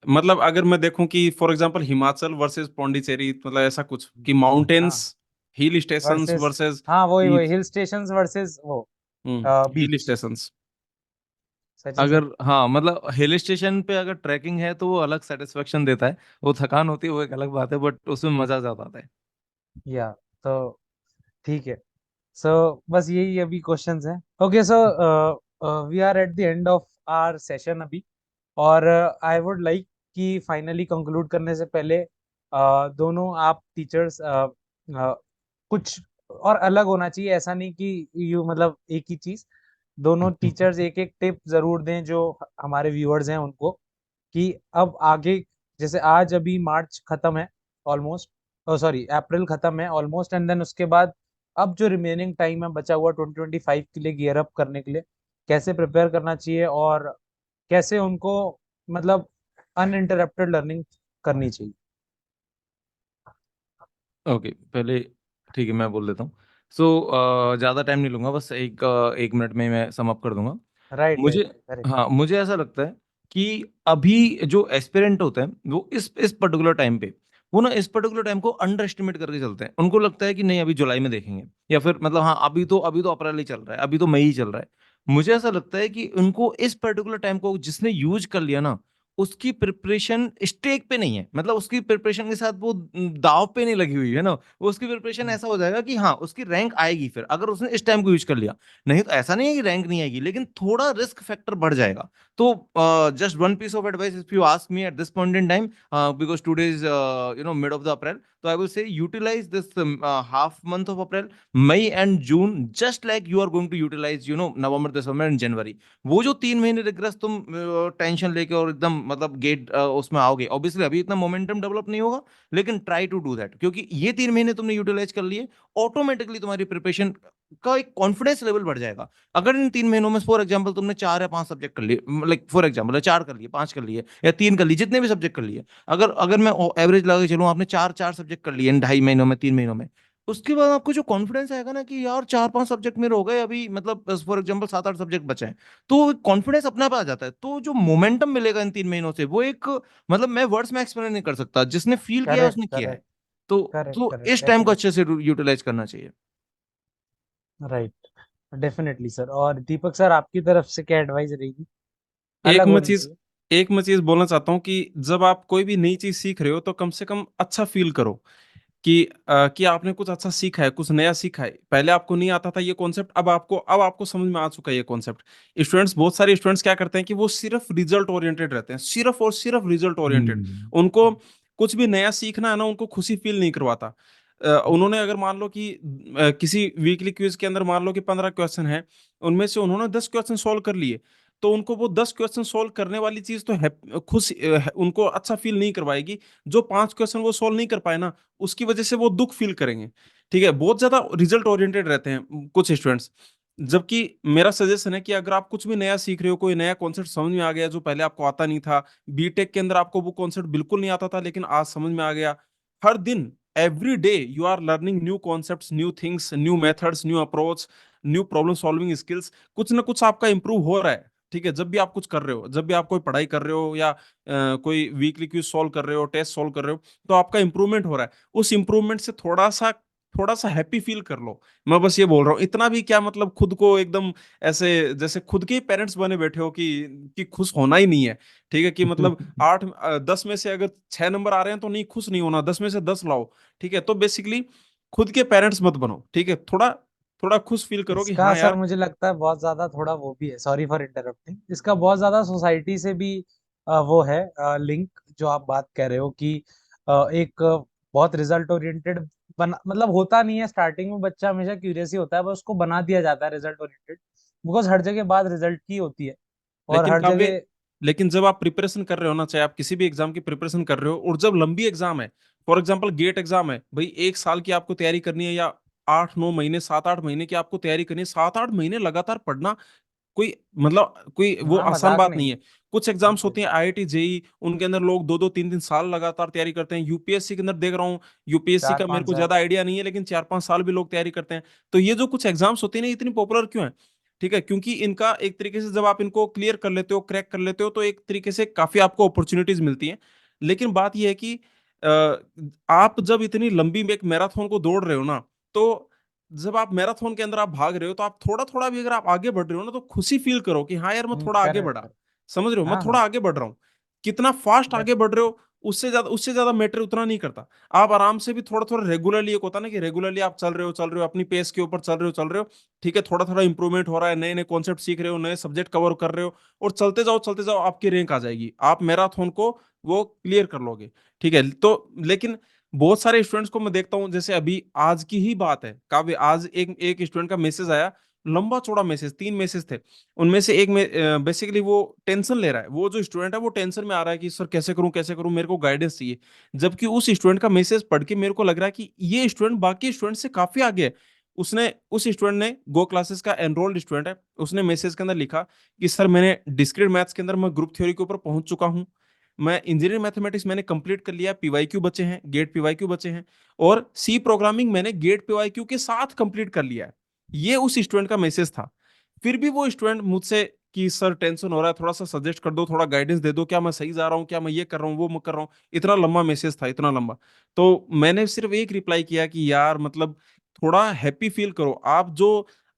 मतलब अगर मैं देखूं कि for example Himachal versus Pondicherry, मतलब ऐसा कुछ कि माउंटेन्स, हाँ हिल स्टेशंस वर्सेस, वर्सेस हाँ वही वही बीच। हिल स्टेशंस वर्सेस वो हिल बीच। स्टेशंस। सचिन सर। अगर हाँ, मतलब हिल स्टेशन पे अगर ट्रैकिंग है तो वो अलग सेटिस्फेक्शन देता है। वो थकान होती है, वो एक अलग बात है, बट उसमें मजा ज्यादा आता है। या तो ठीक है। सो बस यही अभी क्वेश्चंस हैं। Okay so we are at the end of our session अभी, और आई वुड लाइक कि फाइनली कंक्लूड करने से पहले दोनों आप टीचर्स कुछ और अलग होना चाहिए, ऐसा नहीं कि यू मतलब एक ही चीज, दोनों टीचर्स एक एक टिप जरूर दें जो हमारे व्यूअर्स हैं उनको, कि अब आगे, जैसे आज अभी मार्च खत्म है ऑलमोस्ट, सॉरी अप्रैल खत्म है ऑलमोस्ट, एंड देन उसके बाद अब जो रिमेनिंग टाइम है बचा हुआ 2025 के लिए गियर अप करने के लिए, कैसे प्रिपेयर करना चाहिए और कैसे उनको मतलब अनइंटरप्टेड लर्निंग करनी चाहिए। ओके, पहले ठीक है, मैं बोल देता हूँ। सो ज़्यादा टाइम नहीं लूंगा, बस एक मिनट में मैं सम अप कर दूंगा। राइट मुझे, राइट करेक्ट। हाँ, मुझे ऐसा लगता है कि अभी जो एस्पिरेंट होते हैं वो इस पर्टिकुलर टाइम पे, वो ना इस पर्टिकुलर टाइम को अंडर एस्टिमेट करके चलते हैं। उनको लगता है कि नहीं, अभी जुलाई में देखेंगे, या फिर मतलब हाँ, अभी तो अप्रैल ही चल रहा है, अभी तो मई ही चल रहा है। मुझे ऐसा लगता है कि उनको इस पर्टिकुलर टाइम को जिसने यूज कर लिया ना, उसकी प्रिपरेशन स्टेक पे नहीं है, मतलब उसकी प्रिपरेशन के साथ वो दाव पे नहीं लगी हुई है ना। वो उसकी प्रिपरेशन ऐसा हो जाएगा कि हाँ, उसकी रैंक आएगी फिर, अगर उसने इस टाइम को यूज कर लिया। नहीं तो ऐसा नहीं है कि रैंक नहीं आएगी, लेकिन थोड़ा रिस्क फैक्टर बढ़ जाएगा। तो just one piece of advice if you ask me at this point in time, because today is mid of the April, तो I will say utilize this half month of April, May and June, just like you are going to utilize November December and January. वो जो 3 महीने regret तुम tension लेके और एकदम मतलब gate उसमें आओगे, ऑब्वियसली अभी इतना मोमेंटम डेवलप नहीं होगा, लेकिन ट्राई टू डू दैट, क्योंकि ये 3 महीने तुमने यूटिलाइज कर लिए, ऑटोमेटिकली तुम्हारी प्रिपरेशन का एक कॉन्फिडेंस लेवल बढ़ जाएगा। अगर इन 3 महीनों में फॉर एग्जाम्पल तुमने 4 या 5 सब्जेक्ट कर लिए, लाइक फॉर एग्जाम्पल 4 कर लिए, 5 कर लिए, या 3 कर लिए, जितने भी सब्जेक्ट कर लिए, अगर अगर मैं एवरेज लगा के चलूँ, आपने 4 4 सब्जेक्ट कर लिए इन 2.5 महीनों में, 3 महीनों में, उसके बाद आपको जो कॉन्फिडेंस आएगा ना कि यार 4 5 सब्जेक्ट मेरे हो गए, अभी मतलब फॉर एग्जाम्पल 7 8 सब्जेक्ट बचे हैं, तो कॉन्फिडेंस अपने आप आ जाता है। तो जो मोमेंटम मिलेगा इन 3 महीनों से, वो एक, मतलब मैं वर्ड्स में एक्सप्लेन नहीं कर सकता, जिसने फील किया है करेक्ट उसने किया है। करेक्ट तो करेक्ट तो करेक्ट इस टाइम को अच्छे डेफिनेटली। से यूटिलाइज करना चाहिए। Right, definitely sir. और दीपक सर आपकी तरफ से क्या एडवाइस रहेगी? एक अलग मैं होनी चीज चाहिए। एक मैं चीज बोलना चाहता हूँ कि जब आप कोई भी नई चीज सीख रहे हो तो कम से कम अच्छा फील करो। कि आपने कुछ अच्छा सीखा है, कुछ नया सीखा है, पहले आपको नहीं आता था ये कॉन्सेप्ट, अब आपको समझ में आ चुका है ये कॉन्सेप्ट। स्टूडेंट्स, बहुत सारे स्टूडेंट्स क्या करते हैं कि वो सिर्फ रिजल्ट ओरिएंटेड रहते हैं, सिर्फ और सिर्फ रिजल्ट ओरिएंटेड। हम्म। उनको कुछ भी नया सीखना है ना, उनको खुशी फील नहीं करवाता। उन्होंने अगर मान लो कि किसी वीकली क्विज के अंदर मान लो कि 15 क्वेश्चन है, उनमें से उन्होंने 10 क्वेश्चन सोल्व कर लिए, तो उनको वो 10 क्वेश्चन सोल्व करने वाली चीज तो उनको अच्छा फील नहीं करवाएगी। जो 5 क्वेश्चन वो सोल्व नहीं कर पाए ना, उसकी वजह से वो दुख फील करेंगे। ठीक है, बहुत ज्यादा रिजल्ट ओरिएंटेड रहते हैं कुछ स्टूडेंट्स। जबकि मेरा सजेशन है कि अगर आप कुछ भी नया सीख रहे हो, कोई नया कॉन्सेप्ट समझ में आ गया जो पहले आपको आता नहीं था, बीटेक के अंदर आपको वो कॉन्सेप्ट बिल्कुल नहीं आता था लेकिन आज समझ में आ गया, हर दिन, every day you are learning new concepts, new things, new methods, new approach, new problem solving skills, कुछ ना कुछ आपका इंप्रूव हो रहा है। ठीक है, जब भी आप कुछ कर रहे हो, जब भी आप कोई पढ़ाई कर रहे हो या कोई वीकली क्विज सॉल्व कर रहे हो, टेस्ट सॉल्व कर रहे हो, तो आपका इंप्रूवमेंट हो रहा है। उस इंप्रूवमेंट से थोड़ा सा हैप्पी फील कर लो। मैं बस ये बोल रहा हूँ, इतना भी क्या मतलब खुद को एकदम ऐसे जैसे खुद के ही पेरेंट्स बने बैठे हो कि खुश होना ही नहीं है। ठीक है, कि मतलब 10 में से अगर 6 नंबर आ रहे हैं तो नहीं, खुश नहीं होना, 10 में से 10 लाओ। ठीक है, तो बेसिकली खुद के पेरेंट्स मत बनो। ठीक है, थोड़ा थोड़ा खुश फील करो कि इसका हाँ सर यार। मुझे लगता है बहुत ज्यादा थोड़ा वो भी है, सॉरी फॉर इंटरप्टिंग, इसका बहुत ज्यादा सोसाइटी से भी वो है लिंक, जो आप बात कह रहे हो कि एक बहुत रिजल्ट ओरिएंटेड बना, मतलब होता नहीं है स्टार्टिंग में, बच्चा हमेशा क्यूरियस ही होता है, बस उसको बना दिया जाता है रिजल्ट ओरिएंटेड, बिकॉज हर जगह बात रिजल्ट की होती है और लेकिन हर काव्य, जगह। लेकिन जब आप प्रिपरेशन कर रहे हो ना, चाहे आप किसी भी एग्जाम की प्रिपरेशन कर रहे हो, और जब लंबी एग्जाम है, फॉर एग्जांपल गेट एग्जाम है भाई, 1 साल की आपको तैयारी करनी है, या 8-9 महीने, 7-8 महीने की आपको तैयारी करनी है, 7-8 महीने लगातार पढ़ना, कोई मतलब कोई वो हाँ, आसान मजाक बात नहीं नहीं है। है। कुछ एग्जाम्स बिल्कुल। होती हैं, आईआईटी जेई, उनके अंदर लोग 2-2 3-3 साल लगातार तैयारी करते हैं। यूपीएससी के अंदर देख रहा हूँ, यूपीएससी चार का मेरे पांच को साल ज्यादा आइडिया नहीं है, लेकिन 4-5 साल भी लोग तैयारी करते हैं। तो ये जो कुछ एग्जाम्स होती है ना, इतनी पॉपुलर क्यों है? ठीक है, क्योंकि इनका एक तरीके से जब आप इनको क्लियर कर लेते हो, क्रैक कर लेते हो, तो एक तरीके से काफी आपको अपॉर्चुनिटीज मिलती हैं। लेकिन बात यह है कि आप जब इतनी लंबी एक मैराथन को दौड़ रहे हो ना, तो जब आप मैराथन के अंदर आप भाग रहे हो, तो आप थोड़ा थोड़ा भी अगर आप आगे बढ़ रहे हो ना, तो खुशी फील करो कि हाँ यार, मैं थोड़ा आगे करेक्ट बढ़ा। करेक्ट। समझ रहे हो, मैं हाँ थोड़ा हाँ। आगे बढ़ रहा हूँ। कितना फास्ट बट आगे बढ़ रहे हो, उससे ज्यादा मैटर उतना नहीं करता। आप आराम से भी थोड़ा थोड़ा रेगुलरली, एक होता है ना कि रेगुलरली आप चल रहे हो अपनी पेस के ऊपर, चल रहे हो। ठीक है, थोड़ा थोड़ा इंप्रूवमेंट हो रहा है, नए नए कॉन्सेप्ट सीख रहे हो, नए सब्जेक्ट कवर कर रहे हो, और चलते जाओ, आपकी रैंक आ जाएगी, आप मैराथन को वो क्लियर कर लोगे। ठीक है, तो लेकिन बहुत सारे स्टूडेंट्स को मैं देखता हूँ, जैसे अभी आज की ही बात है काव्य, आज एक एक स्टूडेंट का मैसेज आया, लंबा चौड़ा मैसेज, 3 मैसेज थे। उनमें से एक में बेसिकली वो टेंशन ले रहा है, वो जो स्टूडेंट है वो टेंशन में आ रहा है कि सर कैसे करूं, मेरे को गाइडेंस चाहिए। जबकि उस स्टूडेंट का मैसेज पढ़ के मेरे को लग रहा है कि ये स्टूडेंट बाकी स्टूडेंट से काफी आगे है। उसने उस स्टूडेंट ने, गो क्लासेस का एनरोल्ड स्टूडेंट है, उसने मैसेज के अंदर लिखा कि सर मैंने डिस्क्रीट मैथ्स के अंदर मैं ग्रुप थ्योरी के ऊपर पहुंच चुका हूं, मैं इंजीनियरिंग मैथमेटिक्स मैंने कंप्लीट कर लिया, पीवाईक्यू बचे हैं, गेट पीवाईक्यू बचे हैं, और सी प्रोग्रामिंग मैंने गेट पीवाईक्यू के साथ कंप्लीट कर लिया है। ये उस स्टूडेंट का मैसेज था। फिर भी वो स्टूडेंट मुझसे कि सर टेंशन हो रहा है, थोड़ा सा सजेस्ट कर दो, थोड़ा गाइडेंस दे दो, क्या मैं सही जा रहा हूँ, क्या मैं ये कर रहा हूँ, वो मैं कर रहा हूँ। इतना लंबा मैसेज था, इतना लंबा। तो मैंने सिर्फ एक रिप्लाई किया कि यार मतलब थोड़ा हैप्पी फील करो,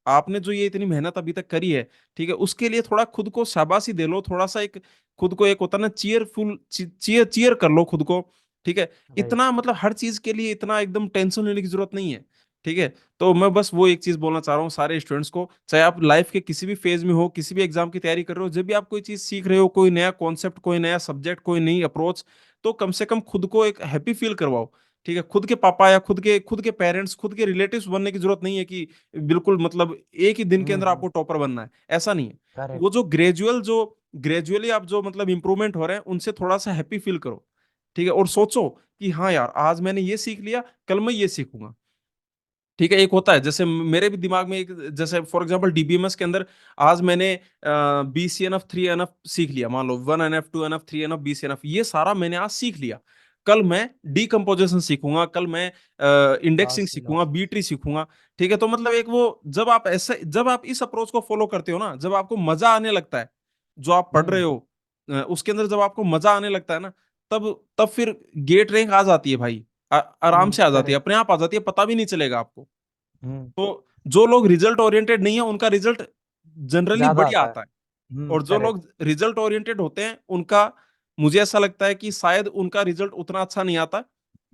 आपने जो ये इतनी मेहनत अभी तक करी है, ठीक है, उसके लिए थोड़ा खुद को शाबाशी दे लो, थोड़ा सा एक खुद को, एक होता है ना चीयरफुल, चीयर कर लो खुद को। ठीक है, राइट। इतना मतलब हर चीज के लिए इतना एकदम टेंशन लेने की जरूरत नहीं है। ठीक है, तो मैं बस वो एक चीज बोलना चाह रहा हूँ सारे स्टूडेंट्स को, चाहे आप लाइफ के किसी भी फेज में हो, किसी भी एग्जाम की तैयारी कर रहे हो, जब भी आप कोई चीज सीख रहे हो, कोई नया कॉन्सेप्ट, कोई नया सब्जेक्ट, कोई नई अप्रोच, तो कम से कम खुद को एक हैप्पी फील करवाओ। ठीक है, खुद के पापा या खुद के पेरेंट्स, खुद के रिलेटिव्स बनने की जरूरत नहीं है कि बिल्कुल मतलब एक ही दिन के अंदर आपको टॉपर बनना है, ऐसा नहीं है। वो करेक्ट। जो ग्रेजुअली आप जो मतलब इंप्रूवमेंट हो रहे हैं, उनसे थोड़ा सा हैप्पी फील करो। ठीक है, और सोचो कि हाँ यार, आज मैंने ये सीख लिया, कल मैं ये सीखूंगा। ठीक है, एक होता है जैसे मेरे भी दिमाग में एक, जैसे फॉर एग्जांपल डीबीएमएस के अंदर आज मैंने BCNF 3NF सीख लिया, मान लो 1NF 2NF 3NF BCNF, ये सारा मैंने आज सीख लिया। कल मैं डीकम्पोजिशन सीखूंगा, कल मैं इंडेक्सिंग लॉस सीखूंगा, लॉस। बी ट्री सीखूंगा। ठीक है, तो मतलब एक वो, जब आप इस अप्रोच को फॉलो करते हो ना, जब आपको मजा आने लगता है, जो आप पढ़ रहे हम्म। हो उसके अंदर जब आपको मजा आने लगता है ना, तब तब फिर गेट रैंक आ जाती है भाई। आराम से आ जाती है, करेक्ट। अपने आप आ जाती है, पता भी नहीं चलेगा आपको। हम्म। तो जो लोग रिजल्ट ओरिएंटेड नहीं है, उनका रिजल्ट जनरली ज्यादा बढ़िया आता है। आता है। और जो करेक्ट। लोग रिजल्ट ओरिएंटेड होते हैं, उनका, मुझे ऐसा लगता है कि शायद उनका रिजल्ट उतना अच्छा नहीं आता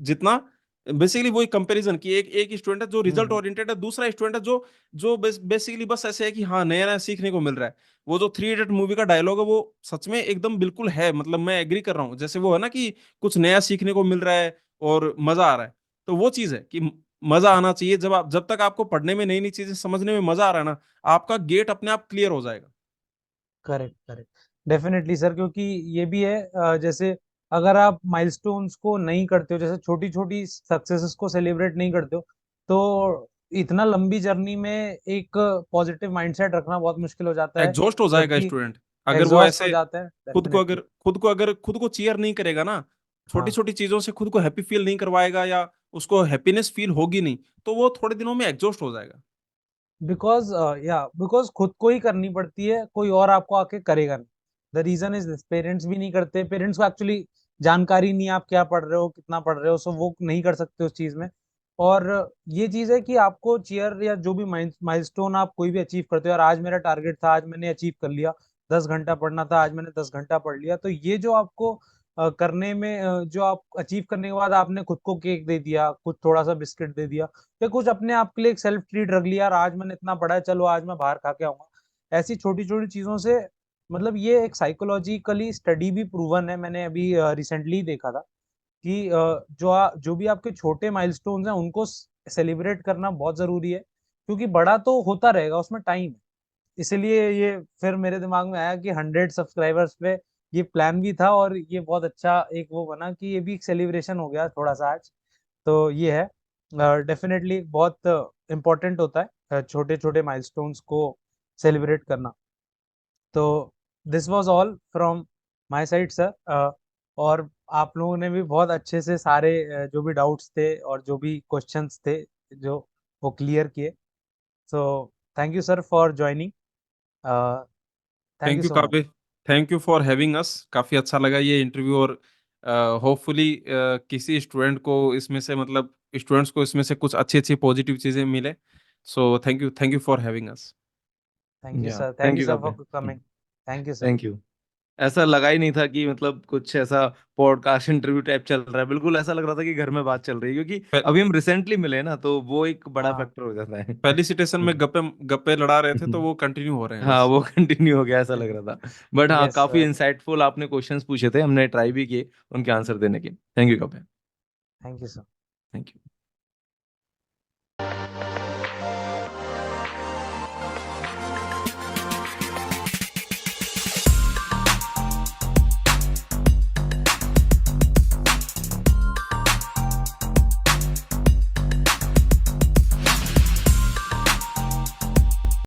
जितना बेसिकली वही कंपैरिजन कि एक स्टूडेंट है जो रिजल्ट हम्म। ओरिएंटेड है, दूसरा स्टूडेंट है जो जो बेसिकली बस ऐसे है कि हाँ नया नया सीखने को मिल रहा है। वो जो थ्री इडियट मूवी का डायलॉग है वो सच में एकदम बिल्कुल है, मतलब मैं एग्री कर रहा हूँ। जैसे वो है ना कि कुछ नया सीखने को मिल रहा है और मजा आ रहा है, तो वो चीज है कि मजा आना चाहिए। जब तक आपको पढ़ने में नई नई चीजें समझने में मजा आ रहा है ना, आपका गेट अपने आप क्लियर हो जाएगा। Correct, correct. डेफिनेटली सर, क्योंकि ये भी है जैसे अगर आप माइलस्टोन्स को नहीं करते हो, जैसे छोटी छोटी सक्सेसेस को सेलिब्रेट नहीं करते हो, तो इतना लंबी जर्नी में एक पॉजिटिव माइंडसेट रखना बहुत मुश्किल हो जाता है। एग्जॉस्ट हो जाएगा जबकि स्टूडेंट अगर वो एग्जॉस्ट हो ऐसे जाता है खुद को डेफिनेटली। अगर खुद को चीयर नहीं करेगा ना, छोटी हाँ, छोटी चीजों से खुद को हैप्पी फील नहीं करवाएगा या उसको हैप्पीनेस फील होगी नहीं, तो वो थोड़े दिनों में एग्जॉस्ट हो जाएगा। बिकॉज खुद को ही करनी पड़ती है, कोई और आपको आके करेगा नहीं। The reason is this, parents भी नहीं करते, पेरेंट्स को एक्चुअली जानकारी नहीं है आप क्या पढ़ रहे हो, कितना पढ़ रहे हो, सो वो नहीं कर सकते उस चीज में। और ये चीज है कि आपको चीयर या जो भी माइलस्टोन आप कोई भी अचीव करते हो, यार आज मेरा टारगेट था, आज मैंने अचीव कर लिया, 10 घंटा पढ़ना था, आज मैंने 10 घंटा पढ़ लिया, तो ये जो आपको करने में जो आप अचीव करने के बाद आपने खुद को केक दे दिया, कुछ थोड़ा सा बिस्किट दे दिया, या कुछ अपने आप के लिए एक सेल्फ ट्रीट रख लिया, यार आज मैंने इतना पढ़ा है, चलो आज मैं बाहर खा के आऊंगा। ऐसी छोटी छोटी चीजों से, मतलब ये एक साइकोलॉजिकली स्टडी भी प्रूवन है, मैंने अभी रिसेंटली देखा था कि जो भी आपके छोटे माइलस्टोन्स हैं उनको सेलिब्रेट करना बहुत जरूरी है, क्योंकि बड़ा तो होता रहेगा, उसमें टाइम है। इसलिए ये फिर मेरे दिमाग में आया कि 100 सब्सक्राइबर्स पे ये प्लान भी था, और ये बहुत अच्छा एक वो बना कि ये भी एक सेलिब्रेशन हो गया थोड़ा सा आज। तो ये है, डेफिनेटली बहुत इम्पोर्टेंट होता है छोटे छोटे माइलस्टोन्स को सेलिब्रेट करना। तो this was all from my side sir. और आप लोगों ने भी बहुत अच्छे से सारे जो भी डाउट्स थे और जो भी क्वेश्चंस थे, जो वो क्लियर किए। So thank you sir for joining. Thank you thank you so much. काबे, thank you for having us. काफी अच्छा लगा ये इंटरव्यू, और होपफुली किसी स्टूडेंट को इसमें से मतलब स्टूडेंट्स को इसमें से कुछ अच्छी अच्छी पॉजिटिव चीजें मिले। So thank you for having us. Yeah thank thank you you sir Kavya. For coming. Thank you sir. Thank you. ऐसा लगा ही नहीं था कि मतलब कुछ ऐसा पॉडकास्ट इंटरव्यू टाइप चल रहा है, बिल्कुल ऐसा लग रहा था कि घर में बात चल रही है, क्योंकि अभी हम रिसेंटली मिले ना, तो वो एक बड़ा हाँ। फैक्टर हो जाता है। फेलिसिटेशन में गप्पे गप्पे लड़ा रहे थे, तो वो कंटिन्यू हो रहे हैं हाँ, बस। वो कंटिन्यू हो गया ऐसा लग रहा था। बट हाँ, यस काफी सर। इंसाइटफुल आपने क्वेश्चंस पूछे थे, हमने ट्राई भी किए उनके आंसर देने के। Thank you Kapil. Thank you sir. Thank you.